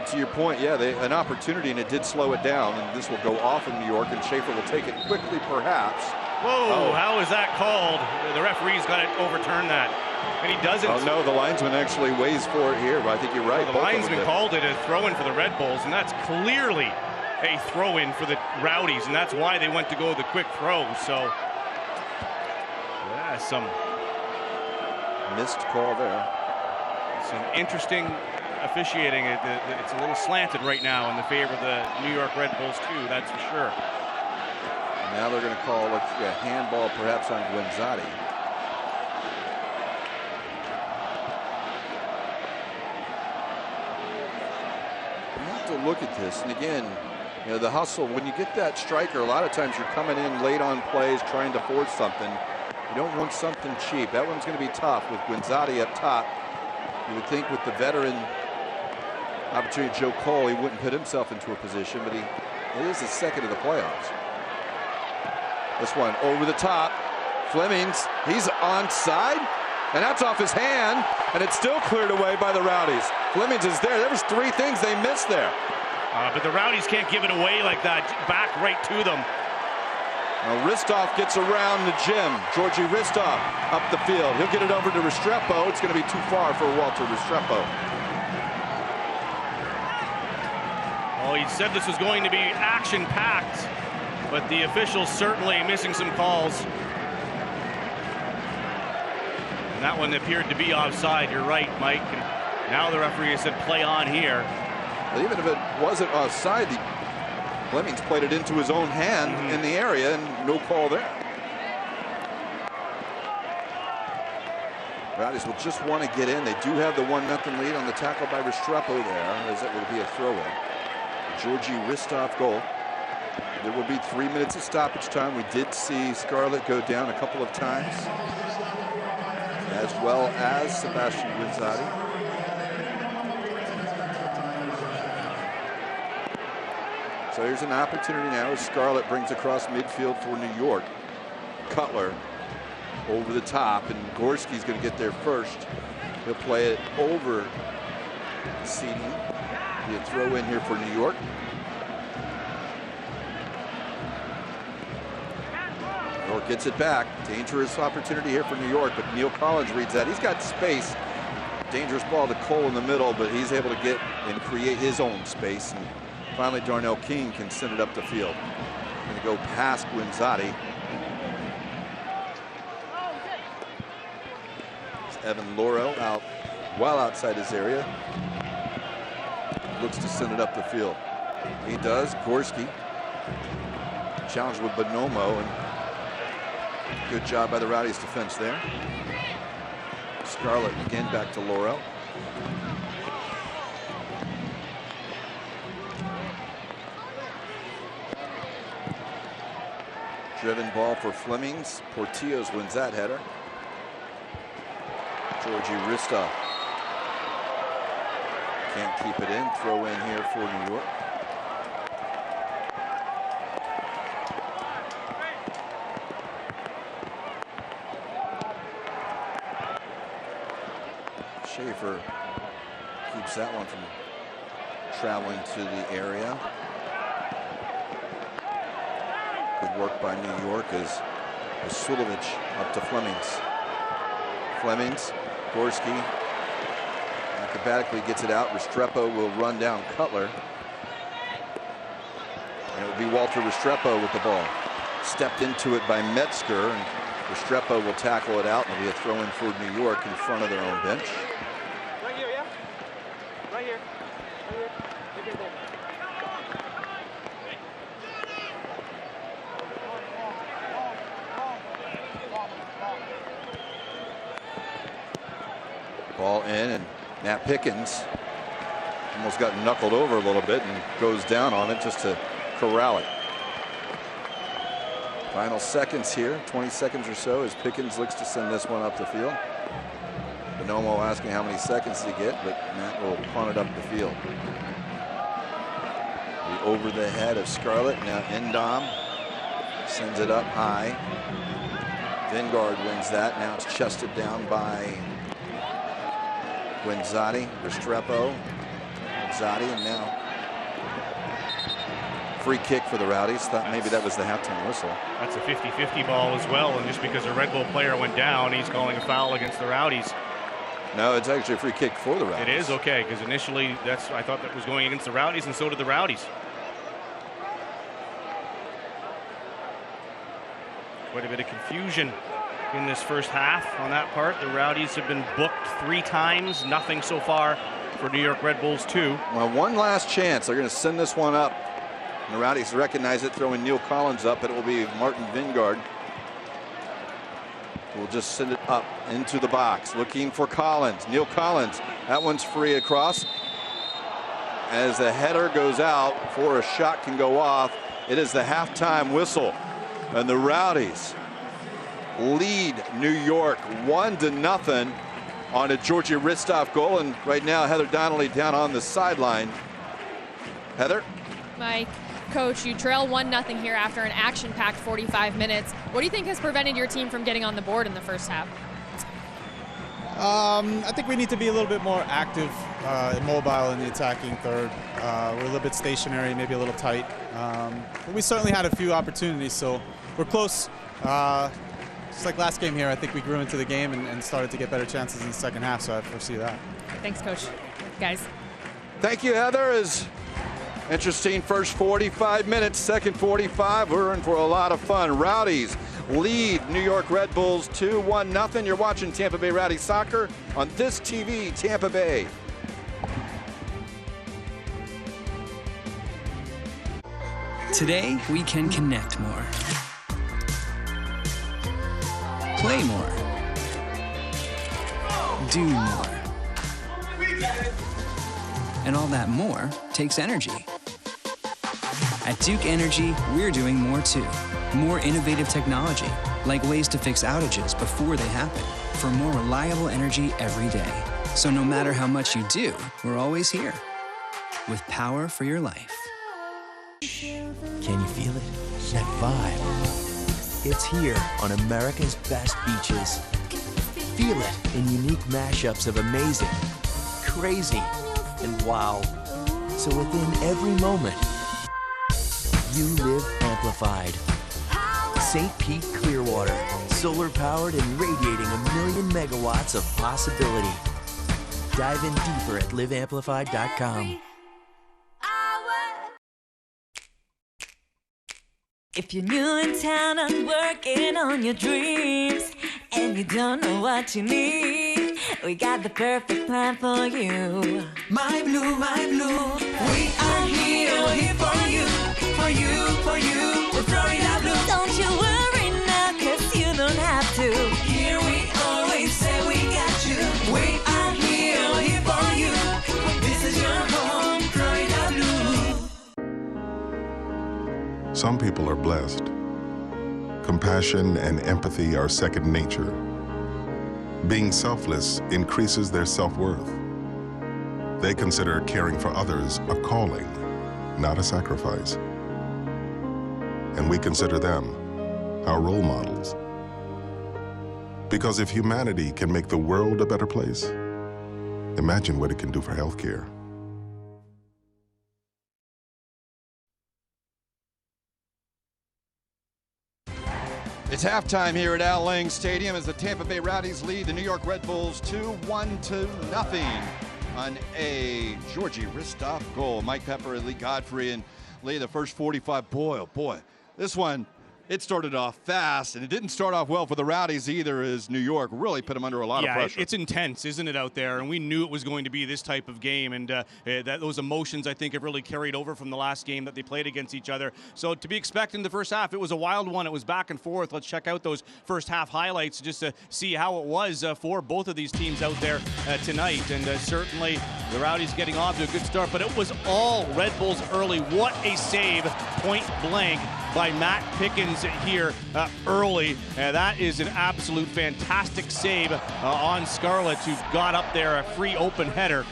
to your point, yeah, an opportunity, and it did slow it down. And this will go off in New York, and Schaefer will take it quickly, perhaps. Whoa, how is that called? The referee's got to overturn that. And he doesn't. Oh, no, the linesman actually weighs for it here, but I think you're right. Well, the linesman called it a throw-in for the Red Bulls, and that's clearly a throw-in for the Rowdies, and that's why they went to go the quick throw. So, yeah, some missed call there. Some interesting officiating. It's a little slanted right now in the favor of the New York Red Bulls, too, that's for sure. Now they're going to call a handball perhaps on Guenzati. You have to look at this, and again, you know, the hustle, when you get that striker, a lot of times you're coming in late on plays trying to force something. You don't want something cheap. That one's going to be tough with Guenzati up top. You would think with the veteran opportunity, Joe Cole, he wouldn't put himself into a position, but it is his second of the playoffs. This one over the top. Flemings, he's onside, and that's off his hand, and it's still cleared away by the Rowdies. Flemings is there. There was 3 things they missed there. But the Rowdies can't give it away like that. Back right to them. Now Ristov gets around the gym. Georgi Ristov up the field. He'll get it over to Restrepo. It's going to be too far for Walter Restrepo. Well, he said this was going to be action-packed, but the officials certainly missing some calls. And that one appeared to be offside. You're right, Mike. And now the referee has said play on here. But even if it wasn't offside, Flemings played it into his own hand in the area, and no call there. Rowdies will just want to get in. They do have the 1-0 lead on the tackle by Restrepo there, as it will be a throw-in. Georgi Ristov goal. There will be 3 minutes of stoppage time. We did see Scarlett go down a couple of times, as well as Sebastian Guenzati. So here's an opportunity now as Scarlett brings across midfield for New York. Cutler over the top, and Gorski's going to get there first. He'll play it over Seating. Be a throw in here for New York. New York gets it back. Dangerous opportunity here for New York, but Neil Collins reads that. He's got space. Dangerous ball to Cole in the middle, but he's able to get and create his own space. And finally, Darnell King can send it up the field. Going to go past Guenzati. It's Evan Laurel out well outside his area. Looks to send it up the field. He does. Gorski challenged with Bonomo, and good job by the Rowdies defense there. Scarlett again back to Laurel. Driven ball for Flemings. Portillo's wins that header. Georgi Ristov can't keep it in. Throw in here for New York. Schaefer keeps that one from traveling to the area. Good work by New York as Vasilovic up to Flemings. Flemings, Gorski acrobatically gets it out. Restrepo will run down Cutler. And it will be Walter Restrepo with the ball. Stepped into it by Metzger, and Restrepo will tackle it out, and it'll be a throw in for New York in front of their own bench. Right here, yeah? Right here. Right here. Ball in, and Nat Pickens almost got knuckled over a little bit and goes down on it just to corral it. Final seconds here, 20 seconds or so, as Pickens looks to send this one up the field. Bonomo asking how many seconds to get, but Matt will punt it up the field. Over the head of Scarlett. Now Endom sends it up high. Vingard wins that. Now it's chested down by Guenzati. Restrepo. Zadi, and now free kick for the Rowdies. Thought maybe that was the halftime whistle. That's a 50-50 ball as well, and just because a Red Bull player went down, he's calling a foul against the Rowdies. No, it's actually a free kick for the Rowdies. It is, okay, because initially I thought that was going against the Rowdies, and so did the Rowdies. Quite a bit of confusion in this first half on that part. The Rowdies have been booked 3 times, nothing so far for New York Red Bulls 2. Well, one last chance. They're going to send this one up. And the Rowdies recognize it, throwing Neil Collins up. It will be Martin Vingard. We'll just send it up into the box, looking for Collins. Neil Collins, that one's free across. As the header goes out before a shot can go off, it is the halftime whistle. And the Rowdies lead New York 1-0 on a Georgie Ristoff goal. And right now, Heather Donnelly down on the sideline. Heather? Mike, Coach, you trail 1-0 here after an action-packed 45 minutes. What do you think has prevented your team from getting on the board in the first half? I think we need to be a little bit more active and mobile in the attacking third. We're a little bit stationary, maybe a little tight. But we certainly had a few opportunities, so we're close. Just like last game here, I think we grew into the game and started to get better chances in the second half, so I foresee that. Thanks, Coach. Guys. Thank you, Heather. Interesting first 45 minutes, second 45. We're in for a lot of fun. Rowdies lead New York Red Bulls 2-1-0. You're watching Tampa Bay Rowdies soccer on This TV Tampa Bay. Today, we can connect more, play more, do more. And all that more takes energy. At Duke Energy, we're doing more too. More innovative technology, like ways to fix outages before they happen, for more reliable energy every day. So no matter how much you do, we're always here, with power for your life. Can you feel it? That vibe. It's here on America's best beaches. Feel it in unique mashups of amazing, crazy, and wow. So within every moment, you live amplified. St. Pete Clearwater, solar powered and radiating 1,000,000 megawatts of possibility. Dive in deeper at liveamplified.com. If you're new in town and working on your dreams and you don't know what you need, we got the perfect plan for you. My Blue, we are here for you, for you, for you. We're Florida Blue. Don't you worry now, 'cause you don't have to. Here we always say we got you. We are here for you. This is your home, Florida Blue. Some people are blessed. Compassion and empathy are second nature. Being selfless increases their self-worth. They consider caring for others a calling, not a sacrifice. And we consider them our role models. Because if humanity can make the world a better place, imagine what it can do for healthcare. It's halftime here at Al Lang Stadium as the Tampa Bay Rowdies lead the New York Red Bulls 2-1-0 on a Georgie Ristoff goal. Mike Pepper and Lee Godfrey, and Lee, the first 45, boy, oh boy, this one, it started off fast, and it didn't start off well for the Rowdies either, as New York really put them under a lot of pressure. It's intense, isn't it, out there? And we knew it was going to be this type of game, and those emotions, I think, have really carried over from the last game that they played against each other. So to be expected in the first half, it was a wild one. It was back and forth. Let's check out those first half highlights just to see how it was for both of these teams out there tonight. And certainly the Rowdies getting off to a good start, but it was all Red Bulls early. What a save, point blank, by Matt Pickens here early. That is an absolute fantastic save on Scarlett, who got up there, a free open header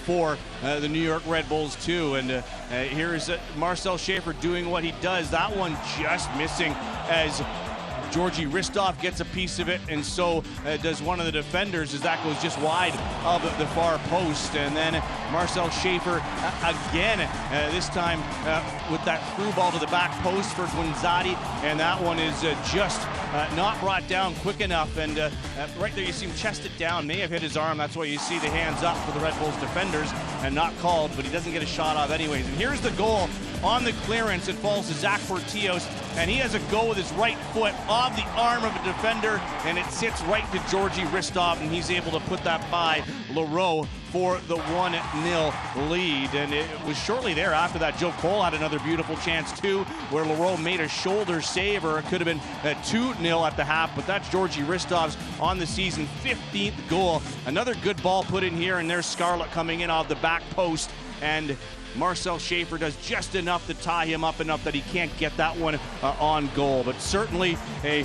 for the New York Red Bulls too. And here's Marcel Schaefer doing what he does. That one just missing as Georgi Ristov gets a piece of it, and so does one of the defenders as that goes just wide of the far post. And then Marcel Schaefer again, this time with that through ball to the back post for Guinzotti, and that one is just not brought down quick enough. And right there you see him chest it down, may have hit his arm. That's why you see the hands up for the Red Bulls defenders and not called, but he doesn't get a shot off anyways. And here's the goal on the clearance. It falls to Zach Portillos, and he has a go with his right foot off the arm of a defender, and it sits right to Georgi Ristov, and he's able to put that by Leroux for the 1-0 lead. And it was shortly thereafter that Joe Cole had another beautiful chance too, where Leroux made a shoulder save, or it could have been 2-0 at the half, but that's Georgi Ristov's on the season 15th goal. Another good ball put in here, and there's Scarlett coming in off the back post, and Marcel Schaefer does just enough to tie him up enough that he can't get that one on goal. But certainly a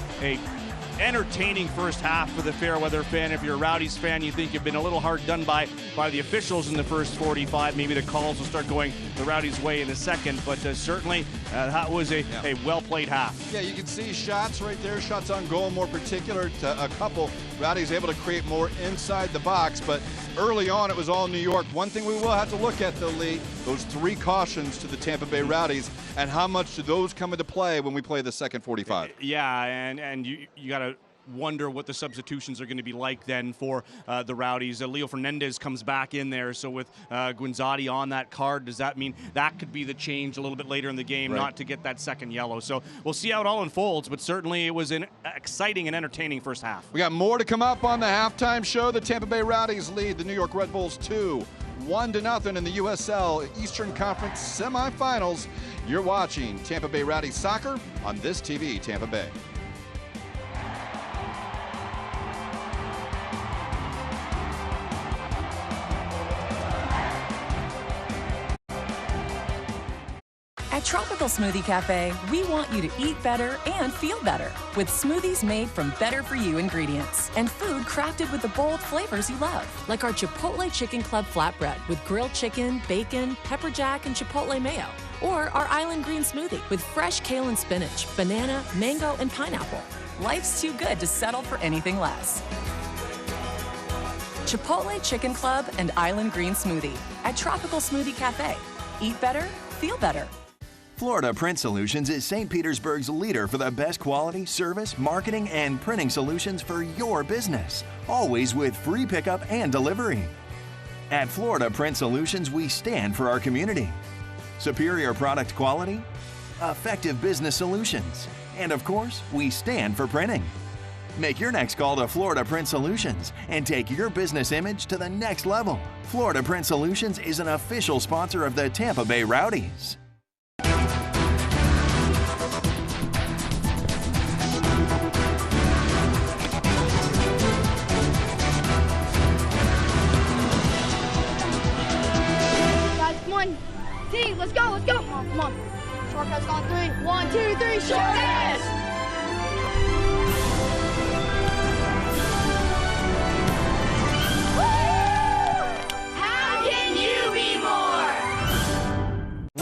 entertaining first half for the Fairweather fan. If you're a Rowdies fan, you think you've been a little hard done by the officials in the first 45. Maybe the calls will start going the Rowdies' way in a second, but certainly that was a well-played half. Yeah, you can see shots right there, shots on goal more particular to a couple. Rowdies able to create more inside the box, but early on it was all New York. One thing we will have to look at, though, Lee, those 3 cautions to the Tampa Bay Rowdies, and how much do those come into play when we play the second 45? Yeah, and you got to wonder what the substitutions are going to be like then for the Rowdies. Leo Fernandez comes back in there, so with Guinzotti on that card, does that mean that could be the change a little bit later in the game, not to get that second yellow? So we'll see how it all unfolds, but certainly it was an exciting and entertaining first half. We got more to come up on the halftime show. The Tampa Bay Rowdies lead the New York Red Bulls 1-0 in the USL Eastern Conference Semifinals. You're watching Tampa Bay Rowdies soccer on This TV Tampa Bay. At Tropical Smoothie Cafe, we want you to eat better and feel better with smoothies made from better-for-you ingredients and food crafted with the bold flavors you love, like our Chipotle Chicken Club flatbread with grilled chicken, bacon, pepper jack, and chipotle mayo, or our Island Green Smoothie with fresh kale and spinach, banana, mango, and pineapple. Life's too good to settle for anything less. Chipotle Chicken Club and Island Green Smoothie at Tropical Smoothie Cafe. Eat better, feel better. Florida Print Solutions is St. Petersburg's leader for the best quality, service, marketing, and printing solutions for your business, always with free pickup and delivery. At Florida Print Solutions, we stand for our community. Superior product quality, effective business solutions, and of course, we stand for printing. Make your next call to Florida Print Solutions and take your business image to the next level. Florida Print Solutions is an official sponsor of the Tampa Bay Rowdies. Team, let's go, let's go. Come on. Shortcuts on 3. 1, 2, 3, shortcuts! How can you be more?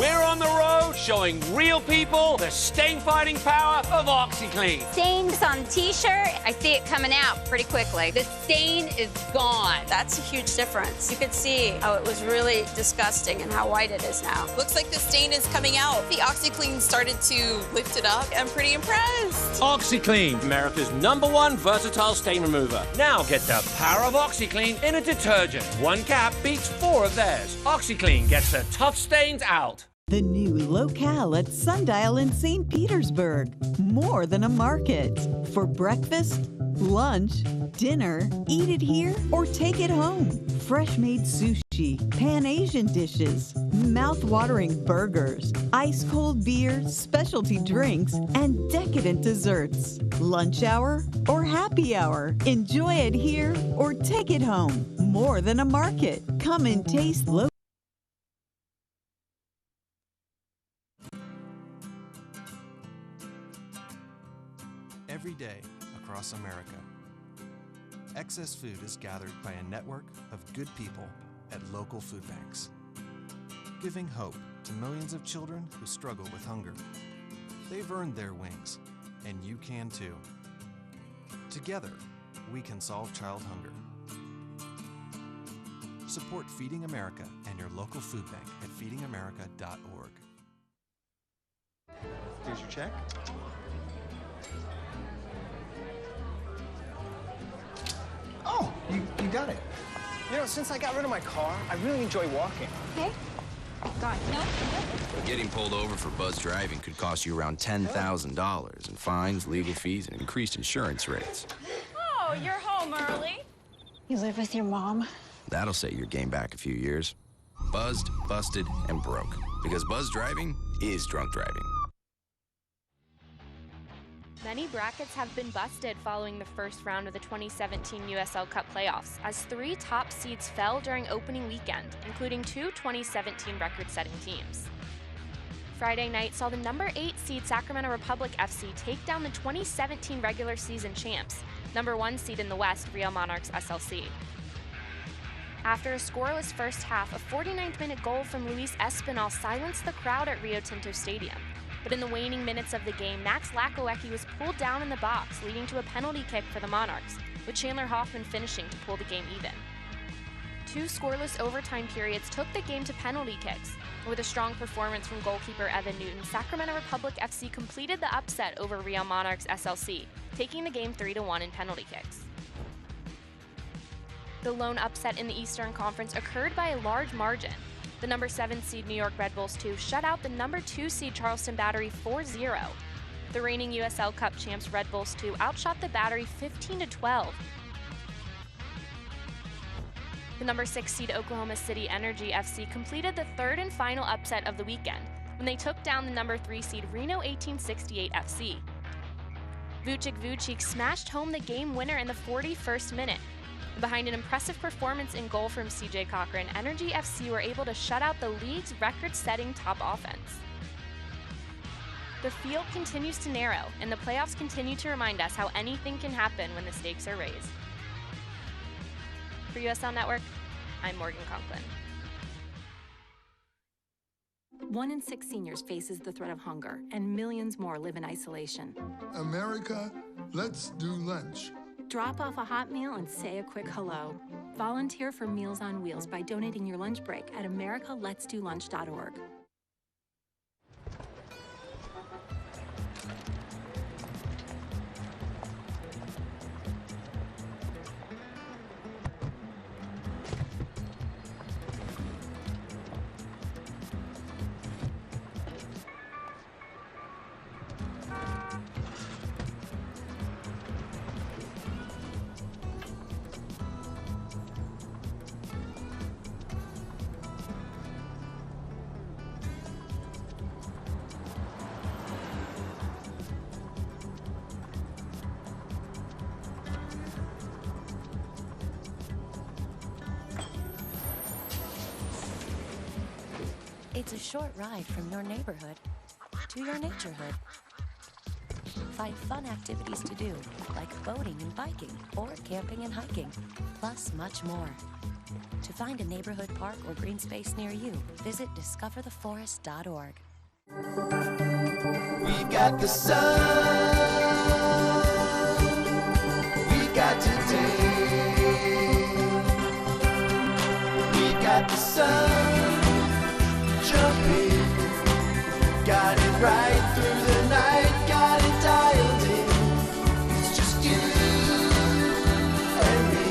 We're on the road showing real people the stain-fighting power of OxyClean. Stains on t-shirt, I see it coming out pretty quickly. The stain is gone. That's a huge difference. You could see how it was really disgusting and how white it is now. Looks like the stain is coming out. The OxyClean started to lift it up. I'm pretty impressed. OxyClean, America's #1 versatile stain remover. Now get the power of OxyClean in a detergent. 1 cap beats 4 of theirs. OxyClean gets the tough stains out. The new locale at Sundial in St. Petersburg. More than a market. For breakfast, lunch, dinner, eat it here or take it home. Fresh-made sushi, Pan-Asian dishes, mouth-watering burgers, ice-cold beer, specialty drinks, and decadent desserts. Lunch hour or happy hour. Enjoy it here or take it home. More than a market. Come and taste local. Every day across America, excess food is gathered by a network of good people at local food banks, giving hope to millions of children who struggle with hunger. They've earned their wings and you can too. Together, we can solve child hunger. Support Feeding America and your local food bank at feedingamerica.org. Here's your check. Oh, you got it. You know, since I got rid of my car, I really enjoy walking. Okay. God, no. Getting pulled over for buzz driving could cost you around $10,000 in fines, legal fees, and increased insurance rates. Oh, you're home early. You live with your mom? That'll set your game back a few years. Buzzed, busted, and broke. Because buzz driving is drunk driving. Many brackets have been busted following the first round of the 2017 USL Cup playoffs, as 3 top seeds fell during opening weekend, including 2 2017 record-setting teams. Friday night saw the number 8 seed Sacramento Republic FC take down the 2017 regular season champs, number 1 seed in the West, Real Monarchs SLC. After a scoreless first half, a 49th-minute goal from Luis Espinal silenced the crowd at Rio Tinto Stadium. But in the waning minutes of the game, Max Lakoecki was pulled down in the box, leading to a penalty kick for the Monarchs, with Chandler Hoffman finishing to pull the game even. 2 scoreless overtime periods took the game to penalty kicks. With a strong performance from goalkeeper Evan Newton, Sacramento Republic FC completed the upset over Real Monarchs SLC, taking the game 3-1 in penalty kicks. The lone upset in the Eastern Conference occurred by a large margin. The number 7 seed New York Red Bulls 2 shut out the number 2 seed Charleston Battery 4-0. The reigning USL Cup champs Red Bulls 2 outshot the Battery 15-12. The number 6 seed Oklahoma City Energy FC completed the 3rd and final upset of the weekend when they took down the number 3 seed Reno 1868 FC. Vucic Vucic smashed home the game winner in the 41st minute. Behind an impressive performance in goal from CJ Cochran, Energy FC were able to shut out the league's record-setting top offense. The field continues to narrow, and the playoffs continue to remind us how anything can happen when the stakes are raised. For USL Network, I'm Morgan Conklin. 1 in 6 seniors faces the threat of hunger, and millions more live in isolation. America, let's do lunch. Drop off a hot meal and say a quick hello. Volunteer for Meals on Wheels by donating your lunch break at americaletsdolunch.org. It's a short ride from your neighborhood to your naturehood. Find fun activities to do, like boating and biking, or camping and hiking, plus much more. To find a neighborhood park or green space near you, visit discovertheforest.org. We got the sun, we got today, we got the sun. Jumping, got it right through the night, got it dialed in. It's just you and me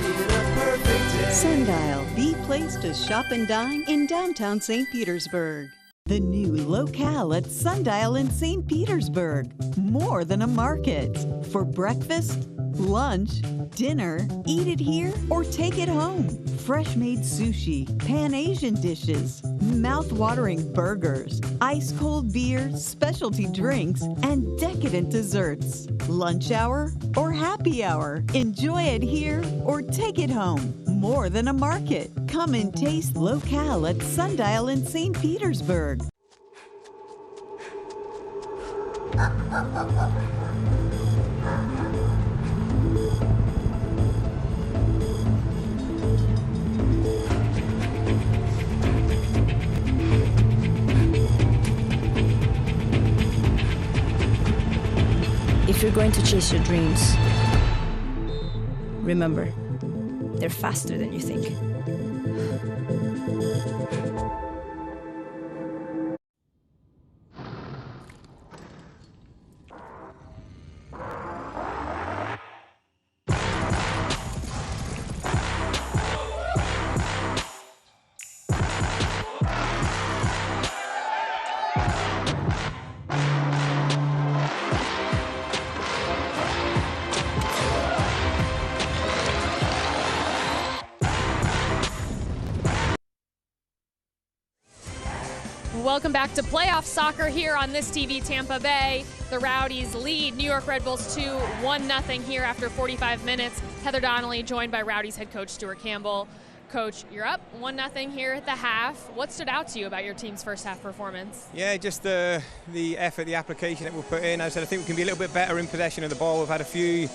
in a perfect day. Sundial, the place to shop and dine in downtown St. Petersburg. The new locale at Sundial in St. Petersburg. More than a market. For breakfast, lunch, dinner, eat it here or take it home. Fresh-made sushi, Pan-Asian dishes, mouth-watering burgers, ice-cold beers, specialty drinks, and decadent desserts. Lunch hour or happy hour. Enjoy it here or take it home. More than a market. Come and taste locale at Sundial in St. Petersburg. you're going to chase your dreams, remember, they're faster than you think. Welcome back to playoff soccer here on This TV Tampa Bay. The Rowdies lead New York Red Bulls 1-0 here after 45 minutes. Heather Donnelly joined by Rowdies head coach Stuart Campbell. Coach, you're up 1-0 here at the half. What stood out to you about your team's first half performance? Yeah, just the effort, the application that we've put in. As I said, I think we can be a little bit better in possession of the ball. We've had a few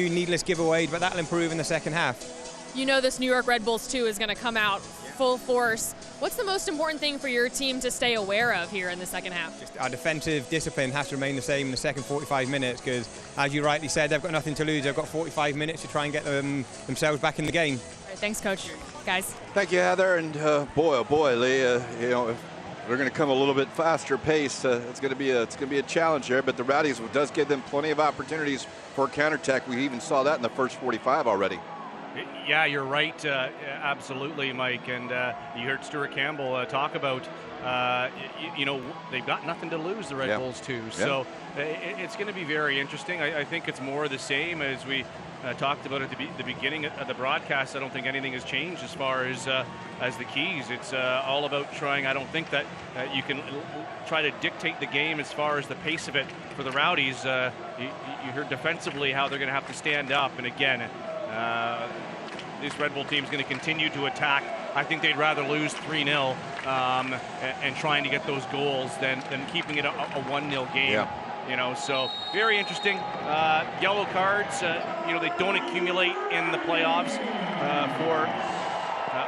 needless giveaways, but that'll improve in the second half. You know this New York Red Bulls 2 is going to come out full force. What's the most important thing for your team to stay aware of here in the second half? Just our defensive discipline has to remain the same in the second 45 minutes because, as you rightly said, they've got nothing to lose. They've got 45 minutes to try and get themselves back in the game. All right, thanks, Coach. Guys. Thank you, Heather. And boy, oh boy, Lee, you know, if they're going to come a little bit faster pace, it's going to be a challenge here. But the Rowdies does give them plenty of opportunities for counterattack. We even saw that in the first 45 already. Yeah, you're right. Absolutely, Mike. And you heard Stuart Campbell talk about, you know, they've got nothing to lose, the Red Bulls too. So it's going to be very interesting. I think it's more the same as we talked about at the beginning of the broadcast. I don't think anything has changed as far as the keys. It's all about trying. I don't think that you can try to dictate the game as far as the pace of it for the Rowdies. You heard defensively how they're going to have to stand up. And again, this Red Bull team is going to continue to attack. I think they'd rather lose 3-0 and trying to get those goals than keeping it a 1-0 game. Yeah. You know, so very interesting. Yellow cards, you know, they don't accumulate in the playoffs for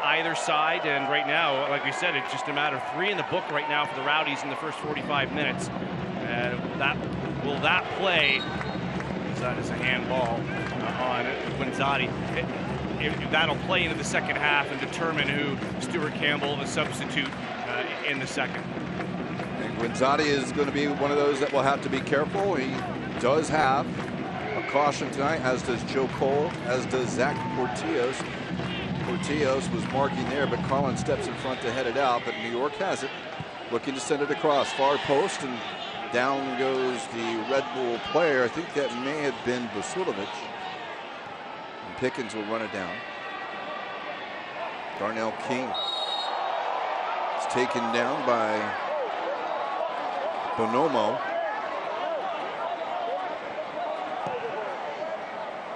either side. And right now, like we said, it's just a matter of 3 in the book right now for the Rowdies in the first 45 minutes. Will that play? That is a handball on Guinzotti. That'll play into the second half and determine who Stuart Campbell, the substitute, in the second. And Guinzotti is going to be one of those that will have to be careful. He does have a caution tonight, as does Joe Cole, as does Zach Portillos. Portillos was marking there, but Collins steps in front to head it out, but New York has it. Looking to send it across, far post, and down goes the Red Bull player. I think that may have been Vasilovic. And Pickens will run it down. Darnell King is taken down by Bonomo.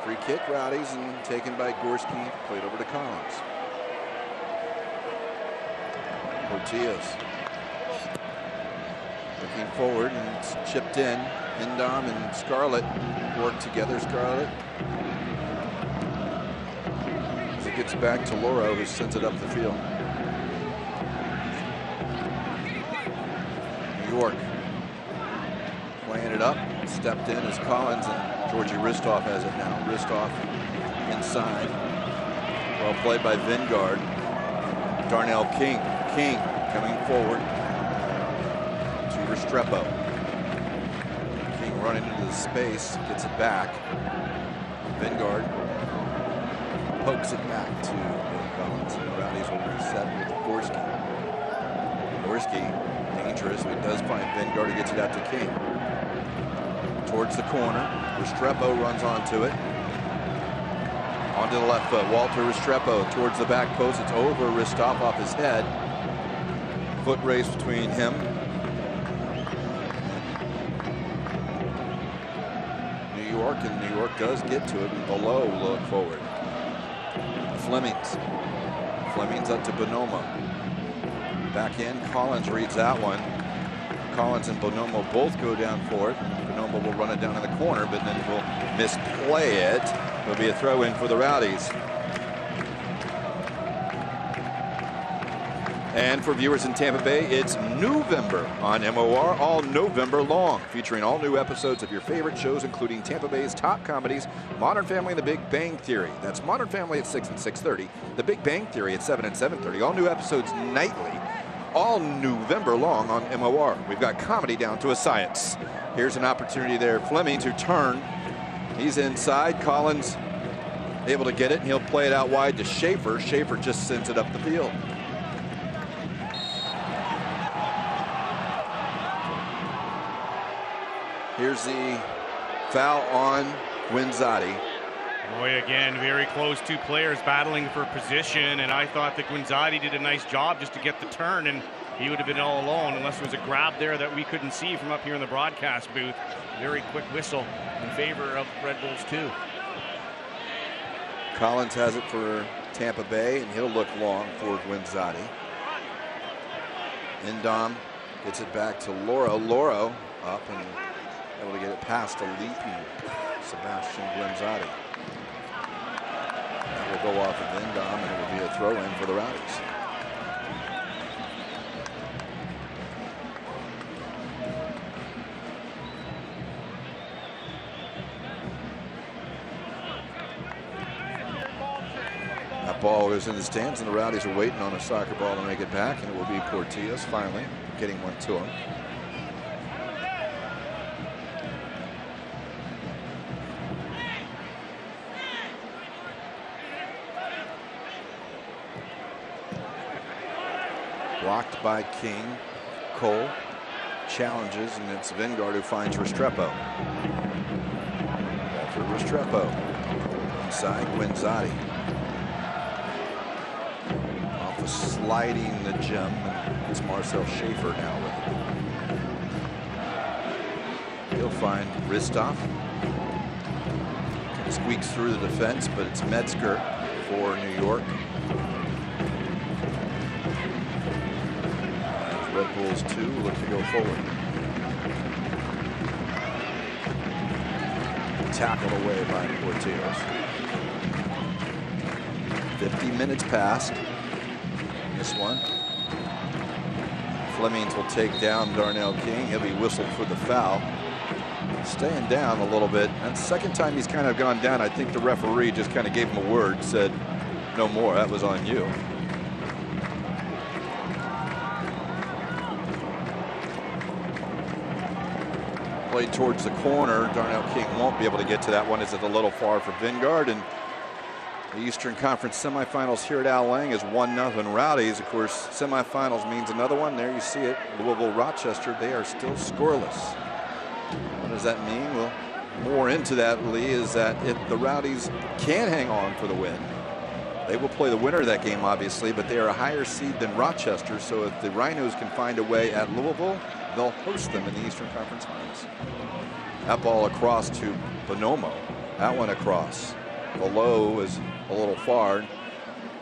Free kick, Rowdies, and taken by Gorski. Played over to Collins. Portillos looking forward, and it's chipped in. Indom and Scarlett work together. Scarlett, as it gets back to Laura, who sends it up the field. New York playing it up. Stepped in as Collins, and Georgie Ristov has it now. Ristov inside. Well played by Vingard. Darnell King. King coming forward to Restrepo. King running into the space, gets it back. Vingard pokes it back to Collins. The Rowdies will reset with Gorski. Gorski, dangerous, but he does find Vingard. He gets it out to King. Towards the corner. Restrepo runs onto it. Onto the left foot. Walter Restrepo towards the back post. It's over. Ristov off his head. Foot race between him. New York, and New York does get to it. Below look forward. Flemings. Flemings up to Bonomo. Back in. Collins reads that one. Collins and Bonomo both go down for it. Bonomo will run it down in the corner, but then will misplay it. It'll be a throw in for the Rowdies. And for viewers in Tampa Bay, it's November on MOR, all November long, featuring all new episodes of your favorite shows, including Tampa Bay's top comedies, Modern Family and The Big Bang Theory. That's Modern Family at 6 and 6:30, The Big Bang Theory at 7 and 7:30. All new episodes nightly, all November long on MOR. We've got comedy down to a science. Here's an opportunity there, Fleming to turn. He's inside. Collins able to get it, and he'll play it out wide to Schaefer. Schaefer just sends it up the field. Here's the foul on Guinzotti. Boy, again, very close. Two players battling for position, and I thought that Guinzotti did a nice job just to get the turn, and he would have been all alone unless there was a grab there that we couldn't see from up here in the broadcast booth. Very quick whistle in favor of Red Bulls 2. Collins has it for Tampa Bay, and he'll look long for Guinzotti. Indom gets it back to Loro. Loro up and able to get it past a leaping Sebastian Guinzotti. That will go off of Indom, and it will be a throw-in for the Rowdies. That ball goes in the stands, and the Rowdies are waiting on a soccer ball to make it back, and it will be Portillo's finally getting one to him. Blocked by King. Cole challenges, and it's Vingard who finds Restrepo. After Restrepo. Inside Guinzotti. Off of sliding the gem. And it's Marcel Schaefer now with it. He'll find Ristov. Squeaks through the defense, but it's Metzger for New York. Red Bulls 2 look to go forward. Tackled away by Portillo's. 50 minutes passed. This one. Flemings will take down Darnell King. He'll be whistled for the foul. Staying down a little bit. That's the second time he's kind of gone down. I think the referee just kind of gave him a word, said, no more, that was on you. Played towards the corner. Darnell King won't be able to get to that one. It's a little far for Vingard. And the Eastern Conference semifinals here at Al Lang is 1-0 Rowdies. Of course, semifinals means another one. There you see it. Louisville, Rochester, they are still scoreless. What does that mean? Well, more into that, Lee, is that if the Rowdies can hang on for the win, they will play the winner of that game, obviously, but they are a higher seed than Rochester. So if the Rhinos can find a way at Louisville, they'll host them in the Eastern Conference Finals. That ball across to Bonomo. That one across. The low is a little far.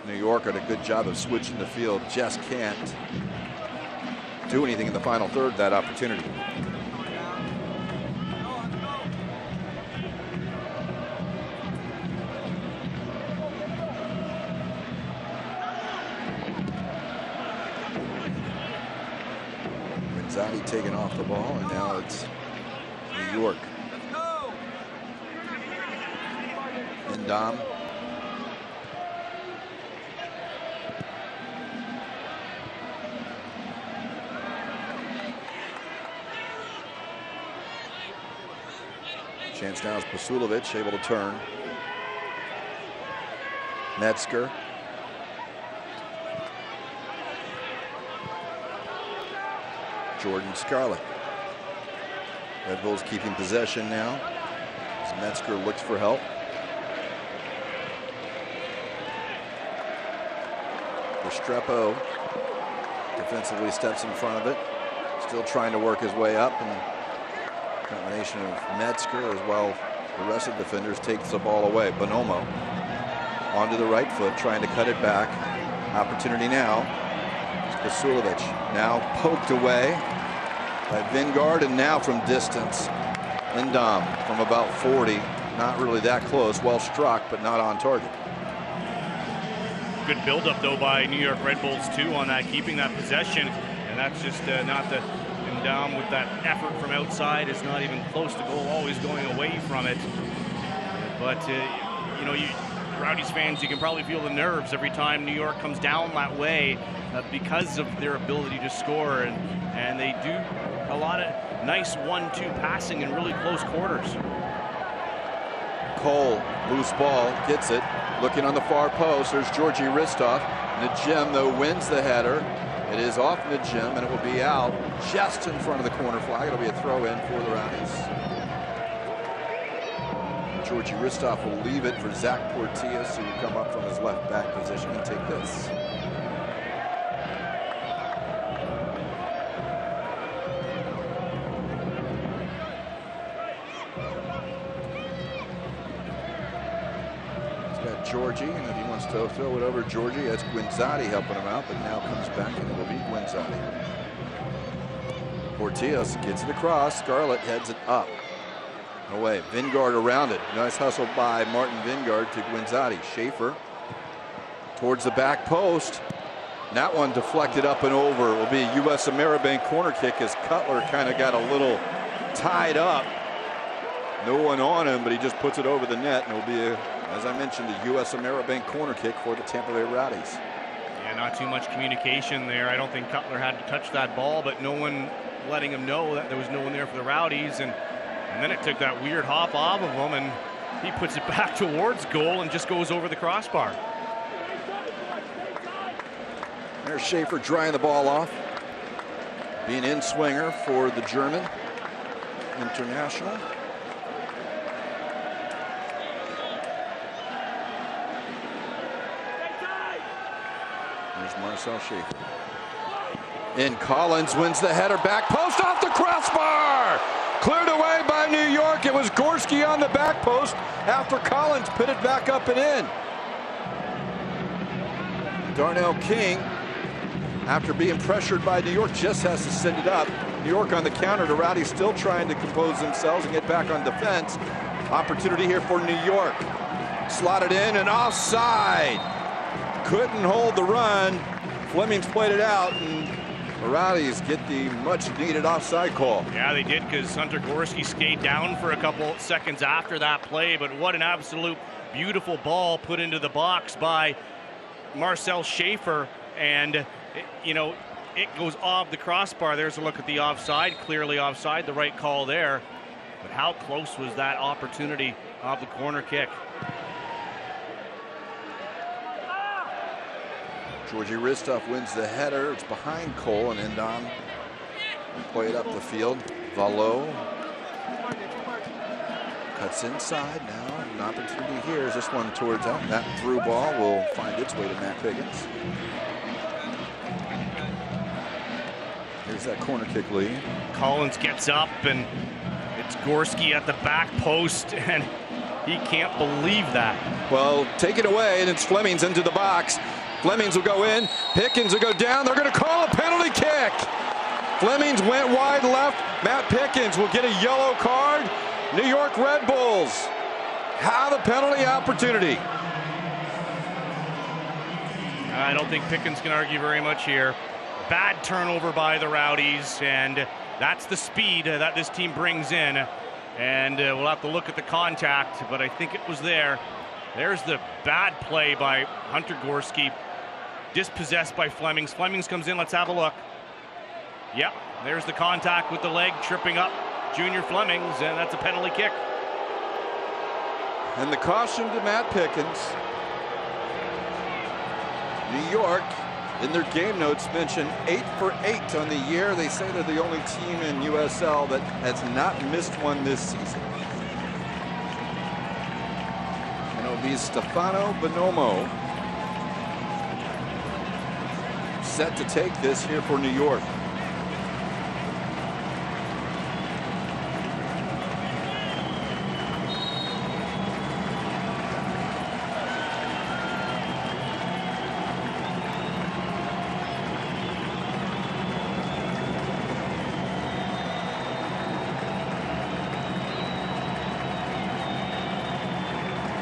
New York did a good job of switching the field. Just can't do anything in the final third of that opportunity. Guinzotti taking off the ball, and now it's New York. Indom. Chance now is Pasulovic able to turn. Metzger. Jordan Scarlett. Red Bulls keeping possession now as Metzger looks for help. Restrepo defensively steps in front of it, still trying to work his way up, and a combination of Metzger as well the rest of the defenders takes the ball away. Bonomo onto the right foot, trying to cut it back. Opportunity now. Pasulovic now poked away by Vingard, and now from distance, Indom from about 40. Not really that close. Well struck, but not on target. Good buildup, though, by New York Red Bulls, too, on that, keeping that possession. And that's just not the down with that effort from outside. It's not even close to goal, always going away from it. But, you know, Rowdies fans, you can probably feel the nerves every time New York comes down that way because of their ability to score. And they do a lot of nice 1-2 passing in really close quarters. Cole, loose ball, gets it. Looking on the far post, there's Georgi Ristov. Najim, though, wins the header. It is off Najim, and it will be out just in front of the corner flag. It'll be a throw-in for the Rowdies. Georgi Ristov will leave it for Zach Portillas, who will come up from his left back position and take this. Georgie, and if he wants to throw it over Georgie, that's Guinzotti helping him out, but now comes back and it will be Guinzotti. Portillas gets it across. Scarlett heads it up. Away. Vingard around it. Nice hustle by Martin Vingard to Guinzotti. Schaefer towards the back post. And that one deflected up and over. It will be a U.S. Ameribank corner kick as Cutler kind of got a little tied up. No one on him, but he just puts it over the net, and it will be, as I mentioned, the U.S. Ameribank corner kick for the Tampa Bay Rowdies. Yeah, not too much communication there. I don't think Cutler had to touch that ball, but no one letting him know that there was no one there for the Rowdies. And then it took that weird hop off of him, and he puts it back towards goal and just goes over the crossbar. There's Schaefer drying the ball off. Being in swinger for the German international. There's Marcel Schaefer. In Collins wins the header, back post off the crossbar. Cleared away by New York. It was Gorski on the back post after Collins put it back up and in. Darnell King, after being pressured by New York, just has to send it up. New York on the counter. The Rowdies still trying to compose themselves and get back on defense. Opportunity here for New York. Slotted in and offside. Couldn't hold the run. Fleming's played it out, and the Rowdies get the much-needed offside call. Yeah, they did, because Hunter Gorski skated down for a couple seconds after that play, but what an absolute beautiful ball put into the box by Marcel Schaefer, and you know, it goes off the crossbar. There's a look at the offside, clearly offside, the right call there, but how close was that opportunity of the corner kick? Georgi Ristov wins the header. It's behind Cole, and Endon will play it up the field. Valo cuts inside now. An opportunity here is this one towards out. That through ball will find its way to Matt Piggins. Here's that corner kick lead. Collins gets up, and it's Gorski at the back post, and he can't believe that. Well, take it away, and it's Fleming's into the box. Flemings will go in. Pickens will go down. They're going to call a penalty kick. Flemings went wide left. Matt Pickens will get a yellow card. New York Red Bulls have a penalty opportunity. I don't think Pickens can argue very much here. Bad turnover by the Rowdies, and that's the speed that this team brings in. And we'll have to look at the contact, but I think it was there. There's the bad play by Hunter Gorski. Dispossessed by Flemings. Flemings comes in. Let's have a look. Yep, there's the contact with the leg, tripping up Junior Flemings, and that's a penalty kick. And the caution to Matt Pickens. New York, in their game notes, mention 8 for 8 on the year. They say they're the only team in USL that has not missed one this season. And it'll be Stefano Bonomo set to take this here for New York.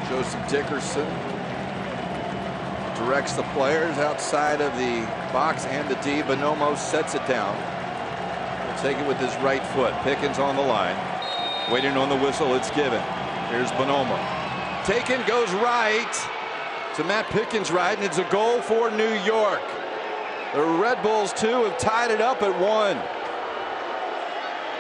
Joseph Dickerson directs the players outside of the box and the D. Bonomo sets it down. He'll take it with his right foot. Pickens on the line. Waiting on the whistle. It's given. Here's Bonomo. Taken, goes right to Matt Pickens' right, and it's a goal for New York. The Red Bulls, too, have tied it up at 1.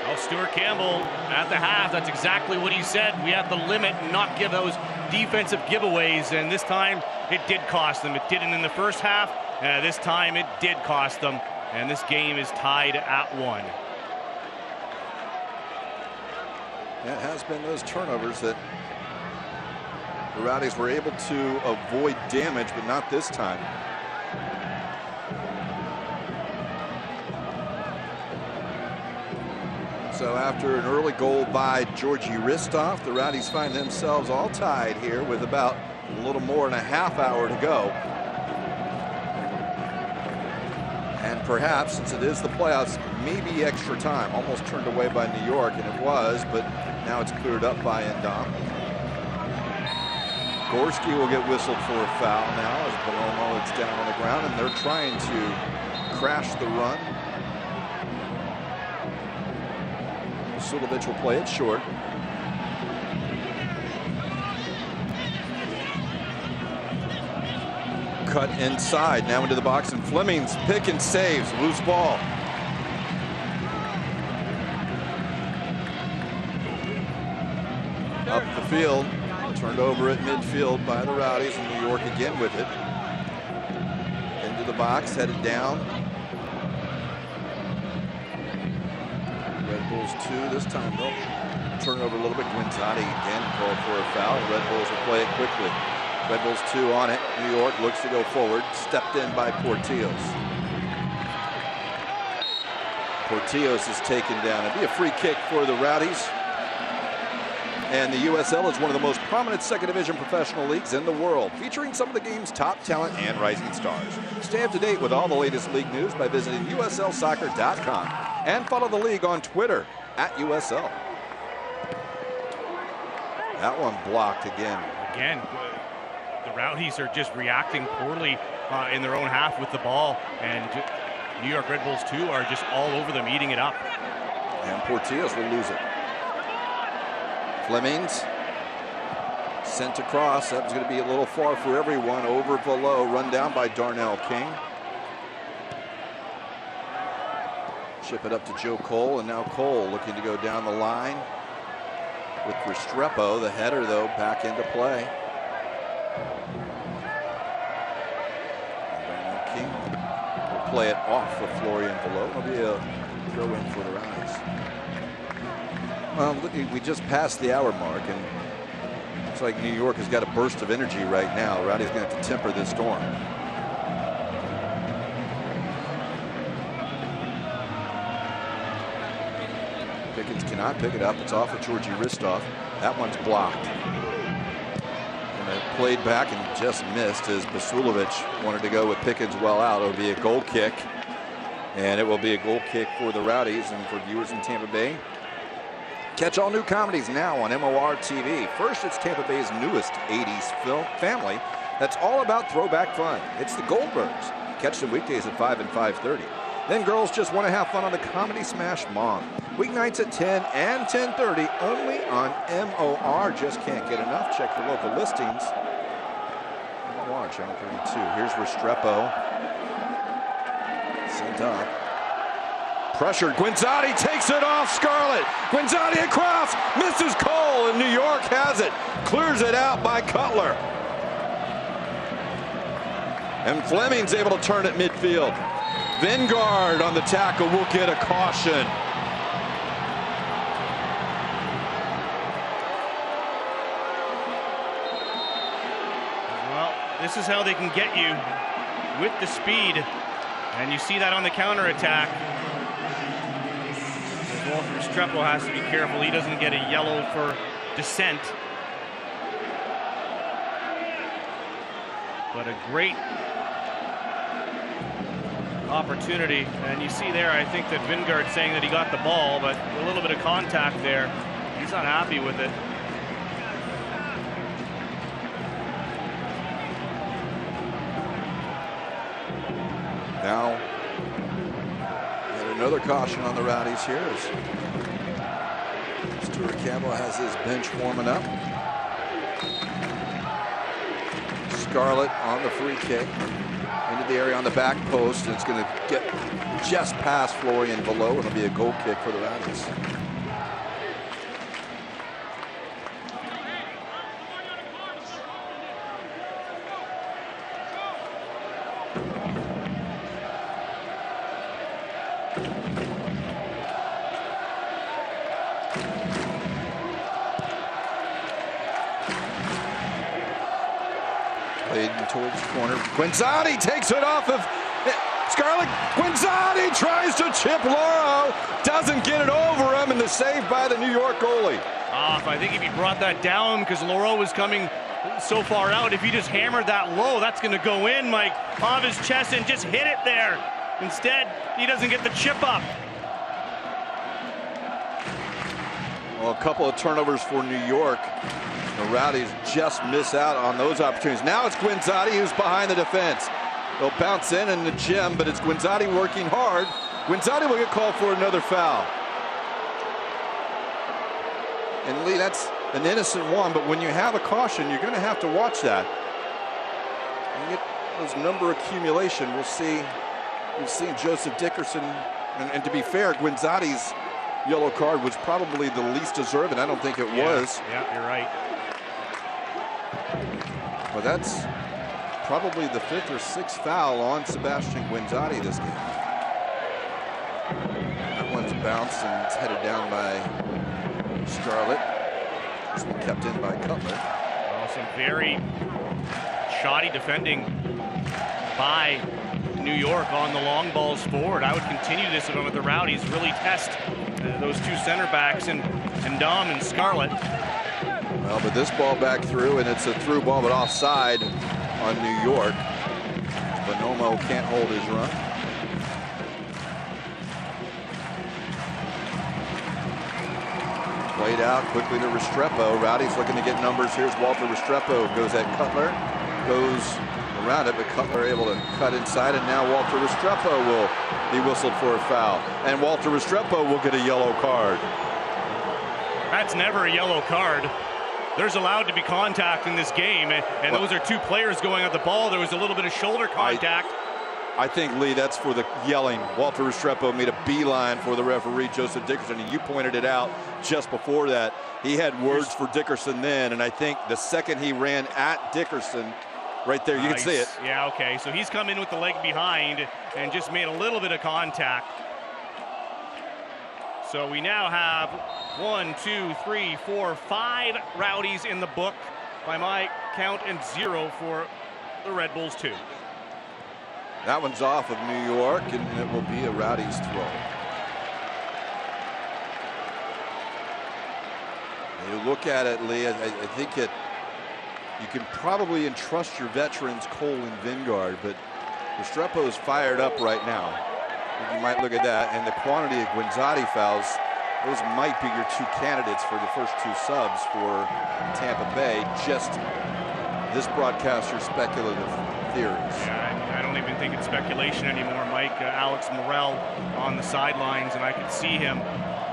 Well, Stuart Campbell at the half, that's exactly what he said. We have to limit and not give those defensive giveaways, and this time it did cost them. It didn't in the first half. This time it did cost them, and this game is tied at 1. It has been those turnovers that the Rowdies were able to avoid damage, but not this time. So after an early goal by Georgi Ristov, the Rowdies find themselves all tied here with about a little more than a half hour to go. And perhaps, since it is the playoffs, maybe extra time. Almost turned away by New York, and it was, but now it's cleared up by Endom. Gorski will get whistled for a foul now as Bonomo is down on the ground, and they're trying to crash the run. Sulovic will play it short. Cut inside, now into the box, and Fleming's pick and saves. Loose ball. Up the field, turned over at midfield by the Rowdies, and New York again with it. Into the box, headed down. Red Bulls 2 this time, though. Turn over a little bit. Guinzotti again called for a foul. Red Bulls will play it quickly. Red Bulls 2 on it. New York looks to go forward. Stepped in by Portillos. Portillos is taken down. It'll be a free kick for the Rowdies. And the USL is one of the most prominent second division professional leagues in the world, featuring some of the game's top talent and rising stars. Stay up to date with all the latest league news by visiting USLsoccer.com and follow the league on Twitter @USL. That one blocked again. Again, the Rowdies are just reacting poorly in their own half with the ball, and New York Red Bulls 2 are just all over them, eating it up. And Portillos will lose it. Flemings sent across. That was going to be a little far for everyone. Over below, run down by Darnell King. Chip it up to Joe Cole, and now Cole looking to go down the line with Restrepo. The header, though, back into play. Darnell King will play it off of Florian below. It'll be a throw-in for the Rowdies. Well, we just passed the hour mark, and looks like New York has got a burst of energy right now. Rowdy's going to have to temper this storm. Pickens cannot pick it up. It's off of Georgi Ristov. That one's blocked. And it played back and just missed as Basulovic wanted to go with Pickens well out. It'll be a goal kick. And it will be a goal kick for the Rowdies. And for viewers in Tampa Bay, catch all new comedies now on MOR TV. First, it's Tampa Bay's newest 80s film family that's all about throwback fun. It's the Goldbergs. Catch them weekdays at 5 and 5:30. Then girls just want to have fun on the Comedy Smash Mom. Weeknights at 10 and 10:30 only on MOR. Just can't get enough. Check your local listings. MOR, Channel 32. Here's Restrepo. Sent up. Pressured. Guinzotti takes it off Scarlett. Guinzotti across. Misses Cole, and New York has it. Clears it out by Cutler. And Fleming's able to turn it midfield. Vingard on the tackle will get a caution. Well, this is how they can get you with the speed. And you see that on the counterattack. Walter Restrepo has to be careful he doesn't get a yellow for dissent. But a great opportunity, and you see there, I think that Vingard saying that he got the ball, but a little bit of contact there. He's not happy with it. Another caution on the Rowdies here as Stuart Campbell has his bench warming up. Scarlett on the free kick into the area on the back post, and it's going to get just past Florian below. It'll be a goal kick for the Rowdies. Towards the corner. Guinzotti takes it off of Scarlett. Guinzotti tries to chip Lauro. Doesn't get it over him, and the save by the New York goalie. I think if he brought that down because Lauro was coming so far out, if he just hammered that low, that's going to go in, Mike, off his chest and just hit it there. Instead, he doesn't get the chip up. Well, a couple of turnovers for New York. The Rowdies just miss out on those opportunities. Now it's Guinzotti who's behind the defense. They'll bounce in the gym, but it's Guinzotti working hard. Guinzotti will get called for another foul. And Lee, that's an innocent one, but when you have a caution, you're going to have to watch that. And get those number accumulation. We'll see. We've seen Joseph Dickerson, and to be fair, Guinzotti's yellow card was probably the least deserving. I don't think it was. Yeah, you're right. Well, that's probably the 5th or 6th foul on Sebastian Guinzotti this game. That one's bounced and it's headed down by Scarlett. This one kept in by Cutler. Well, some very shoddy defending by New York on the long balls forward. I would continue this if I'm with the Rowdies. Really test those two center backs and Dom and Scarlett. Well, but this ball back through, and it's a through ball, but offside on New York. Bonomo can't hold his run. Played out quickly to Restrepo. Rowdy's looking to get numbers. Here's Walter Restrepo. Goes at Cutler. Goes around it, but Cutler able to cut inside, and now Walter Restrepo will be whistled for a foul. And Walter Restrepo will get a yellow card. That's never a yellow card. There's allowed to be contact in this game, and those are two players going at the ball. There was a little bit of shoulder contact. I think, Lee, that's for the yelling. Walter Restrepo made a beeline for the referee, Joseph Dickerson, and you pointed it out just before that. He had words for Dickerson then, and I think the second he ran at Dickerson, right there, you can see it. Yeah, okay, so he's come in with the leg behind and just made a little bit of contact. So we now have 1, 2, 3, 4, 5 Rowdies in the book by my count, and 0 for the Red Bulls 2. That one's off of New York, and it will be a Rowdies throw. You look at it, Lee, I think you can probably entrust your veterans, Cole and Vingard, but Restrepo is fired up right now. You might look at that, and the quantity of Guinzotti fouls, those might be your two candidates for the first two subs for Tampa Bay. Just this broadcaster's speculative theories. Yeah, I don't even think it's speculation anymore, Mike. Alex Morel on the sidelines, and I could see him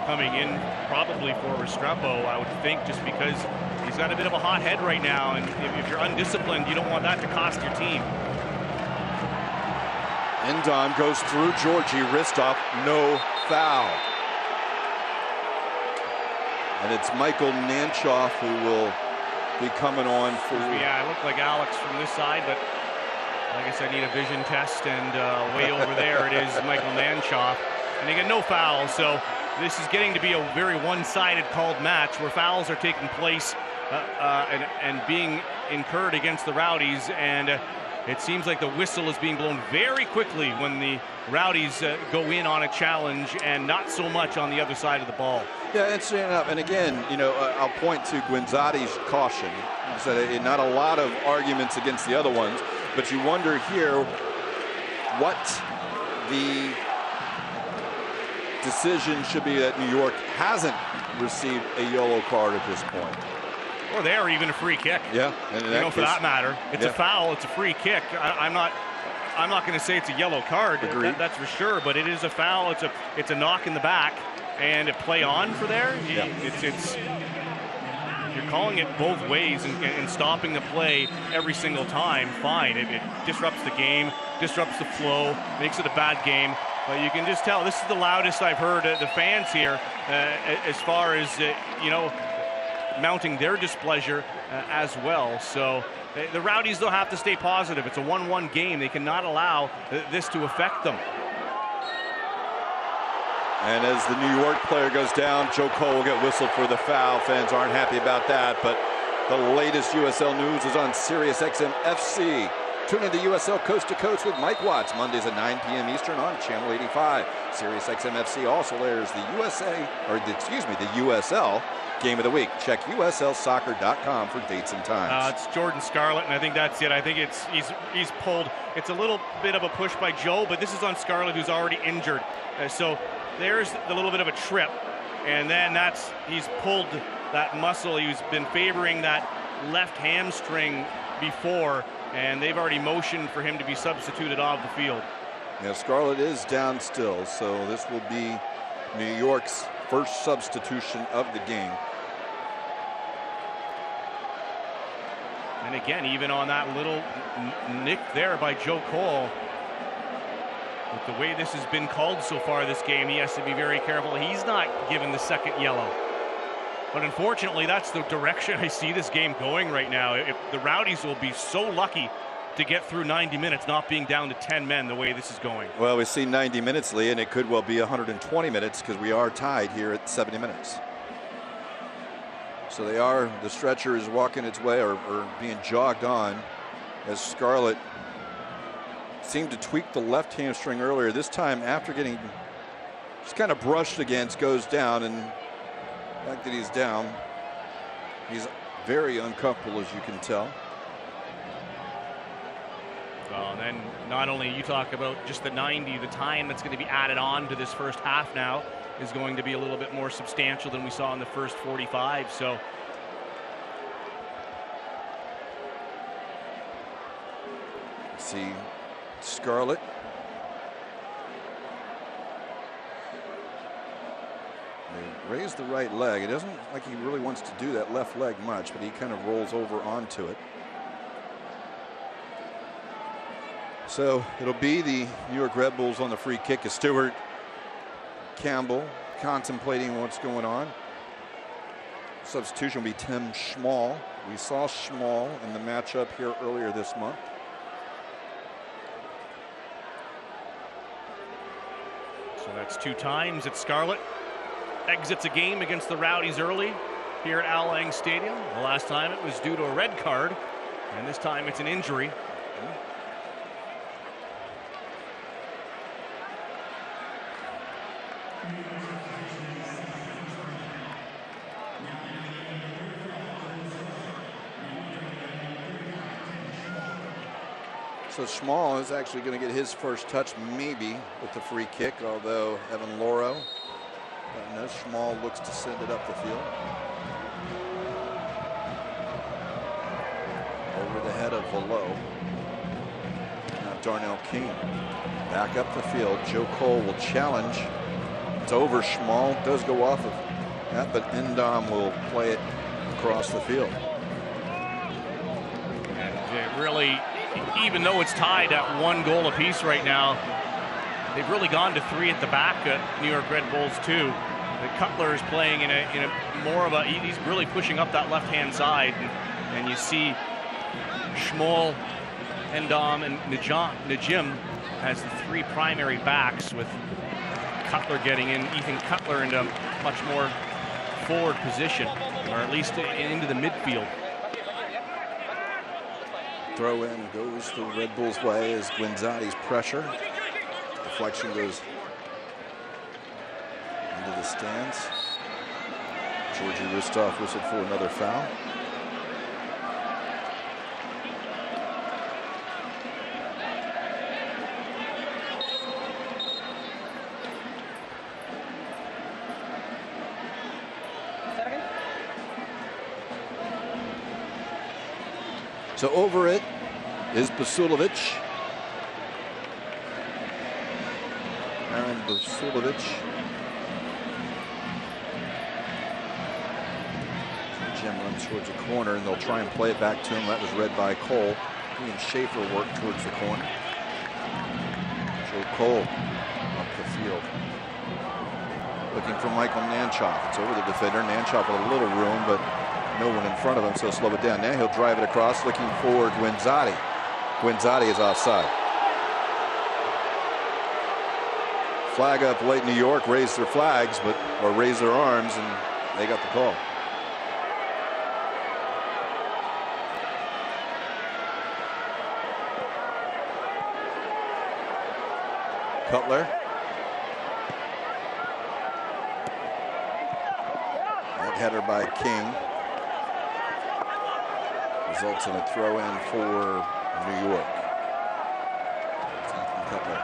coming in probably for Restrepo, I would think, just because he's got a bit of a hot head right now, and if you're undisciplined, you don't want that to cost your team. Endon goes through Georgie, wrist off, no foul. And it's Michael Nanchoff who will be coming on for... Yeah, it looked like Alex from this side, but I guess I need a vision test, and way over there it is Michael Nanchoff. And they get no fouls, so this is getting to be a very one-sided called match where fouls are taking place and being incurred against the Rowdies, and it seems like the whistle is being blown very quickly when the Rowdies go in on a challenge, and not so much on the other side of the ball. Yeah, interesting enough. And again, you know, I'll point to Guinzotti's caution. So not a lot of arguments against the other ones, but you wonder here what the decision should be that New York hasn't received a yellow card at this point. Or there, even a free kick. Yeah, and for that matter, it's a foul. It's a free kick. I'm not I'm not going to say it's a yellow card. That's for sure, but it is a foul. It's a knock in the back, and a play on for there. Yeah. It's you're calling it both ways and stopping the play every single time. Fine, it disrupts the game, disrupts the flow, makes it a bad game. But you can just tell this is the loudest I've heard the fans here as far as mounting their displeasure as well. So the Rowdies, they'll have to stay positive. It's a 1-1 game. They cannot allow this to affect them. And as the New York player goes down, Joe Cole will get whistled for the foul. Fans aren't happy about that, but the latest USL news is on SiriusXM FC. Tune into USL Coast to Coast with Mike Watts, Mondays at 9 p.m. Eastern on Channel 85. SiriusXM FC also airs the the USL Game of the Week. Check USLsoccer.com for dates and times. It's Jordan Scarlett, and I think that's it. I think he's pulled. It's a little bit of a push by Joe, but this is on Scarlett, who's already injured. So there's a little bit of a trip, and then he's pulled that muscle. He's been favoring that left hamstring before, and they've already motioned for him to be substituted off the field. Yeah, Scarlett is down still, so this will be New York's first substitution of the game. And again, even on that little nick there by Joe Cole, with the way this has been called so far this game, he has to be very careful. He's not given the second yellow. But unfortunately, that's the direction I see this game going right now. If the Rowdies will be so lucky to get through 90 minutes, not being down to 10 men the way this is going. Well, we've seen 90 minutes, Lee, and it could well be 120 minutes because we are tied here at 70 minutes. So the stretcher is walking its way or being jogged on as Scarlett seemed to tweak the left hamstring earlier. This time, after getting just kind of brushed against, goes down, and the fact that he's down, he's very uncomfortable, as you can tell. Well, and then not only you talk about just the 90, the time that's going to be added on to this first half now is going to be a little bit more substantial than we saw in the first 45. So see Scarlett. They raise the right leg. It doesn't look like he really wants to do that left leg much, but he kind of rolls over onto it. So it'll be the New York Red Bulls on the free kick as Stuart Campbell contemplating what's going on. Substitution will be Tim Schmall. We saw Schmall in the matchup here earlier this month. So that's 2 times that Scarlett exits a game against the Rowdies early here at Al Lang Stadium. The last time it was due to a red card, and this time it's an injury. So Schmall is actually going to get his first touch maybe with the free kick, although Evan Loro. No, Schmall looks to send it up the field. Over the head of Velo. Now Darnell King back up the field. Joe Cole will challenge. It's over. Schmall does go off of that, but Endom will play it across the field. And it really, even though it's tied at 1 goal apiece right now, they've really gone to 3 at the back at New York Red Bulls too. The Cutler is playing in a more of a, he's really pushing up that left-hand side, and you see Schmall, Endom, and Najim as the 3 primary backs, with Cutler getting in, Ethan Cutler into a much more forward position, or at least into the midfield. Throw in goes the Red Bulls' way as Guinzotti's pressure. Deflection goes into the stands. Georgi Rustov whistled for another foul. So over it is Basulovic. Aaron Vasilovich. Jim runs towards the corner, and they'll try and play it back to him. That was read by Cole. He and Schaefer work towards the corner. Joe Cole up the field. Looking for Michael Nanchoff. It's over the defender. Nanchoff with a little room, but no one in front of him, so slow it down. Now he'll drive it across, looking for Guinzotti. Guinzotti is offside. Flag up late. New York raised their flags, or raised their arms, and they got the call. Cutler. That header by King results in a throw-in for New York. Ethan Cutler.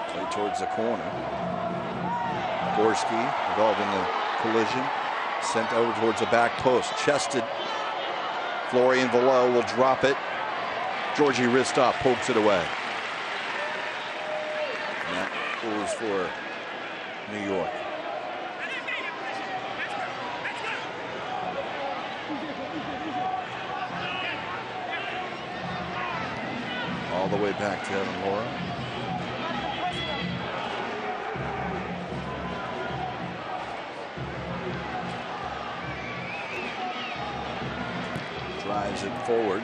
Play towards the corner. Gorski involved in the collision. Sent over towards the back post. Chested. Florian Velo will drop it. Georgi Ristov pokes it away. And that goes for New York. All the way back to Evan Laura. Drives it forward.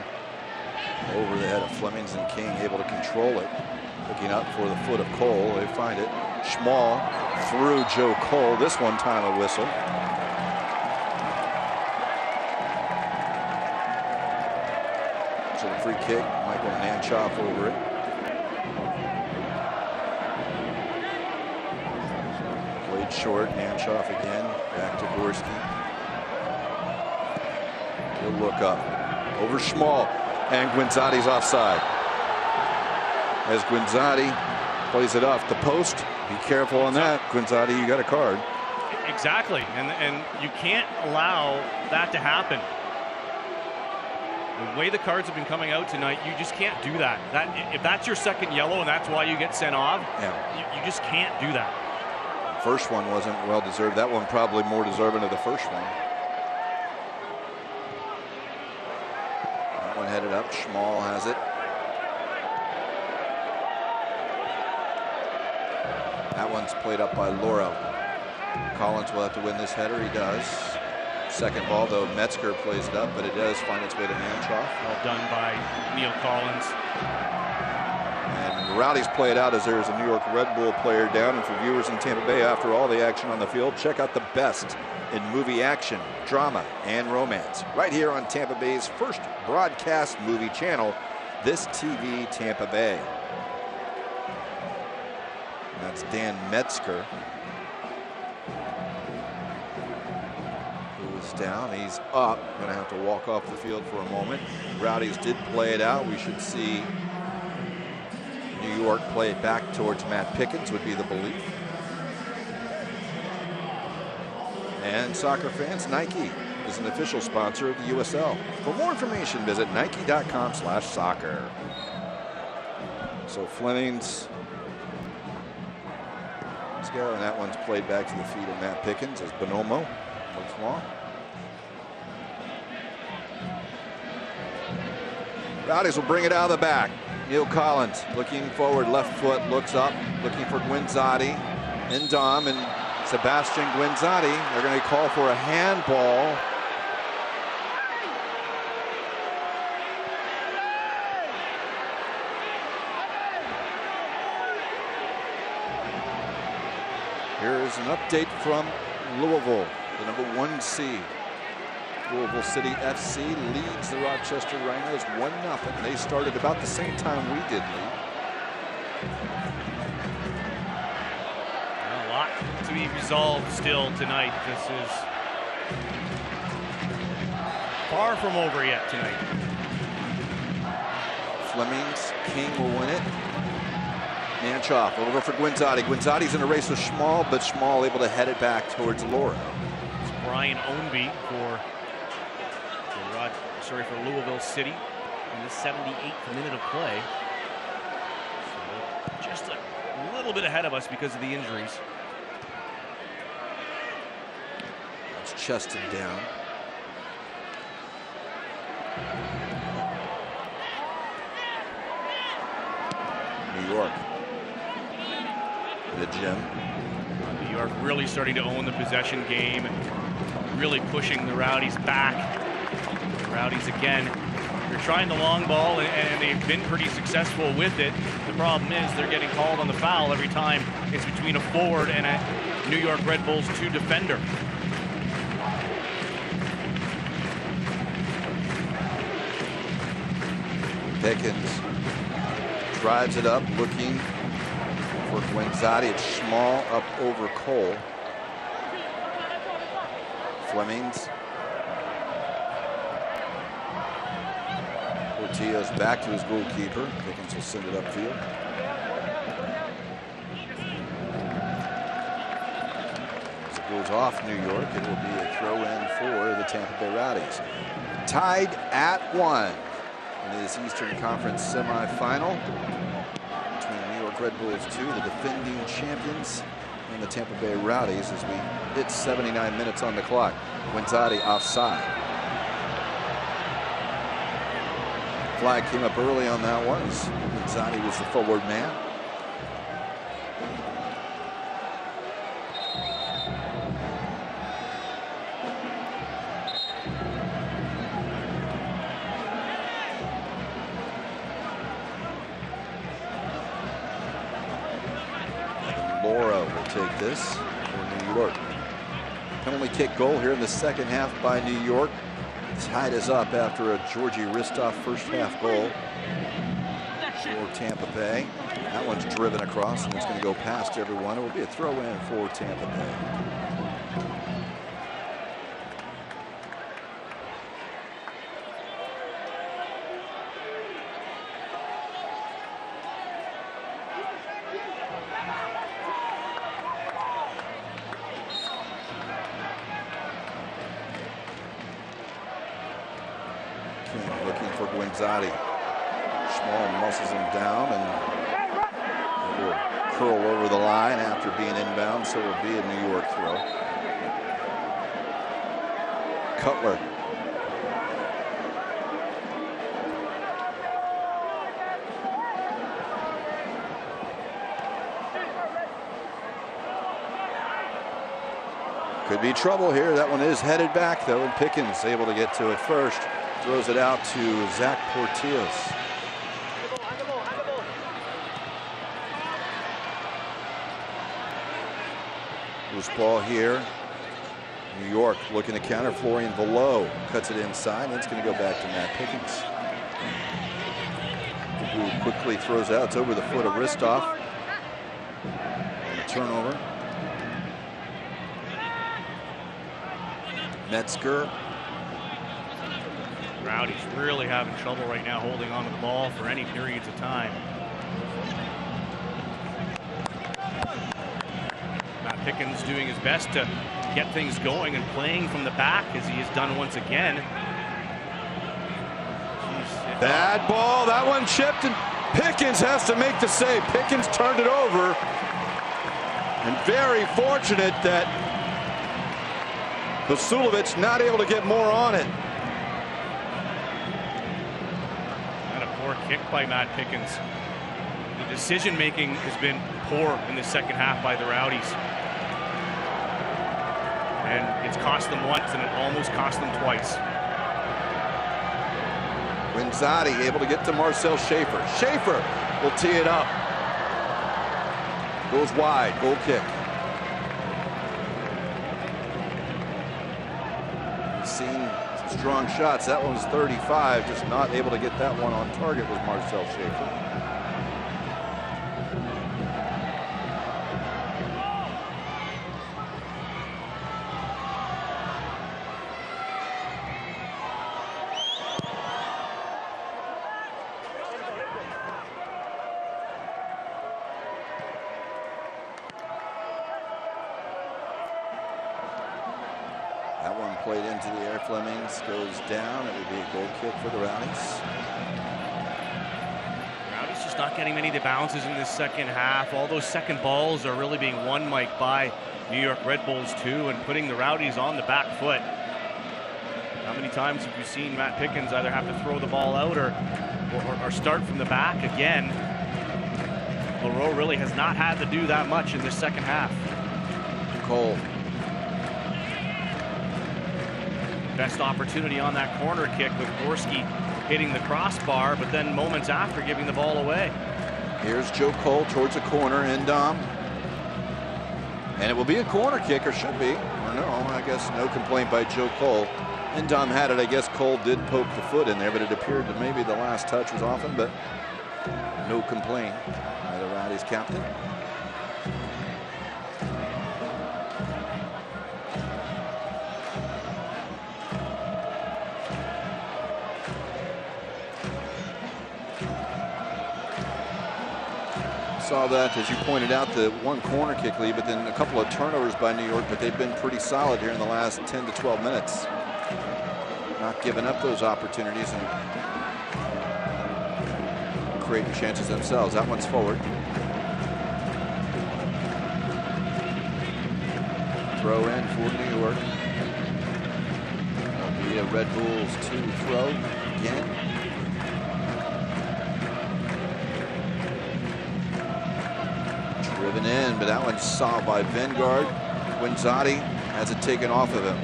Over the head of Flemings, and King able to control it. Looking up for the foot of Cole. They find it. Schmall through Joe Cole. This one time a whistle. So the free kick. Michael Nanchoff over it. Played short. Nanchoff again. Back to Gorski. He'll look up. Over Schmall. And Guinzotti's offside. As Guinzotti plays it off the post. Be careful on that. Guinzotti, you got a card. Exactly. And you can't allow that to happen. The way the cards have been coming out tonight, you just can't do that. If that's your second yellow and that's why you get sent off, you just can't do that. First one wasn't well deserved. That one probably more deserving of the first one. That one headed up. Schmall has it. That one's played up by Lauro. Collins will have to win this header. He does. Second ball, though, Metzger plays it up, but it does find its way to Nanchoff. Well done by Neil Collins. And the Rowdies play it out as there's a New York Red Bull player down. And for viewers in Tampa Bay, after all the action on the field, check out the best in movie action, drama, and romance. Right here on Tampa Bay's first broadcast movie channel, This TV Tampa Bay. And that's Dan Metzger. Down, he's up. Gonna have to walk off the field for a moment. Rowdies did play it out. We should see New York play it back towards Matt Pickens, would be the belief. And soccer fans, Nike is an official sponsor of the USL. For more information, visit nike.com/soccer. So Flemings, let's go, and that one's played back to the feet of Matt Pickens as Bonomo looks long. Rowdies will bring it out of the back. Neil Collins looking forward, left foot, looks up, looking for Guinzotti and Dom and Sebastian Guinzotti. They're going to call for a handball. Here is an update from Louisville, the #1 seed. Louisville City FC leads the Rochester Rhinos 1-0. They started about the same time we did lead. A lot to be resolved still tonight. This is far from over yet tonight. Flemings, King will win it. Nanchoff over for Guinzotti. Guinzotti's in a race with Schmall, but Schmall able to head it back towards Laura. It's Brian Ownby for for Louisville City in the 78th minute of play. So just a little bit ahead of us because of the injuries. It's chested down. New York. The gym. New York really starting to own the possession game, really pushing the Rowdies back. The Rowdies again, they're trying the long ball and they've been pretty successful with it. The problem is they're getting called on the foul every time it's between a forward and a New York Red Bulls 2 defender. Pickens drives it up, looking for Guenzati. It's small up over Cole. Flemings. Portillo's back to his goalkeeper. Pickens will send it upfield. As it goes off New York, it will be a throw-in for the Tampa Bay Rowdies. Tied at 1 in this Eastern Conference semifinal between New York Red Bulls 2, the defending champions, and the Tampa Bay Rowdies as we hit 79 minutes on the clock. Guenzati offside. Flag came up early on that one. Guenzati was the forward man. Laura will take this for New York. Penalty kick goal here in the second half by New York. Tied us up after a Georgie Ristoff first half goal for Tampa Bay. That one's driven across and it's going to go past everyone. It will be a throw in for Tampa Bay. Guenzati. Small muscles him down and it will curl over the line after being inbound, so it will be a New York throw. Cutler. Could be trouble here. That one is headed back though, and Pickens able to get to it first. Throws it out to Zach Portillos. Loose ball here. New York looking to counter. Florian Below cuts it inside, and it's going to go back to Matt Pickens, who quickly throws out. It's over the foot of Ristoff. And a turnover. Metzger. Rowdies really having trouble right now holding on to the ball for any periods of time. Matt Pickens doing his best to get things going and playing from the back as he has done once again. Bad ball. That one chipped and Pickens has to make the save. Pickens turned it over. And very fortunate that Vasilovic not able to get more on it. Kick by Matt Pickens. The decision making has been poor in the second half by the Rowdies. And it's cost them once and it almost cost them twice. Guenzati able to get to Marcel Schaefer. Schaefer will tee it up. Goes wide. Goal kick. Seen strong shots. That one was 35. Just not able to get that one on target was Marcel Schaefer. That one played into the air. Flemings goes down. It would be a goal kick for the Rowdies. Rowdies just not getting many of the bounces in this second half. All those second balls are really being won, Mike, by New York Red Bulls too, and putting the Rowdies on the back foot. How many times have you seen Matt Pickens either have to throw the ball out or start from the back again? Leroux really has not had to do that much in this second half. Cole. Best opportunity on that corner kick with Gorski hitting the crossbar, but then moments after giving the ball away. Here's Joe Cole towards the corner, Endom. And it will be a corner kick, or should be. Or no, I guess no complaint by Joe Cole. Endom had it. I guess Cole did poke the foot in there, but it appeared that maybe the last touch was off him, but no complaint by the Rowdies captain. Saw that, as you pointed out, the one corner kick lead, but then a couple of turnovers by New York, but they've been pretty solid here in the last 10 to 12 minutes. Not giving up those opportunities and creating chances themselves. That one's forward. Throw in for New York. That'll be a Red Bulls 2 throw again. Driven in, but that one's solved by Vengard. Guinzotti has it taken off of him.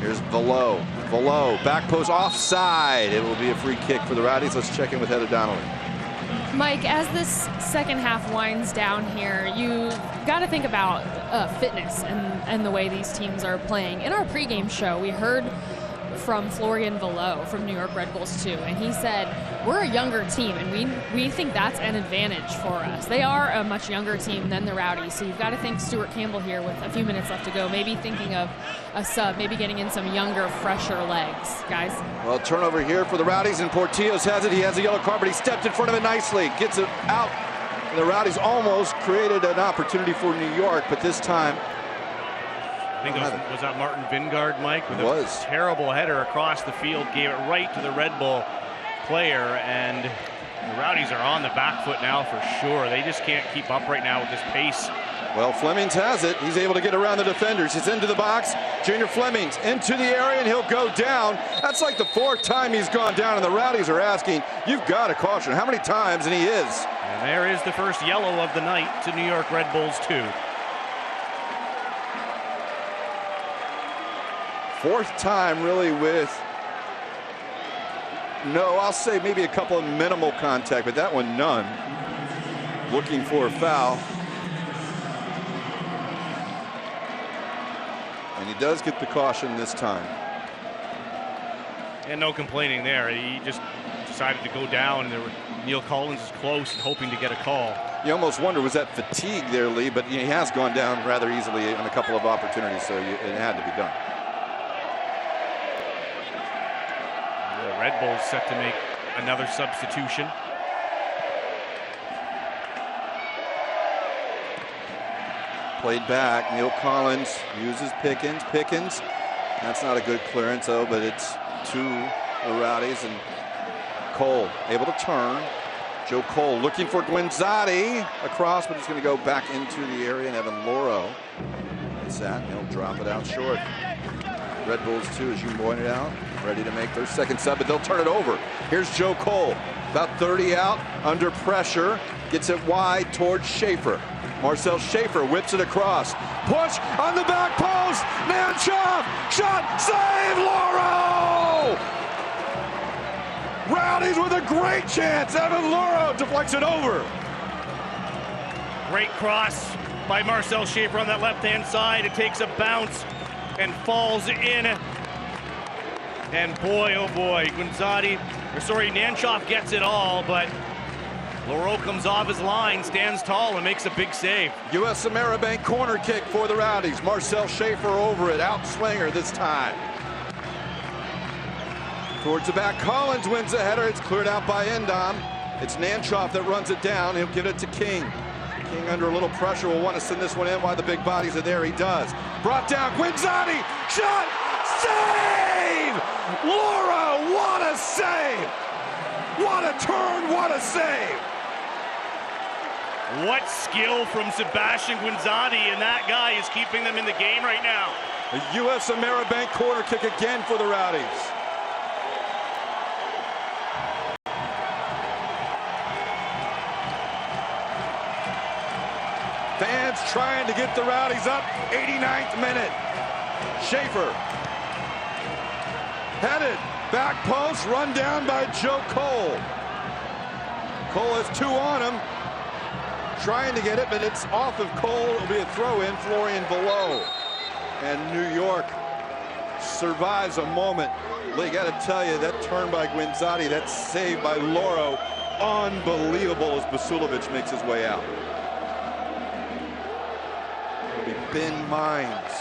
Here's Velo. Velo, back post, offside. It will be a free kick for the Rowdies. Let's check in with Heather Donnelly. Mike, as this second half winds down here, you got to think about fitness and the way these teams are playing. In our pregame show, we heard from Florian Velo from New York Red Bulls too, and he said we're a younger team and we think that's an advantage for us. They are a much younger team than the Rowdies, so you've got to think Stuart Campbell here with a few minutes left to go, maybe thinking of a sub, maybe getting in some younger, fresher legs, guys. Well, turnover here for the Rowdies, and Portillo's has it. He has a yellow card, but he stepped in front of it nicely, gets it out. The Rowdies almost created an opportunity for New York, but this time I think was that Martin Vingard, Mike? With a terrible header across the field, gave it right to the Red Bull player, and the Rowdies are on the back foot now for sure. They just can't keep up right now with this pace. Well, Flemings has it. He's able to get around the defenders. He's into the box. Junior Flemings into the area, and he'll go down. That's like the fourth time he's gone down, and the Rowdies are asking, you've got to caution. How many times? And he is. And there is the first yellow of the night to New York Red Bulls 2. Fourth time really with, no, I'll say maybe a couple of minimal contact, but that one none. Looking for a foul. And he does get the caution this time. And no complaining there. He just decided to go down. Neil Collins is close and hoping to get a call. You almost wonder, was that fatigue there, Lee? But he has gone down rather easily on a couple of opportunities, so it had to be done. The Red Bulls set to make another substitution. Played back. Neil Collins uses Pickens. Pickens, that's not a good clearance, though, but it's to the Rowdies. And Cole able to turn. Joe Cole looking for Guinzotti across, but it's going to go back into the area, and Evan Loro is that. He'll drop it out short. Red Bulls 2, as you pointed out, ready to make their second sub, but they'll turn it over. Here's Joe Cole, about 30 out, under pressure, gets it wide towards Schaefer. Marcel Schaefer whips it across. Push on the back post. Nanchov, shot, save, Loro! Rowdies with a great chance. Evan Loro deflects it over. Great cross by Marcel Schaefer on that left-hand side. It takes a bounce and falls in. And boy, oh boy, Nanchov gets it all, but Loro comes off his line, stands tall, and makes a big save. U.S. Ameribank corner kick for the Rowdies. Marcel Schaefer over it, outswinger this time. Towards the back, Collins wins the header. It's cleared out by Endom. It's Nanchov that runs it down. He'll give it to King. King under a little pressure will want to send this one in while the big bodies are there. He does. Brought down. Guinzotti. Shot. Save! Laura, what a save! What a turn, what a save! What skill from Sebastian Guinzotti, and that guy is keeping them in the game right now. A U.S. Ameribank corner kick again for the Rowdies. Fans trying to get the Rowdies up. 89th minute. Schaefer. Headed. Back post. Run down by Joe Cole. Cole has 2 on him. Trying to get it, but it's off of Cole. It'll be a throw-in. Florian below. And New York survives a moment. Lee, got to tell you, that turn by Guinzotti, that save by Loro, unbelievable as Basulovic makes his way out. It'll be Ben Mines.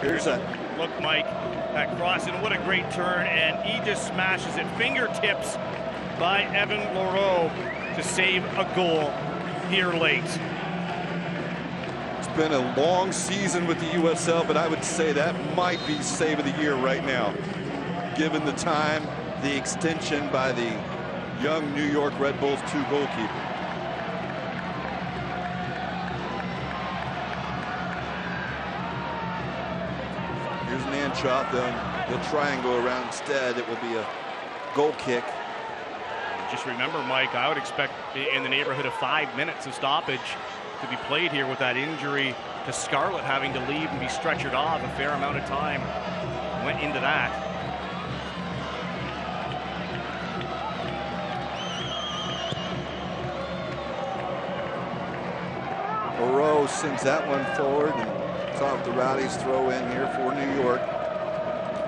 Here's that. Look, Mike, that cross, and what a great turn, and he just smashes it. Fingertips by Evan Loro to save a goal here late. It's been a long season with the USL, but I would say that might be save of the year right now, given the time, the extension by the young New York Red Bulls 2 goalkeeper. Here's Nanchop. They'll try and go around instead. It will be a goal kick. Just remember, Mike, I would expect in the neighborhood of 5 minutes of stoppage to be played here with that injury to Scarlett having to leave and be stretchered off. A fair amount of time went into that. Moreau sends that one forward, and it's off the Rowdies throw in here for New York.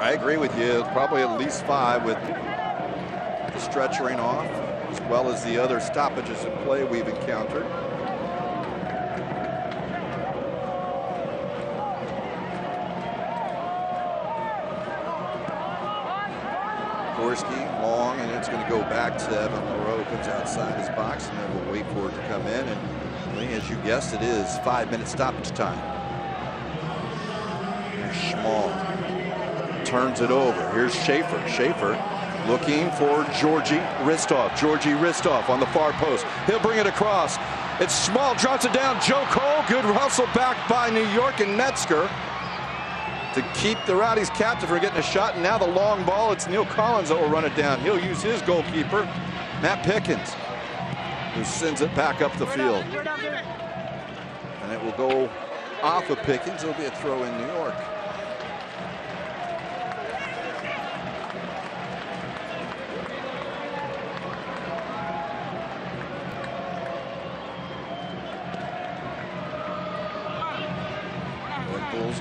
I agree with you. It's probably at least 5 with the stretchering off, as well as the other stoppages in play we've encountered. Gorski, long, and it's going to go back to Evan Moreau. Comes outside his box, and then we'll wait for it to come in. And as you guessed, it is 5-minute stoppage time. Small turns it over. Here's Schaefer. Schaefer looking for Georgi Ristov. Georgi Ristov on the far post. He'll bring it across. It's Small, drops it down. Joe Cole, good hustle back by New York and Metzger to keep the Rowdies captive from getting a shot. And now the long ball, it's Neil Collins that will run it down. He'll use his goalkeeper, Matt Pickens, who sends it back up the field. And it will go off of Pickens. It'll be a throw in New York.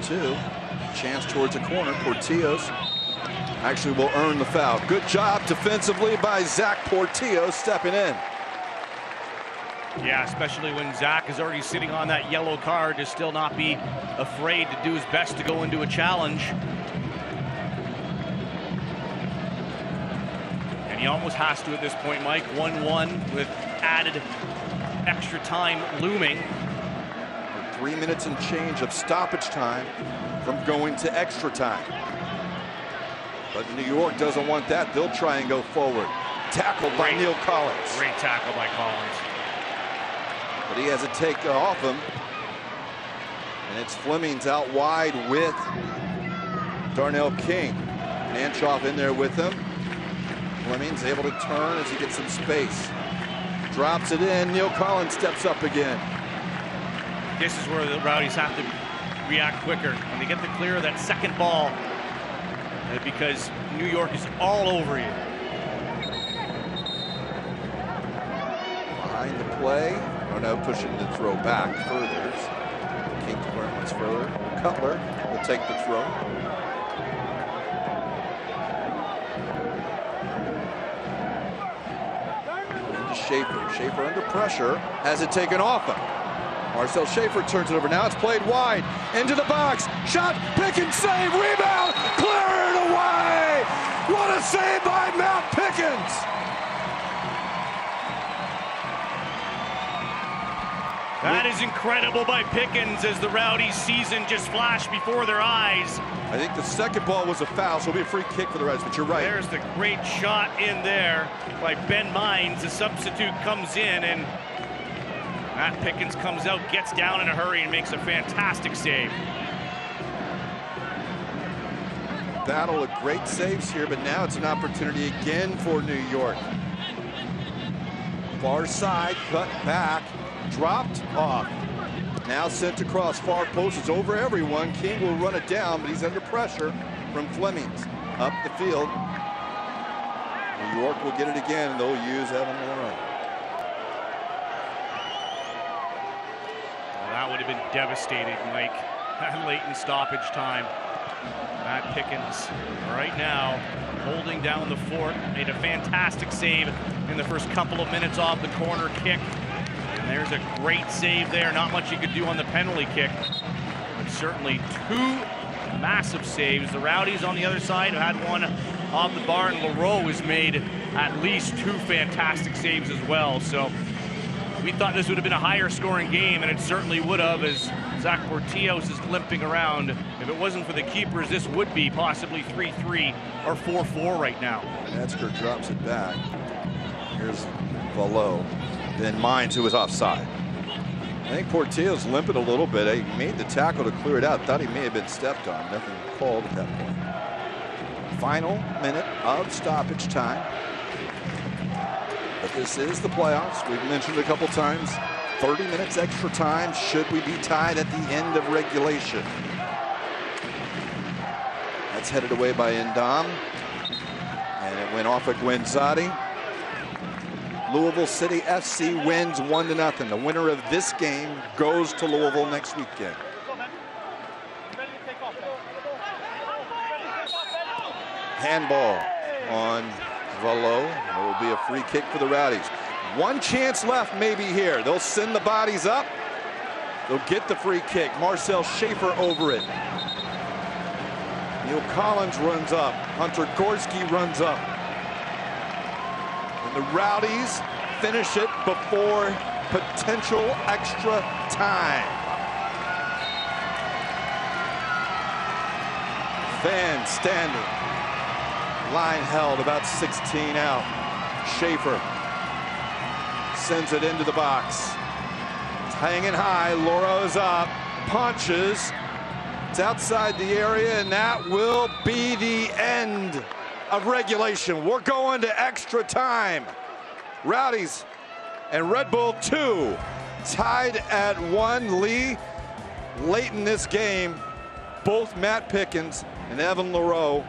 Two. Chance towards a corner. Portillo's actually will earn the foul. Good job defensively by Zach Portillo stepping in. Yeah, especially when Zach is already sitting on that yellow card, to still not be afraid to do his best to go into a challenge. And he almost has to at this point, Mike. 1-1 with added extra time looming. 3 minutes and change of stoppage time from going to extra time. But New York doesn't want that. They'll try and go forward. Tackled by Neil Collins. Great tackle by Collins. But he has a take off him. And it's Fleming's out wide with Darnell King. Nanchoff in there with him. Fleming's able to turn as he gets some space. Drops it in. Neil Collins steps up again. This is where the Rowdies have to react quicker when they get the clear of that second ball, because New York is all over you. Behind the play. Oh no, pushing the throw back further. King to learn much further. Cutler will take the throw. Into Schaefer. Schaefer under pressure. Has it taken off him. Marcel Schaefer turns it over. Now it's played wide. Into the box. Shot. Pickens save. Rebound. Clear it away. What a save by Matt Pickens. That is incredible by Pickens as the Rowdies season just flashed before their eyes. I think the second ball was a foul, so it'll be a free kick for the Rowdies, but you're right. There's the great shot in there by Ben Mines. The substitute comes in, and Matt Pickens comes out, gets down in a hurry, and makes a fantastic save. Battle of great saves here, but now it's an opportunity again for New York. Far side, cut back, dropped off. Now sent across far post. It's over everyone. King will run it down, but he's under pressure from Flemings. Up the field. New York will get it again, and they'll use Evan Lowe. Well, that would have been devastating, Mike. Late in stoppage time. Matt Pickens right now holding down the fort. Made a fantastic save in the first couple of minutes off the corner kick. And there's a great save there. Not much you could do on the penalty kick, but certainly two massive saves. The Rowdies on the other side have had one off the bar, and Leroux has made at least two fantastic saves as well. So we thought this would have been a higher scoring game, and it certainly would have, as Zach Portillos is limping around. If it wasn't for the keepers, this would be possibly 3-3 or 4-4 right now. Metzger drops it back. Here's Valo. Then Mines, who was offside. I think Portillo's limping a little bit. He made the tackle to clear it out. Thought he may have been stepped on. Nothing called at that point. Final minute of stoppage time. But this is the playoffs. We've mentioned it a couple times. 30 minutes extra time should we be tied at the end of regulation. That's headed away by Ndam. And it went off of Guenzati. Louisville City FC wins 1-0. The winner of this game goes to Louisville next weekend. Handball on Valo. It will be a free kick for the Rowdies. One chance left maybe here. They'll send the bodies up. They'll get the free kick. Marcel Schaefer over it. Neil Collins runs up. Hunter Gorski runs up. And the Rowdies finish it before potential extra time. Fans standing. Line held about 16 out. Schaefer sends it into the box. It's hanging high. Laura is up. Punches. It's outside the area, and that will be the end of regulation. We're going to extra time. Rowdies and Red Bull 2 tied at 1. Lee, late in this game, both Matt Pickens and Evan Leroux,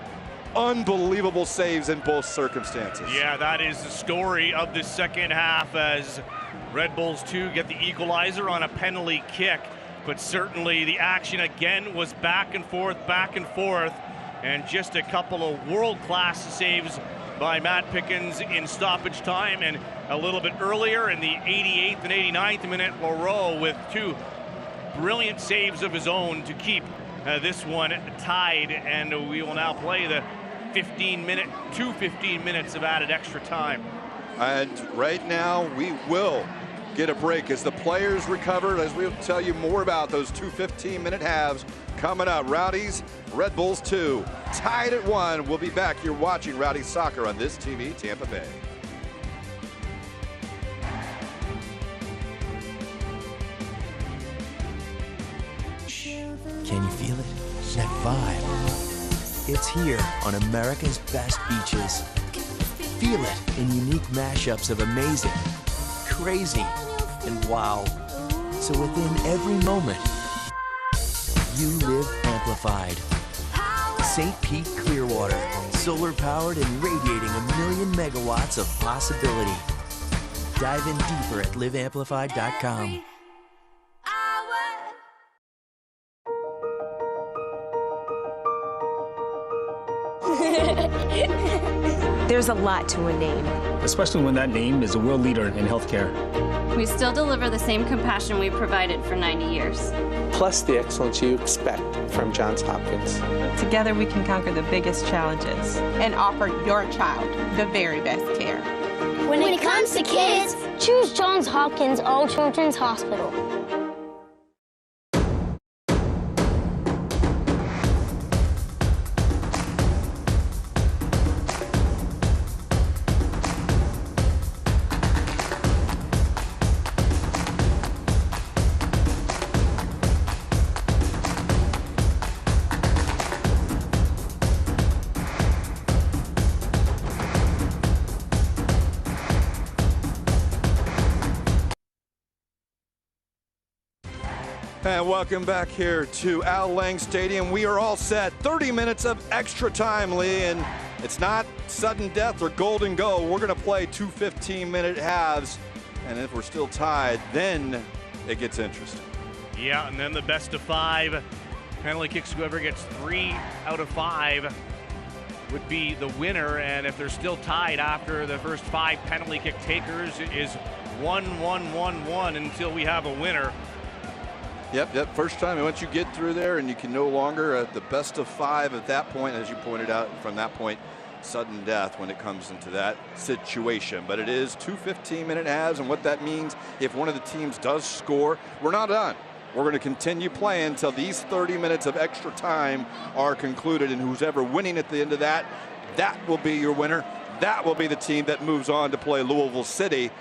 unbelievable saves in both circumstances. Yeah, that is the story of the second half, as Red Bulls 2 get the equalizer on a penalty kick. But certainly the action again was back and forth, and just a couple of world-class saves by Matt Pickens in stoppage time, and a little bit earlier in the 88th and 89th minute, Leroux with two brilliant saves of his own to keep this one tied, and we will now play the 15 minutes of added extra time. And right now we will get a break as the players recover, as we'll tell you more about those two 15-minute halves coming up. Rowdies, Red Bulls 2, tied at 1. We'll be back. You're watching Rowdies Soccer on This TV Tampa Bay. Can you feel it? That vibe. It's here on America's best beaches. Feel it in unique mashups of amazing, crazy, and wow. So within every moment, you live amplified. St. Pete Clearwater, solar powered and radiating 1,000,000 megawatts of possibility. Dive in deeper at liveamplified.com. There's a lot to a name. Especially when that name is a world leader in healthcare. We still deliver the same compassion we provided for 90 years. Plus the excellence you expect from Johns Hopkins. Together we can conquer the biggest challenges. And offer your child the very best care. When it comes to kids, choose Johns Hopkins All Children's Hospital. And welcome back here to Al Lang Stadium. We are all set. 30 minutes of extra time, Lee, and it's not sudden death or golden goal. We're going to play 2 15-minute halves, and if we're still tied, then it gets interesting. Yeah, and then the best of 5 penalty kicks. Whoever gets 3 out of 5 would be the winner, and if they're still tied after the first 5 penalty kick takers, it is 1-1-1-1 until we have a winner. Yep. First time, once you get through there and you can no longer at the best of 5 at that point, as you pointed out, from that point, sudden death when it comes into that situation. But it is 2 15-minute halves, and what that means, if one of the teams does score, we're not done. We're going to continue playing until these 30 minutes of extra time are concluded, and who's ever winning at the end of that, that will be your winner. That will be the team that moves on to play Louisville City.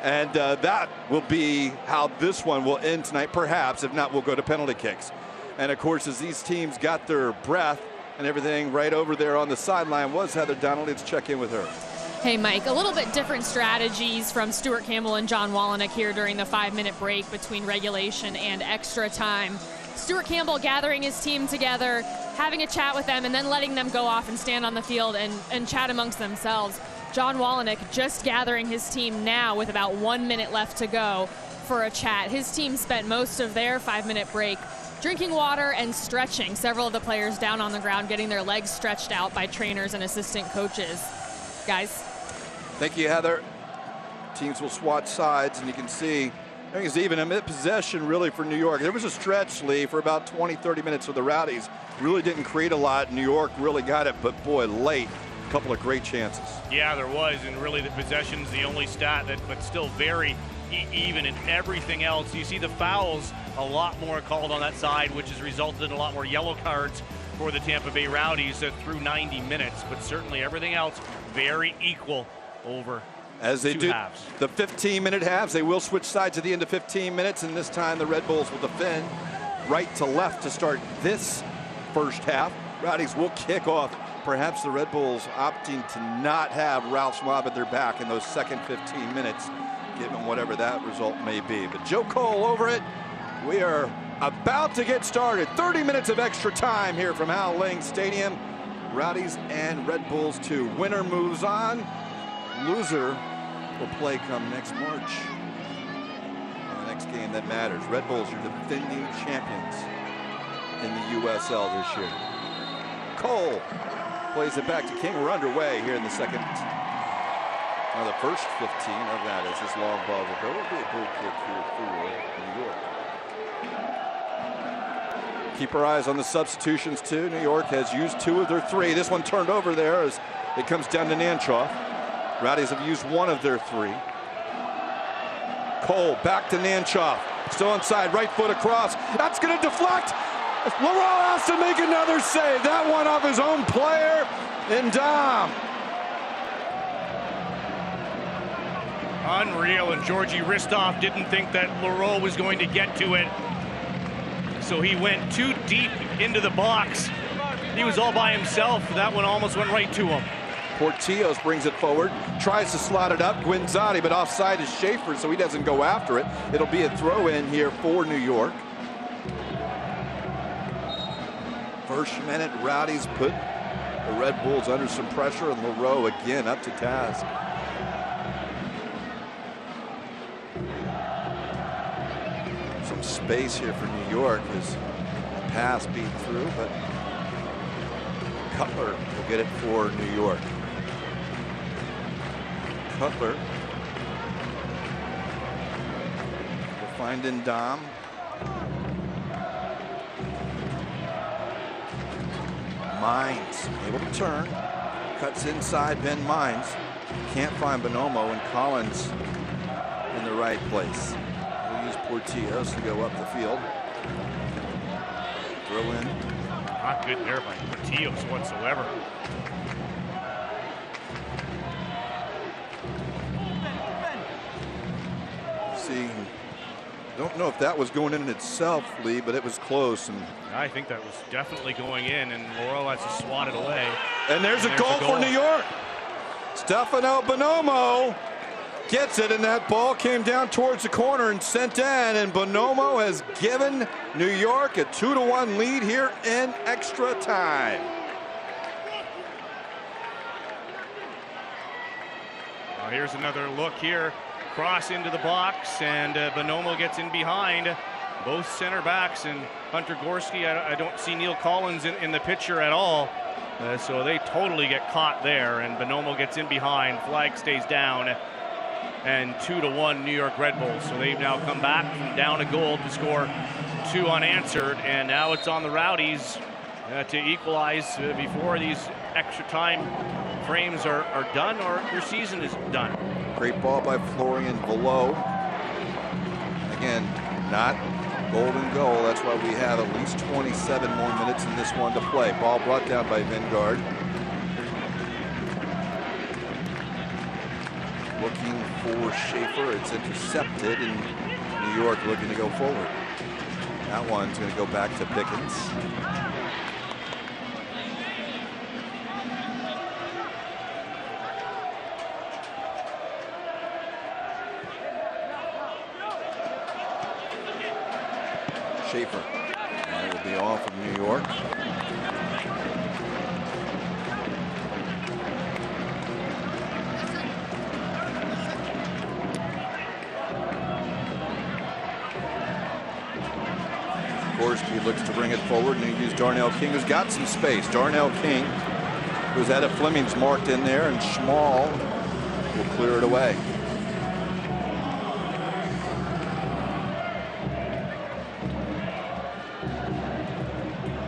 And that will be how this one will end tonight, perhaps. If not, we'll go to penalty kicks. And, of course, as these teams got their breath and everything right over there on the sideline was Heather Donald. Let's check in with her. Hey, Mike, a little bit different strategies from Stuart Campbell and John Wallenick here during the 5-minute break between regulation and extra time. Stuart Campbell gathering his team together, having a chat with them, and then letting them go off and stand on the field and chat amongst themselves. John Wallenick just gathering his team now with about 1 minute left to go for a chat. His team spent most of their 5-minute break drinking water and stretching. Several of the players down on the ground getting their legs stretched out by trainers and assistant coaches. Guys. Thank you, Heather. Teams will swatch sides, and you can see I think it's even a mid possession really for New York. There was a stretch, Lee, for about 20-30 minutes with the Rowdies. Really didn't create a lot. New York really got it, but boy, late. Couple of great chances. Yeah, there was, and really the possession's the only stat that, but still very even in everything else. You see the fouls a lot more called on that side, which has resulted in a lot more yellow cards for the Tampa Bay Rowdies through 90 minutes, but certainly everything else very equal over as they do halves. The 15-minute halves, they will switch sides at the end of 15 minutes, and this time the Red Bulls will defend right to left to start this first half. Rowdies will kick off. Perhaps the Red Bulls opting to not have Ralph Schwab at their back in those second 15 minutes, given whatever that result may be. But Joe Cole over it. We are about to get started. 30 minutes of extra time here from Al Lang Stadium. Rowdies and Red Bulls 2. Winner moves on. Loser will play come next March. And the next game that matters. Red Bulls are defending champions in the USL this year. Cole plays it back to King. We're underway here in the second. Now the first 15 of that as this long ball will go. It'll be a goal kick here for New York. Keep our eyes on the substitutions too. New York has used 2 of their 3. This one turned over there as it comes down to Nanchoff. Rowdies have used 1 of their 3. Cole back to Nanchoff. Still inside, right foot across. That's going to deflect. Laurel has to make another save. That one off his own player. And Dom. Unreal, and Georgi Ristov didn't think that Laurel was going to get to it. So he went too deep into the box. He was all by himself. That one almost went right to him. Portillos brings it forward, tries to slot it up. Guinzotti, but offside is Schaefer, so he doesn't go after it. It'll be a throw in here for New York. First minute, Rowdies put the Red Bulls under some pressure, and Leroux again up to task. Some space here for New York as the pass beat through, but Cutler will get it for New York. Cutler will find in Dom. Mines able to turn, cuts inside Ben Mines. Can't find Bonomo, and Collins in the right place. We'll use Portillos to go up the field. Throw in. Not good there by Portillos whatsoever. See, don't know if that was going in itself, Lee, but it was close. And I think that was definitely going in, and Laurel has to swat it away. And there's a goal for New York. Stefano Bonomo gets it, and that ball came down towards the corner and sent in, and Bonomo has given New York a 2-1 lead here in extra time. Well, here's another look here. Cross into the box, and Bonomo gets in behind both center backs, and Hunter Gorski. I don't see Neil Collins in the picture at all. So they totally get caught there, and Bonomo gets in behind. Flag stays down, and 2-1 New York Red Bulls. So they've now come back from down a goal to score 2 unanswered, and now it's on the Rowdies to equalize before these extra time frames are done, or your season is done. Great ball by Florian Below. Again, not golden goal. That's why we have at least 27 more minutes in this one to play. Ball brought down by Vingard. Looking for Schaefer. It's intercepted, and New York looking to go forward. That one's going to go back to Pickens. Schaefer. That will be off of New York. Gorski looks to bring it forward, and he used Darnell King, who's got some space. Darnell King, who's had a Fleming's marked in there, and Schmall will clear it away.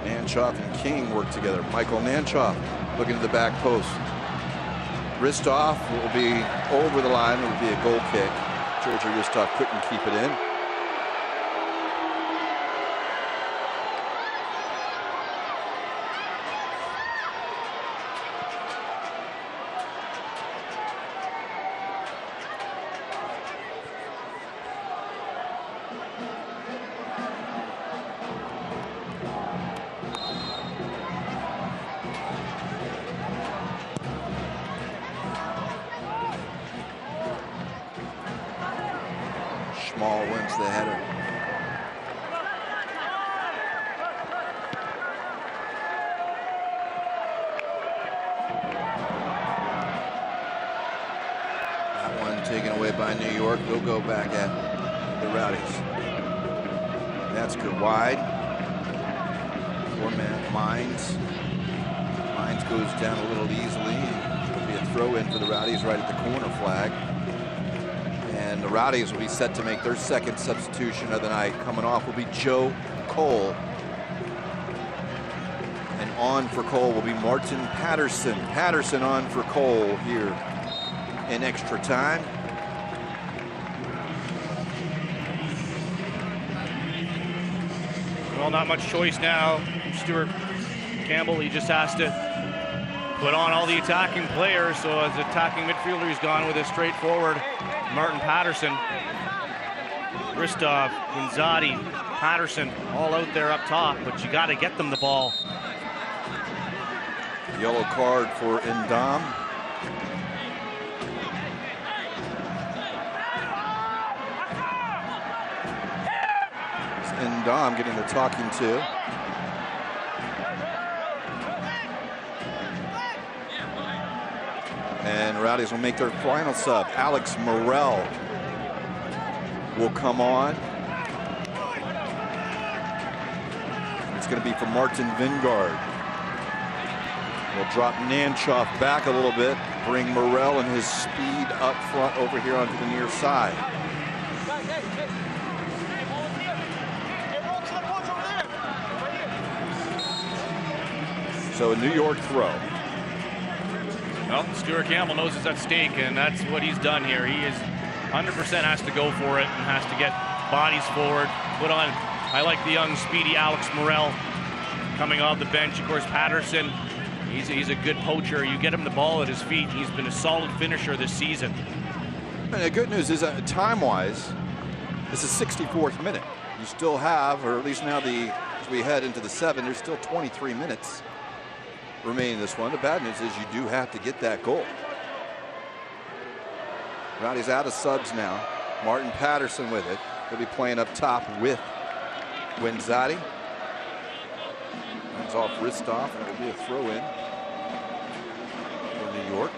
Nanchoff and King work together. Michael Nanchoff looking to the back post. Ristoff will be over the line. It will be a goal kick. Georgia Ristoff couldn't keep it in. Schmall wins the header. That one taken away by New York. They'll go back at the Rowdies. That's good wide. 4-man Mines. Mines goes down a little easily. It'll be a throw in for the Rowdies right at the corner flag. And the Rowdies will be set to make their second substitution of the night. Coming off will be Joe Cole. And on for Cole will be Martin Patterson. Patterson on for Cole here in extra time. Well, not much choice now. Stuart Campbell, he just has to put on all the attacking players. So as attacking midfielder, he's gone with a straightforward Martin Patterson. Ristov, Gonzatti, Patterson, all out there up top, but you got to get them the ball. Yellow card for Ndam. Ndam getting the talking to. And Rowdies will make their final sub. Alex Morrell will come on. It's going to be for Martin Vingard. We'll drop Nanchoff back a little bit, bring Morrell and his speed up front over here onto the near side. So a New York throw. Well, Stuart Campbell knows it's at stake, and that's what he's done here. He is 100% has to go for it and has to get bodies forward. Put on, I like the young, speedy Alex Morel coming off the bench. Of course, Patterson, he's a good poacher. You get him the ball at his feet. He's been a solid finisher this season. And the good news is that time-wise, this is 64th minute. You still have, or at least now as we head into the 7, there's still 23 minutes remaining in this one. The bad news is you do have to get that goal. Rowdies out of subs now. Martin Patterson with it. He'll be playing up top with Guinzotti. Runs off Ristoff, and it'll be a throw-in for New York.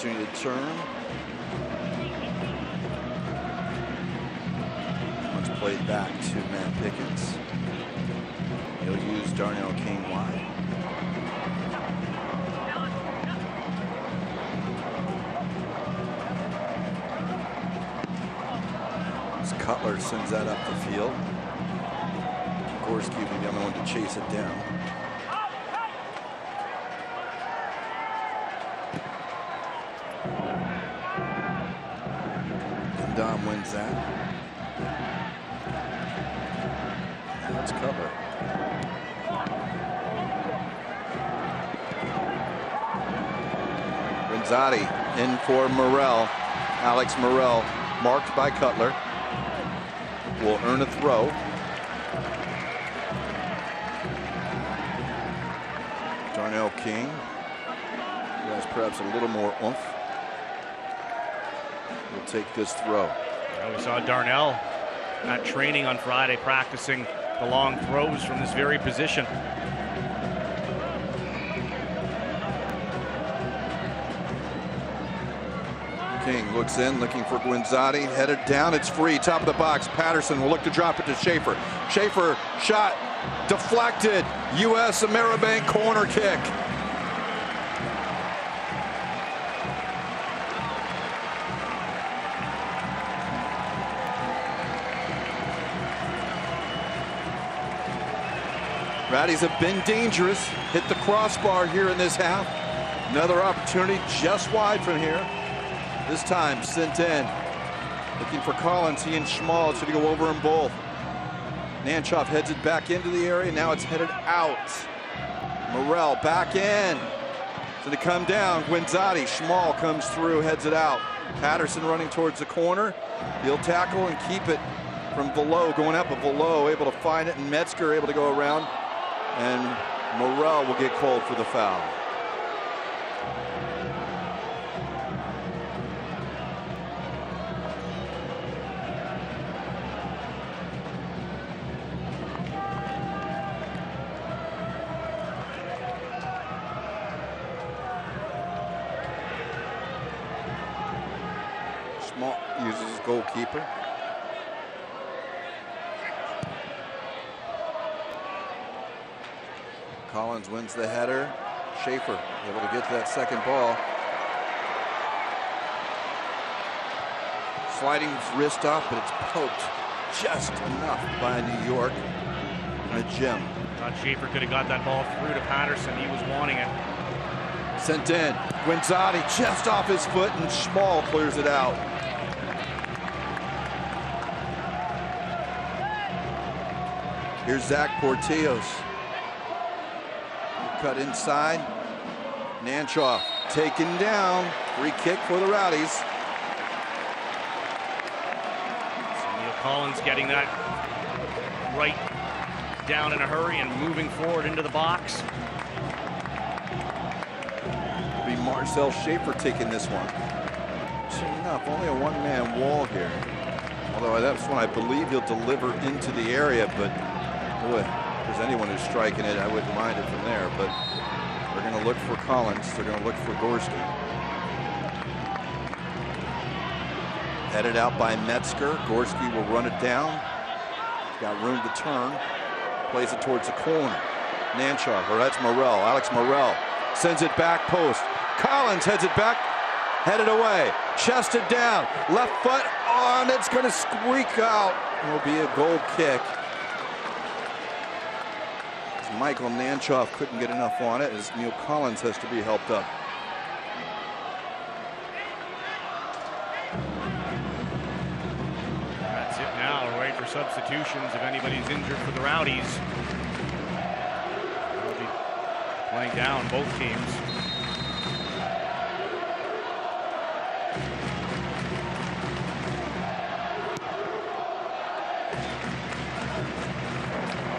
Opportunity to turn. Once played back to Matt Pickens. He'll use Darnell King wide. As Cutler sends that up the field. Gorski will be the only one to chase it down. Dom wins that. Let's cover. Guinzotti in for Morel. Alex Morel, marked by Cutler, will earn a throw. Darnell King, who has perhaps a little more oomph, will take this throw. Well, we saw Darnell at training on Friday practicing the long throws from this very position. King looks in, looking for Guinzotti, headed down, it's free, top of the box. Patterson will look to drop it to Schaefer. Schaefer shot deflected. U.S. Ameribank corner kick. Rowdies have been dangerous, hit the crossbar here in this half. Another opportunity just wide from here. This time sent in. Looking for Collins, he and Schmall should go over them both. Nanchoff heads it back into the area, now it's headed out. Morel back in. So to come down, Guinzotti, Schmall comes through, heads it out. Patterson running towards the corner. He'll tackle and keep it from below, going up, but below, able to find it, and Metzger able to go around. And Morel will get called for the foul. Small uses his goalkeeper. Collins wins the header. Schaefer able to get to that second ball. Sliding his wrist off, but it's poked just enough by New York. And a gem. Thought Schaefer could have got that ball through to Patterson. He was wanting it. Sent in. Guinzotti just off his foot, and Schmall clears it out. Here's Zach Portillos. Cut inside. Nanchoff taken down. Free kick for the Rowdies. So Neil Collins getting that right down in a hurry and moving forward into the box. It'll be Marcel Schaefer taking this one. Interesting enough, only a one-man wall here. Although that's when I believe he'll deliver into the area, but boy, if there's anyone who's striking it, I wouldn't mind it from there. But they're going to look for Collins. They're going to look for Gorski. Headed out by Metzger. Gorski will run it down. He's got room to turn. Plays it towards the corner. Nanchoff, or that's Morel. Alex Morel sends it back post. Collins heads it back. headed away, chested down, left foot on, it's going to squeak out. It'll be a goal kick. Michael Nanchoff couldn't get enough on it as Neil Collins has to be helped up. That's it now, right for substitutions if anybody's injured for the Rowdies. They'll be playing down both teams.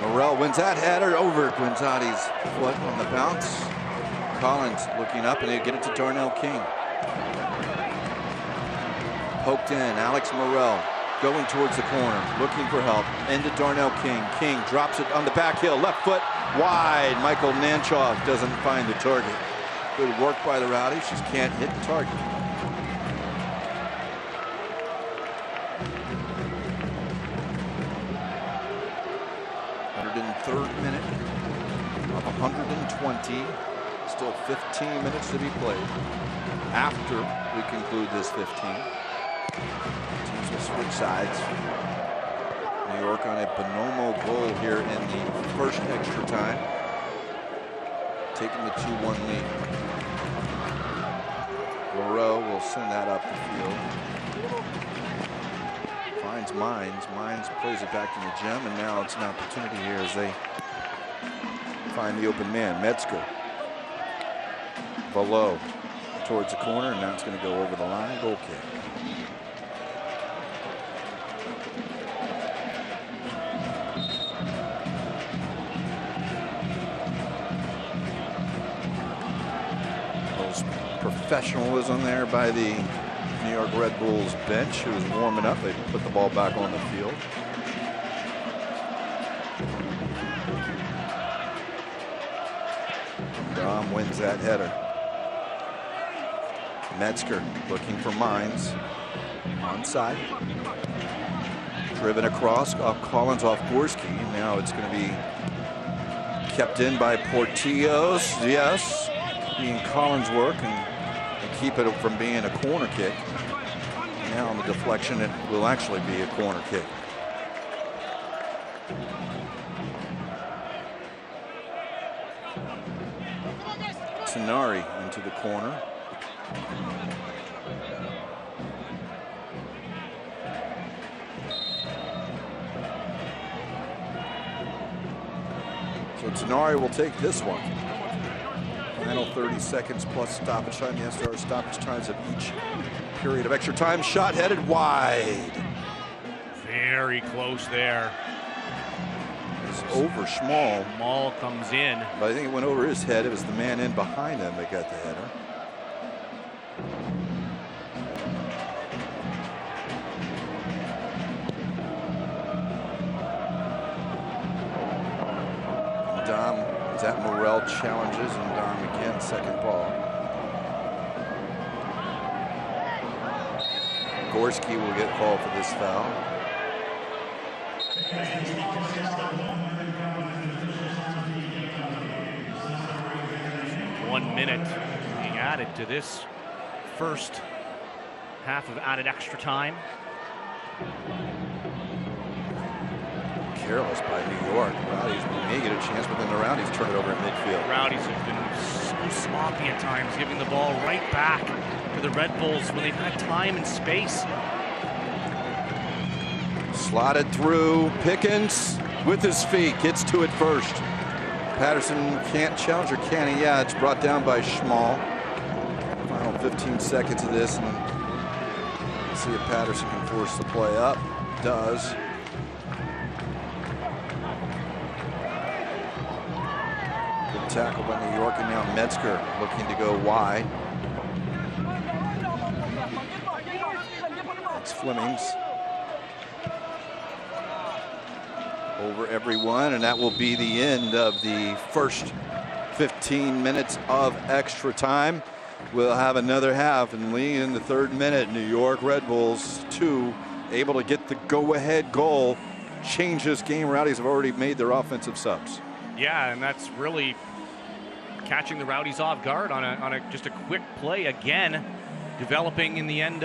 Morrell wins that header over Guinzotti's foot on the bounce. Collins looking up and they get it to Darnell King. Poked in, Alex Morrell going towards the corner, looking for help. Into Darnell King. King drops it on the back heel, left foot wide. Michael Nanchoff doesn't find the target. Good work by the Rowdies, just can't hit the target. Third minute of 120. Still 15 minutes to be played. After we conclude this 15, teams will switch sides. New York on a Bonomo goal here in the first extra time, taking the 2-1 lead. Moreau will send that up the field. Finds Mines. Mines plays it back to the gem, and now it's an opportunity here as they find the open man. Metzger. Below towards the corner, and now it's going to go over the line. Goal kick. Professionalism there by the New York Red Bulls bench, who was warming up. They put the ball back on the field. Dom wins that header. Metzger looking for Mines. Onside. Driven across off Collins off Gorski. Now it's going to be kept in by Portillo's. Yes, being Collins' work and keep it from being a corner kick. Now on the deflection, it will actually be a corner kick. Tenari into the corner. So Tenari will take this one. Final 30 seconds plus stoppage time. Yes, there are stoppage times of each period of extra time. Shot headed wide. Very close there. It's over Schmall. Schmall comes in. But I think it went over his head. It was the man in behind him that got the header. Dom, that Morrell challenges, and Dom again, second ball. Gorski will get called for this foul. One minute being added to this first half of added extra time. Careless by New York. Rowdies may get a chance, but then the Rowdies turn it over at midfield. Rowdies have been so sloppy at times, giving the ball right back to the Red Bulls when they've had time and space. Slotted through. Pickens with his feet gets to it first. Patterson can't challenge, or can he? Yeah, it's brought down by Schmall. Final 15 seconds of this, and see if Patterson can force the play up. Does. Good tackle by New York, and now Metzger looking to go wide. It's Flemings. Over everyone, and that will be the end of the first 15 minutes of extra time. We'll have another half, and leading in the third minute, New York Red Bulls 2 able to get the go-ahead goal, change this game. Rowdies have already made their offensive subs. Yeah, and that's really catching the Rowdies off guard on a just a quick play again. developing in the end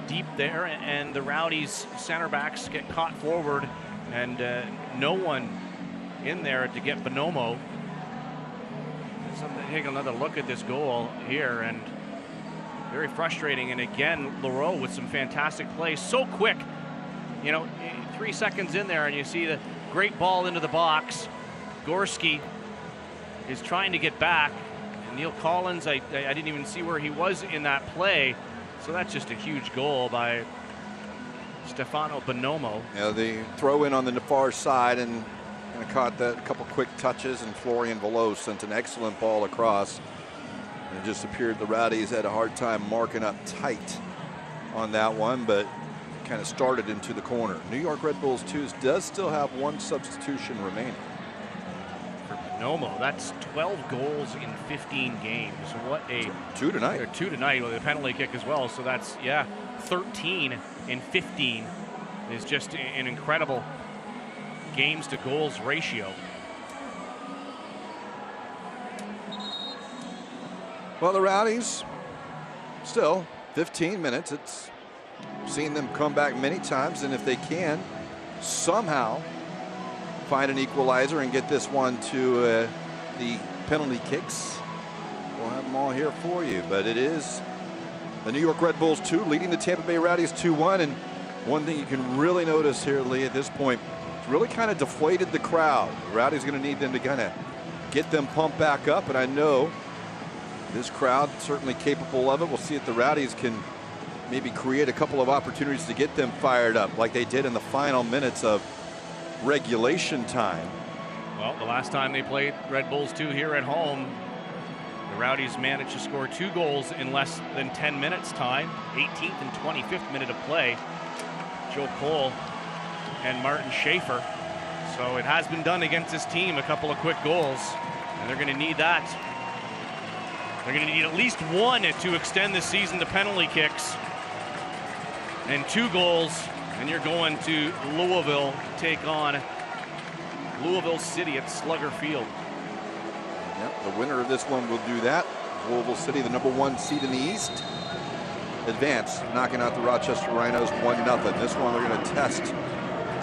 deep there, and the Rowdies center backs get caught forward, and no one in there to get Bonomo. So take another look at this goal here, and very frustrating. And again, Leroux with some fantastic play, so quick. You know, 3 seconds in there, and you see the great ball into the box. Gorski is trying to get back. And Neil Collins, I didn't even see where he was in that play. So that's just a huge goal by Stefano Bonomo. Yeah, the throw in on the far side, and kind of caught that, a couple quick touches, and Florian Veloz sent an excellent ball across. And it just appeared the Rowdies had a hard time marking up tight on that one, but kind of started into the corner. New York Red Bulls 2 does still have one substitution remaining. For Bonomo, that's 12 goals in 15 games. What a... 2 tonight. Or 2 tonight with a penalty kick as well. So that's, yeah, 13 in 15 is just an incredible games to goals ratio. Well, the Rowdies, still 15 minutes. It's seen them come back many times, and if they can somehow find an equalizer and get this one to the penalty kicks, we'll have them all here for you. But it is the New York Red Bulls 2 leading the Tampa Bay Rowdies 2-1. And one thing you can really notice here, Lee, at this point, it's really kind of deflated the crowd. The Rowdies going to need them to kind of get them pumped back up, and I know this crowd certainly capable of it. We'll see if the Rowdies can maybe create a couple of opportunities to get them fired up like they did in the final minutes of regulation time. Well, the last time they played Red Bulls 2 here at home, the Rowdies managed to score 2 goals in less than 10 minutes time. 18th and 25th minute of play. Joe Cole and Martin Schaefer. So it has been done against this team, a couple of quick goals, and they're going to need that. They're going to need at least one to extend the season to penalty kicks. And 2 goals, and you're going to Louisville to take on Louisville City at Slugger Field. Yep, the winner of this one will do that. Louisville City, the #1 seed in the East, advance, knocking out the Rochester Rhinos 1-0. This one they're going to test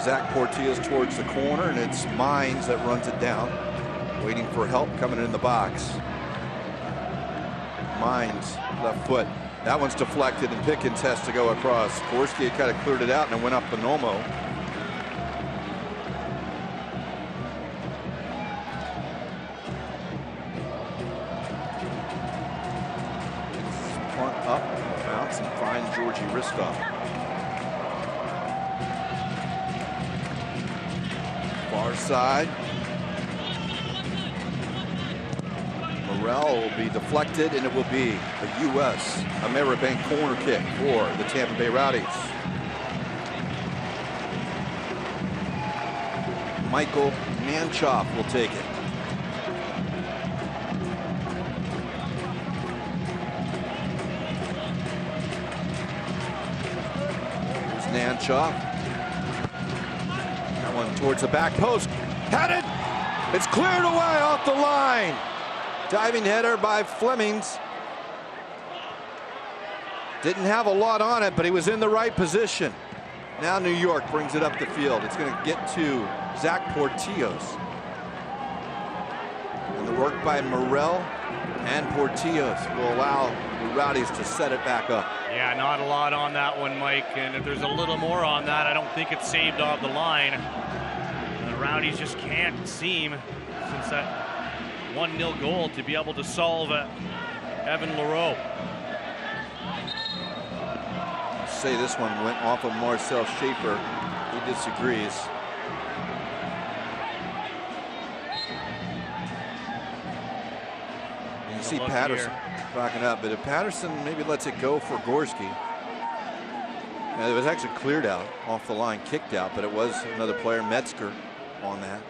Zach Portillas towards the corner, and it's Mines that runs it down, waiting for help coming in the box. Mines, left foot. That one's deflected, and Pickens has to go across. Gorski kind of cleared it out, and it went up Bonomo. Punt up, bounce, and find Georgie Ristoff. Far side. Morrell will be deflected, and it will be a U.S. Ameribank corner kick for the Tampa Bay Rowdies. Michael Manchoff will take it. Here's Nanchoff. That one towards the back post. Had it! It's cleared away off the line. Diving header by Flemings. Didn't have a lot on it, but he was in the right position. Now New York brings it up the field. It's going to get to Zach Portillos. And the work by Morrell and Portillos will allow the Rowdies to set it back up. Yeah, not a lot on that one, Mike. And if there's a little more on that, I don't think it's saved off the line. And the Rowdies just can't seem, since that 1-0 goal, to be able to solve Evan Leroux. Say this one went off of Marcel Schaefer. He disagrees. You see Patterson backing up, but if Patterson maybe lets it go for Gorski. And it was actually cleared out off the line, kicked out, but it was another player, Metzger, on that.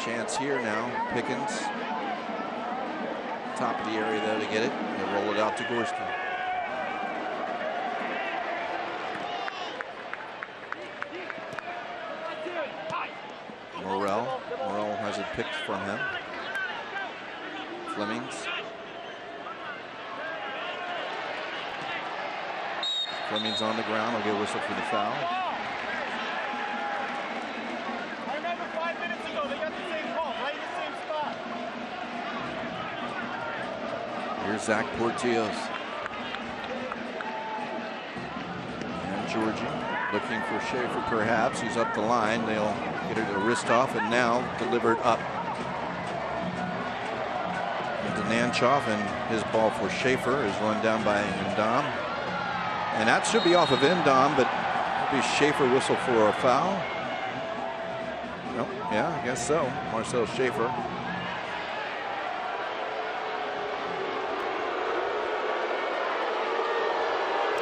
Chance here now, Pickens. Top of the area though to get it. They roll it out to Gorski. Morrell has it picked from him. Flemings. Fleming's on the ground. I'll get a whistle for the foul. I remember 5 minutes ago, they got the same call, right in the same spot. Here's Zach Portillo's. And Georgie looking for Schaefer perhaps. He's up the line. They'll get it a wrist off and now delivered up. To Nanchoff, and his ball for Schaefer is run down by Ndam. And that should be off of Ndam, but it'll be Schaefer whistle for a foul. Nope, yeah, I guess so. Marcel Schaefer.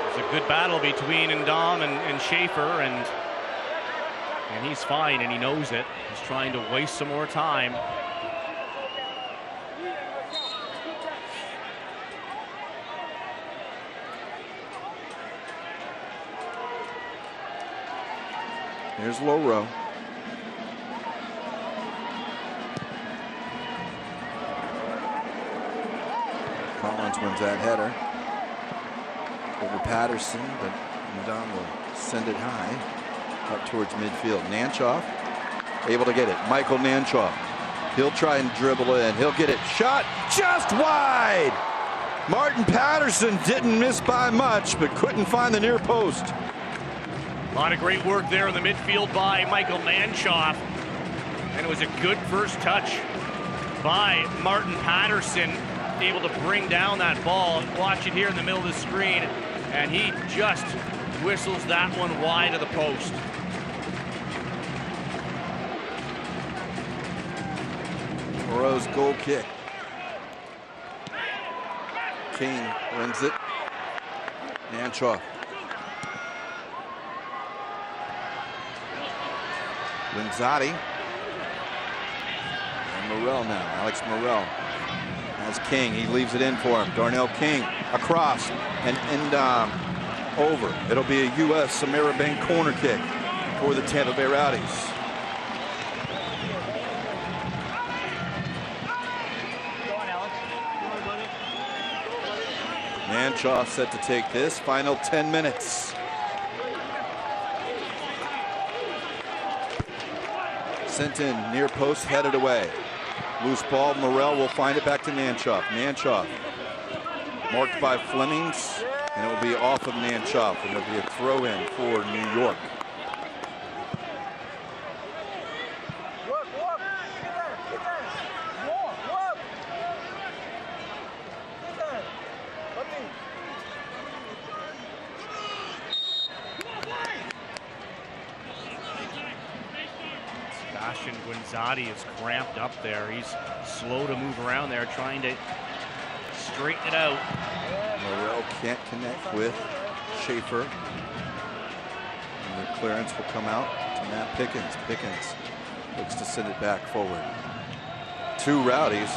It's a good battle between Ndam and Schaefer, and he's fine and he knows it. He's trying to waste some more time. Here's Loro. Collins wins that header over Patterson, but Ndam will send it high up towards midfield. Nanchoff able to get it. Michael Nanchoff. He'll try and dribble in. He'll get it. Shot just wide. Martin Patterson didn't miss by much, but couldn't find the near post. A lot of great work there in the midfield by Michael Nanchoff. And it was a good first touch by Martin Patterson, able to bring down that ball. Watch it here in the middle of the screen, and he just whistles that one wide of the post. Moreau's goal kick. King wins it. Nanchoff. Linzati. And Morel now. Alex Morel. That's King. He leaves it in for him. Darnell King across and over. It'll be a U.S. Samara corner kick for the Tampa Bay Rowdies. Nanchoff set to take this. Final 10 minutes. Sent in, near post, headed away. Loose ball, Morel will find it back to Nanchoff. Nanchoff marked by Flemings, and it will be off of Nanchoff, and it'll be a throw in for New York. Guinzotti is cramped up there. He's slow to move around there, trying to straighten it out. Morel can't connect with Schaefer. And the clearance will come out to Matt Pickens. Pickens looks to send it back forward. Two Rowdies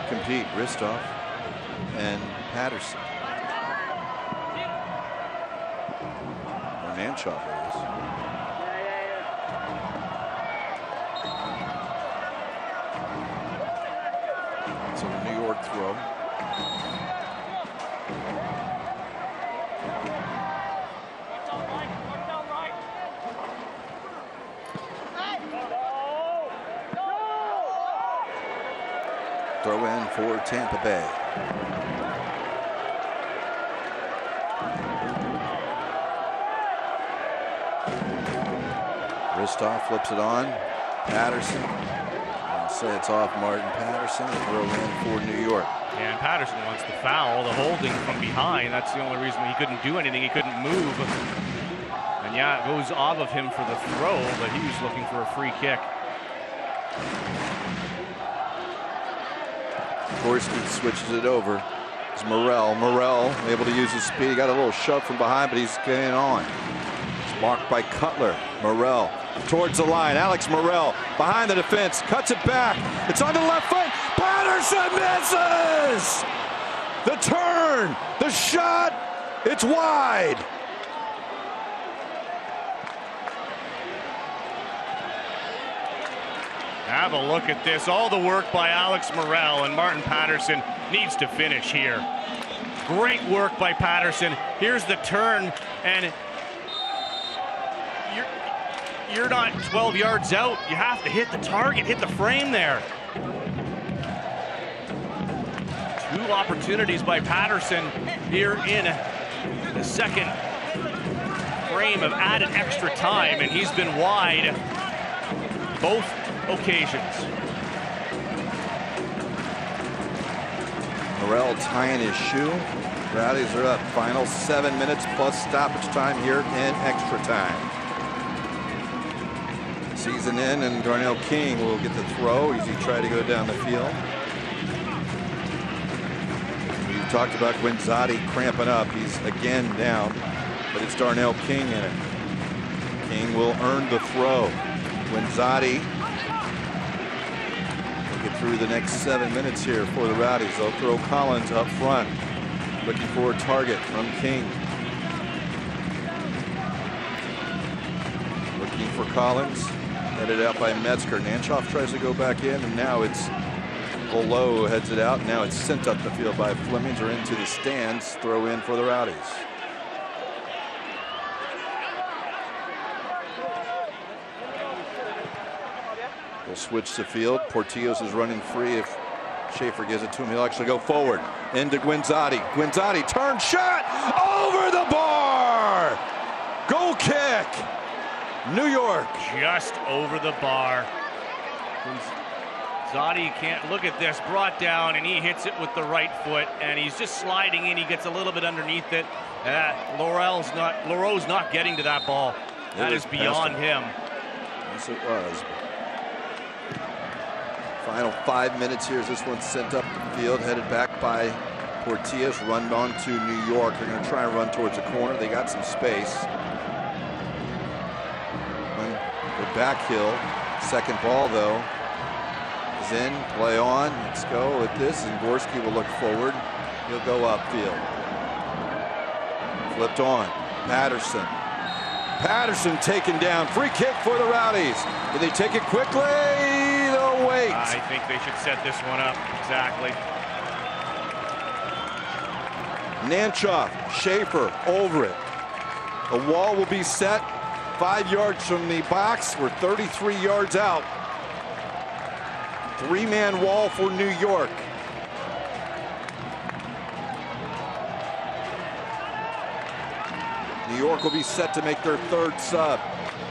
compete, Ristoff and Patterson. Or Nanchoff, it is. So the New York throw. Throw in for Tampa Bay. Ristoff flips it on. Patterson. Say it's off Martin Patterson. Throw in for New York. Yeah, and Patterson wants the foul, the holding from behind. That's the only reason he couldn't do anything. He couldn't move. And yeah, it goes off of him for the throw, but he was looking for a free kick. Gorski switches it over. It's Morel. Morel able to use his speed. He got a little shove from behind, but he's getting on. It's marked by Cutler. Morel towards the line. Alex Morel behind the defense, cuts it back. It's on the left foot. Patterson misses! The turn, the shot, it's wide. Have a look at this. All the work by Alex Morel, and Martin Patterson needs to finish here. Great work by Patterson. Here's the turn And you're not 12 yards out. You have to hit the target, hit the frame there. 2 opportunities by Patterson here in the second frame of added extra time, and he's been wide both occasions. Morrell tying his shoe. Rowdies are up. Final 7 minutes plus stoppage time here in extra time. Season in, and Darnell King will get the throw as he tried to go down the field. We talked about Guinzotti cramping up. He's again down, but it's Darnell King in it. King will earn the throw. Guinzotti will get through the next 7 minutes here for the Rowdies. They'll throw Collins up front, looking for a target from King. Looking for Collins. Headed out by Metzger. Nanchoff tries to go back in, and now it's Below who heads it out. Now it's sent up the field by Flemings or into the stands. Throw in for the Rowdies. We'll switch the field. Portillo's is running free. If Schaefer gives it to him, he'll actually go forward. Into Guinzotti. Guinzotti, turn shot over the bar. Goal kick. New York. Just over the bar. Guinzotti can't look at this. Brought down, and he hits it with the right foot, and he's just sliding in. He gets a little bit underneath it. Leroux's not getting to that ball. That is beyond him. Yes, it was. Final 5 minutes here as this one's sent up the field, headed back by Portillo's, run on to New York. They're going to try and run towards the corner. They got some space. The back hill. Second ball, though, is in. Play on. Let's go with this. And Gorski will look forward. He'll go upfield. Flipped on. Patterson. Patterson taken down. Free kick for the Rowdies. Did they take it quickly? They'll wait. I think they should set this one up. Exactly. Nanchoff, Schaefer over it. The wall will be set 5 yards from the box. We're 33 yards out. 3-man wall for New York. New York will be set to make their third sub.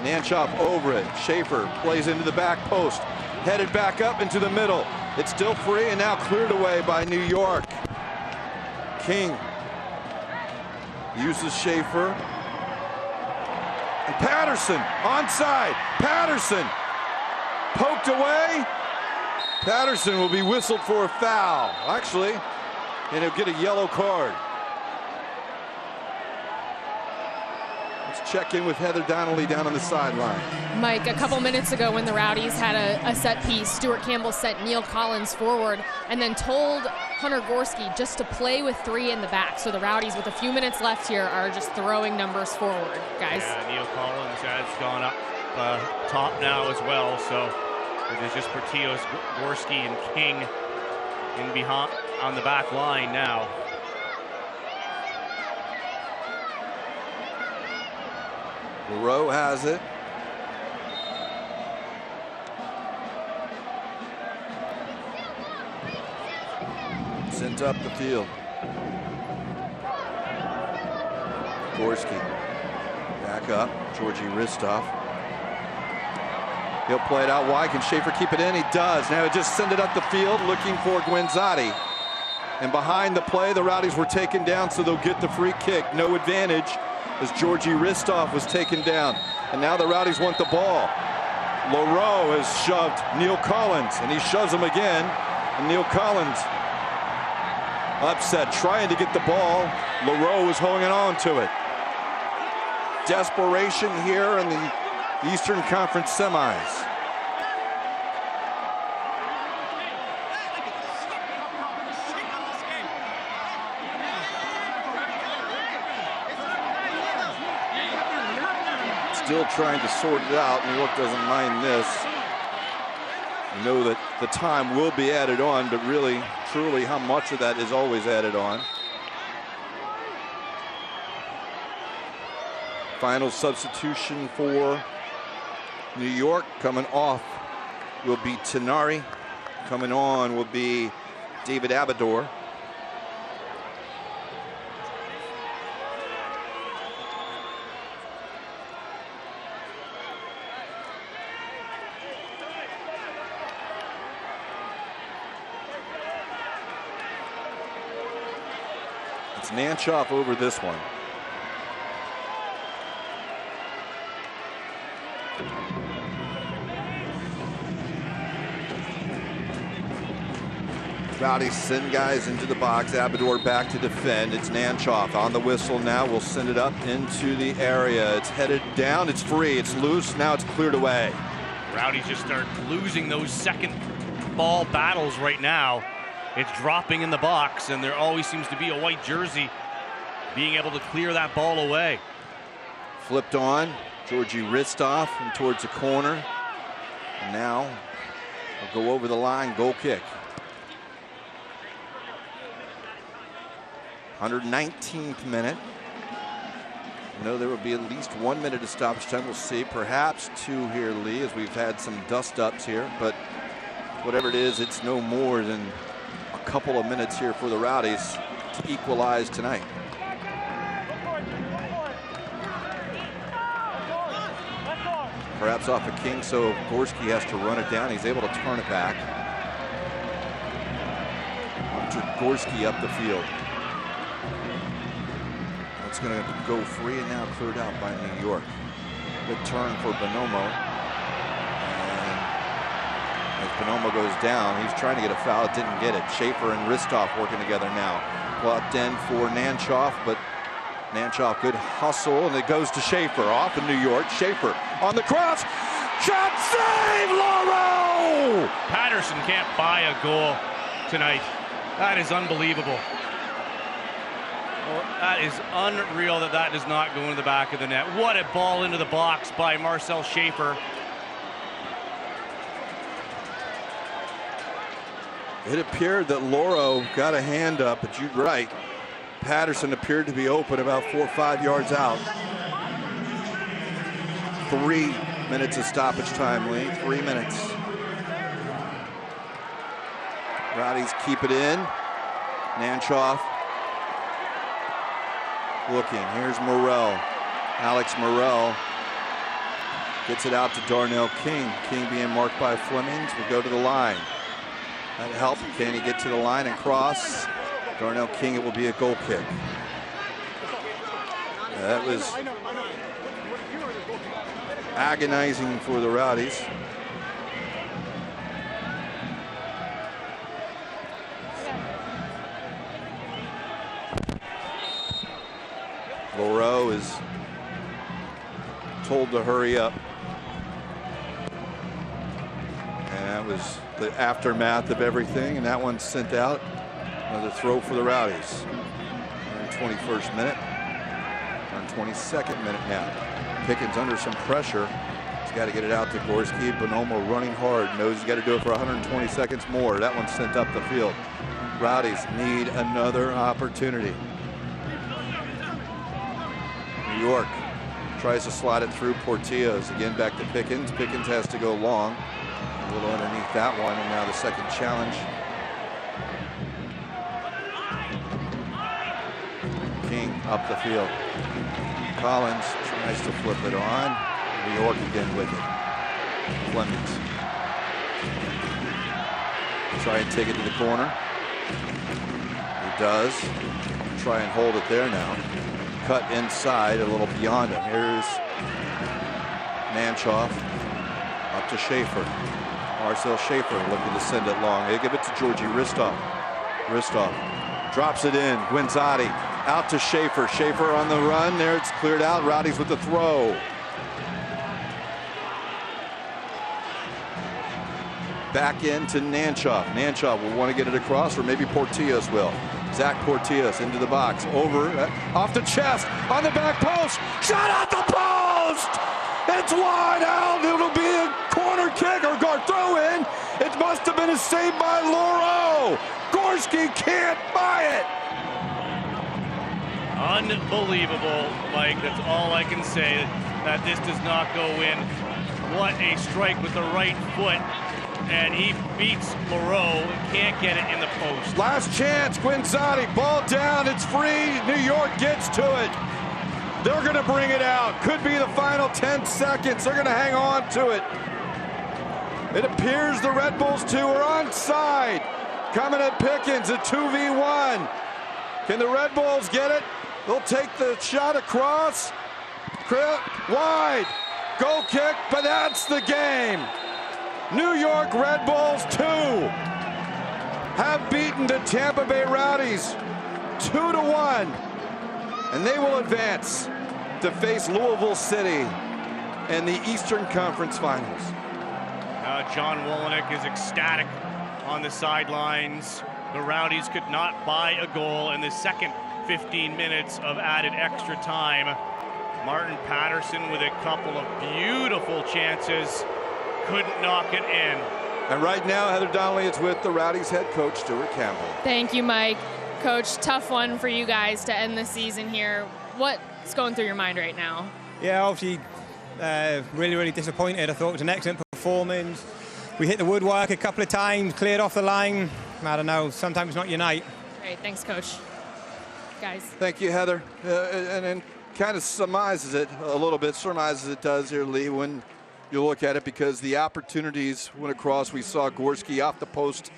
Nanchoff over it. Schaefer plays into the back post. Headed back up into the middle. It's still free and now cleared away by New York. King uses Schaefer. And Patterson onside. Patterson poked away. Patterson will be whistled for a foul. Actually, and he'll get a yellow card. Let's check in with Heather Donnelly down on the sideline. Mike, a couple minutes ago when the Rowdies had a set piece, Stuart Campbell sent Neil Collins forward and then told Hunter Gorski just to play with 3 in the back. So the Rowdies, with a few minutes left here, are just throwing numbers forward, guys. Yeah, Neil Collins has gone up top now as well. So it is just Portillo's, Gorski, and King in behind on the back line now. Leroux has it. Sent up the field. Gorski back up. Georgi Ristov. He'll play it out wide. Can Schaefer keep it in? He does. Now just send it up the field looking for Guinzotti. And behind the play, the Rowdies were taken down, so they'll get the free kick. No advantage as Georgi Ristov was taken down. And now the Rowdies want the ball. Leroux has shoved Neil Collins, and he shoves him again. And Neil Collins upset, trying to get the ball. Leroux was holding on to it. Desperation here in the Eastern Conference semis. Still trying to sort it out. New York doesn't mind this. You know that the time will be added on, but really, truly, how much of that is always added on. Final substitution for New York. Coming off will be Tenari. Coming on will be David Abador. It's Nanchoff over this one. Rowdies send guys into the box. Abador back to defend. It's Nanchoff on the whistle now. We'll send it up into the area. It's headed down. It's free. It's loose. Now it's cleared away. Rowdies just start losing those second ball battles right now. It's dropping in the box, and there always seems to be a white jersey being able to clear that ball away. Flipped on. Georgi Ristov and towards the corner. And now we'll go over the line. Goal kick. 119th minute. I know there will be at least 1 minute of stoppage time. We'll see. Perhaps 2 here, Lee, as we've had some dust-ups here. But whatever it is, it's no more than a couple of minutes here for the Rowdies to equalize tonight. Perhaps off a king, so Gorski has to run it down. He's able to turn it back. Gorski up the field. It's going to go free and now cleared out by New York. Good turn for Bonomo. And as Bonomo goes down, he's trying to get a foul. Didn't get it. Schaefer and Ristov working together now. Blocked in for Nanchoff, but Nanchoff good hustle, and it goes to Schaefer off in New York. Schaefer on the cross. Shot save, Lauro! Patterson can't buy a goal tonight. That is unbelievable. Well, that is unreal that that does not go into the back of the net. What a ball into the box by Marcel Schaefer. It appeared that Lauro got a hand up, but you're right. Patterson appeared to be open about 4 or 5 yards out. 3 minutes of stoppage time, Lee. 3 minutes. Rowdies keep it in. Nanchoff looking. Here's Morrell. Alex Morrell gets it out to Darnell King. King being marked by Flemings. We go to the line. That helped. Can he get to the line and cross? Darnell King, it will be a goal kick. That was agonizing for the Rowdies. Lauro is told to hurry up. And that was the aftermath of everything, and that one's sent out. Another throw for the Rowdies. 121st minute. 122nd minute now. Pickens under some pressure. He's got to get it out to Gorski. Bonomo running hard. Knows he's got to do it for 120 seconds more. That one's sent up the field. Rowdies need another opportunity. New York tries to slide it through. Portillo's again back to Pickens. Pickens has to go long. A little underneath that one, and now the second challenge. King up the field. Collins tries to flip it on. New York again with it. Flemings. Try and take it to the corner. He does. Try and hold it there now. Cut inside a little beyond him. Here's Nanchoff up to Schaefer. Marcel Schaefer looking to send it long. They give it to Georgi Ristov. Ristov drops it in. Guinzotti out to Schaefer. Schaefer on the run. There it's cleared out. Rowdies with the throw. Back into Nanchoff. Nanchoff will want to get it across, or maybe Portillos will. Zach Portillos into the box. Over, off the chest, on the back post. Shot at the post! It's wide out. It'll be a corner kick or throw in. It must have been a save by Lauro. Gorski can't buy it. Unbelievable, Mike. That's all I can say, that this does not go in. What a strike with the right foot. And he beats Moreau, can't get it in the post. Last chance, Guinzotti, ball down, it's free. New York gets to it. They're going to bring it out. Could be the final 10 seconds. They're going to hang on to it. It appears the Red Bulls 2 are onside. Coming at Pickens, a 2v1. Can the Red Bulls get it? They'll take the shot across. Wide. Goal kick, but that's the game. New York Red Bulls 2 have beaten the Tampa Bay Rowdies 2-1. And they will advance to face Louisville City in the Eastern Conference Finals. John Wolynick is ecstatic on the sidelines. The Rowdies could not buy a goal in the second 15 minutes of added extra time. Martin Patterson with a couple of beautiful chances, couldn't knock it in. And right now, Heather Donnelly is with the Rowdies head coach, Stuart Campbell. Thank you, Mike. Coach, tough one for you guys to end the season here. What's going through your mind right now? Yeah, obviously really disappointed. I thought it was an excellent performance. We hit the woodwork a couple of times, cleared off the line. I don't know, sometimes not your night. Great, thanks, Coach. Guys. Thank you, Heather. And kind of surmises it does here, Lee, when you look at it, because the opportunities went across. We saw Gorski off the post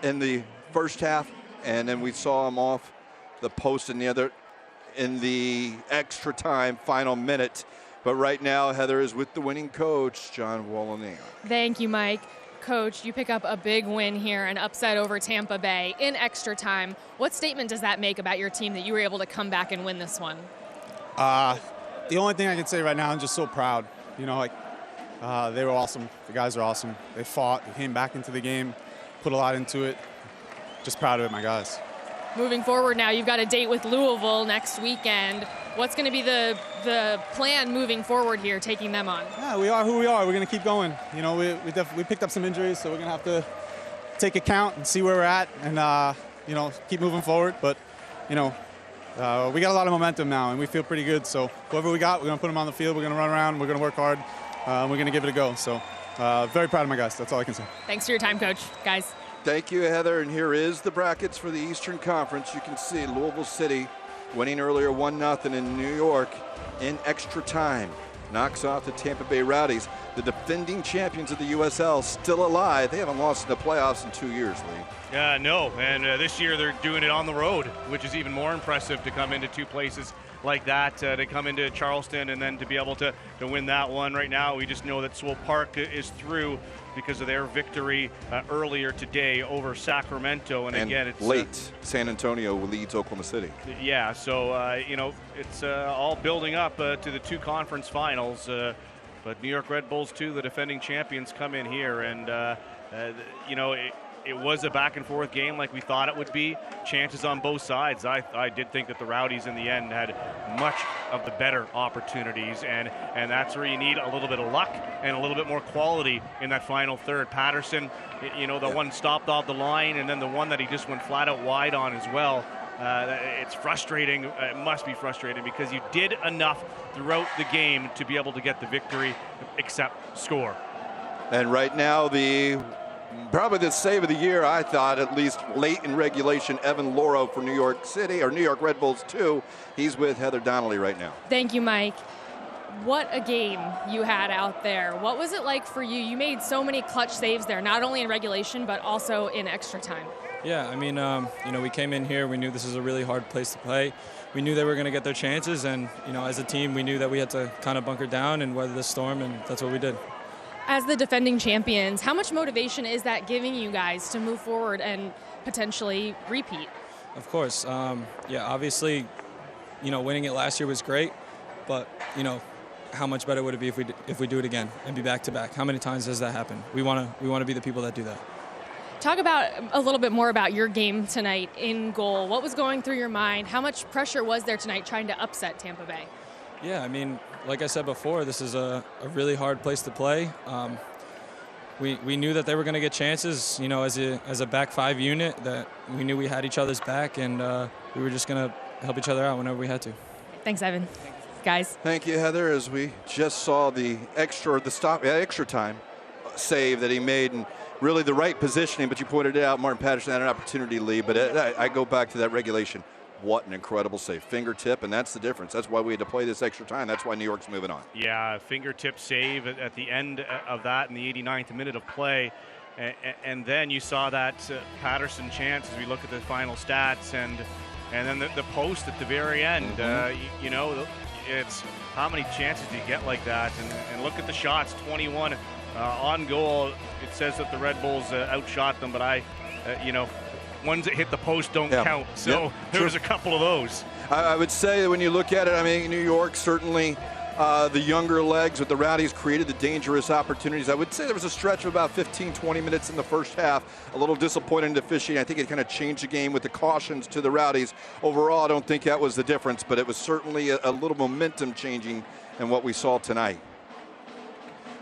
in the first half, and then we saw him off the post in the extra time final minute. But right now, Heather is with the winning coach, John Wolynick. Thank you, Mike. Coach, you pick up a big win here, an upset over Tampa Bay in extra time. What statement does that make about your team that you were able to come back and win this one? The only thing I can say right now, I'm just so proud. You know, they were awesome. The guys are awesome. They fought, they came back into the game, put a lot into it. Just proud of it, my guys. Moving forward now, you've got a date with Louisville next weekend. What's going to be the plan moving forward here, taking them on? Yeah, we are who we are. We're going to keep going. You know, we picked up some injuries, so we're going to have to take account and see where we're at and, you know, keep moving forward. But, you know, we got a lot of momentum now, and we feel pretty good. So whoever we got, we're going to put them on the field. We're going to run around. We're going to work hard. We're going to give it a go. So very proud of my guys. That's all I can say. Thanks for your time, Coach. Guys. Thank you, Heather. And here is the brackets for the Eastern Conference. You can see Louisville City winning earlier 1-0 in New York in extra time. Knocks off the Tampa Bay Rowdies. The defending champions of the USL still alive. They haven't lost in the playoffs in 2 years, Lee. No, and this year they're doing it on the road, which is even more impressive to come into two places like that, to come into Charleston and then to be able to win that one. Right now, we just know that Swope Park is through because of their victory earlier today over Sacramento. And again, it's late. San Antonio leads Oklahoma City. Yeah, so, you know, it's all building up to the two conference finals. But New York Red Bulls, too, the defending champions, come in here. And, you know, it was a back-and-forth game like we thought it would be. Chances on both sides. I did think that the Rowdies in the end had much of the better opportunities, and that's where you need a little bit of luck and a little bit more quality in that final third. Patterson, you know, the one stopped off the line, and then the one that he just went flat out wide on as well. It's frustrating. It must be frustrating because you did enough throughout the game to be able to get the victory, except score. And right now, probably the save of the year, I thought, at least late in regulation, Evan Loro for New York City, or New York Red Bulls 2. He's with Heather Donnelly right now. Thank you, Mike. What a game you had out there. What was it like for you? You made so many clutch saves there, not only in regulation, but also in extra time. Yeah, I mean, you know, we came in here, we knew this was a really hard place to play. We knew they were going to get their chances, and, you know, as a team, we knew that we had to kind of bunker down and weather the storm, and that's what we did. As the defending champions, how much motivation is that giving you guys to move forward and potentially repeat? Of course. Yeah, obviously, you know, winning it last year was great, but, you know, how much better would it be if we do it again and be back-to-back? How many times does that happen? We want to be the people that do that. Talk about a little bit more about your game tonight in goal. What was going through your mind? How much pressure was there tonight trying to upset Tampa Bay? Yeah, I mean, like I said before, this is a really hard place to play. We knew that they were going to get chances, you know, as a back five unit, that we knew we had each other's back, and we were just going to help each other out whenever we had to. Thanks, Evan. Guys. Thank you, Heather, as we just saw the extra time save that he made, and really the right positioning, but you pointed it out, Martin Patterson had an opportunity to lead, but I go back to that regulation. What an incredible save. Fingertip, and that's the difference. That's why we had to play this extra time. That's why New York's moving on. Yeah, fingertip save at the end of that in the 89th minute of play. And then you saw that Patterson chance as we look at the final stats, and then the post at the very end. You know, it's how many chances do you get like that? And look at the shots, 21 on goal. It says that the Red Bulls outshot them, but you know, ones that hit the post don't count. So there was a couple of those. I would say that when you look at it, I mean, New York certainly, the younger legs with the Rowdies created the dangerous opportunities. I would say there was a stretch of about 15, 20 minutes in the first half. A little disappointing officiating. I think it kind of changed the game with the cautions to the Rowdies. Overall, I don't think that was the difference, but it was certainly a little momentum changing in what we saw tonight.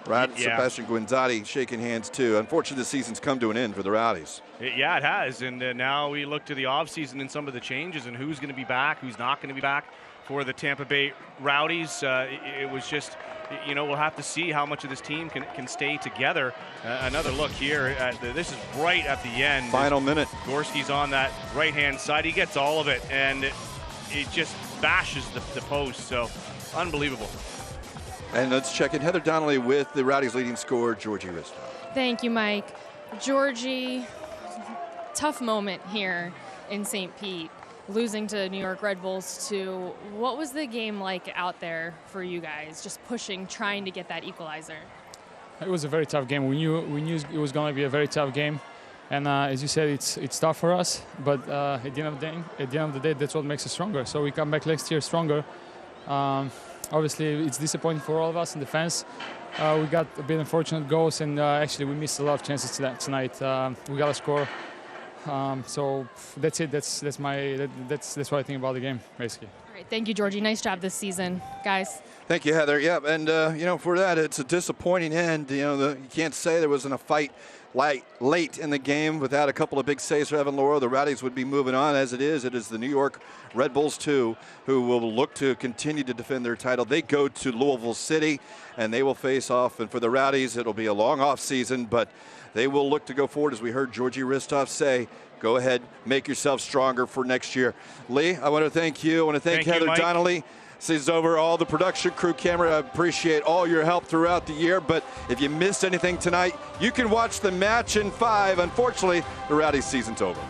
Sebastian Guinzotti shaking hands too. Unfortunately, the season's come to an end for the Rowdies. Yeah, it has. And now we look to the offseason and some of the changes and who's going to be back, who's not going to be back for the Tampa Bay Rowdies. It was just, you know, we'll have to see how much of this team can stay together. Another look here. This is right at the end. Final minute. Gorski's on that right-hand side. He gets all of it, and it just bashes the post. So unbelievable. And let's check in. Heather Donnelly with the Rowdies' leading scorer, Georgie Ristov. Thank you, Mike. Georgie, tough moment here in St. Pete, losing to New York Red Bulls 2. What was the game like out there for you guys, just pushing, trying to get that equalizer? It was a very tough game. We knew it was going to be a very tough game. And as you said, it's tough for us. But at the end of the day, that's what makes us stronger. So we come back next year stronger. Obviously, it's disappointing for all of us and the fans. We got a bit unfortunate goals, and actually we missed a lot of chances tonight. We got a score, so that's it. That's what I think about the game, basically. All right, thank you, Georgie. Nice job this season, guys. Thank you, Heather. Yeah, and you know, for that, it's a disappointing end. You know, you can't say there wasn't a fight late in the game without a couple of big saves for Evan Lauro. The Rowdies would be moving on. As it is the New York Red Bulls 2 who will look to continue to defend their title. They go to Louisville City and they will face off. And for the Rowdies, it'll be a long off season, but they will look to go forward. As we heard Georgie Ristov say, go ahead, make yourself stronger for next year. Lee, I want to thank you. I want to thank Heather Donnelly. This is over all the production crew, camera. I appreciate all your help throughout the year, but if you missed anything tonight, you can watch the match in 5. Unfortunately, the Rowdies season's over.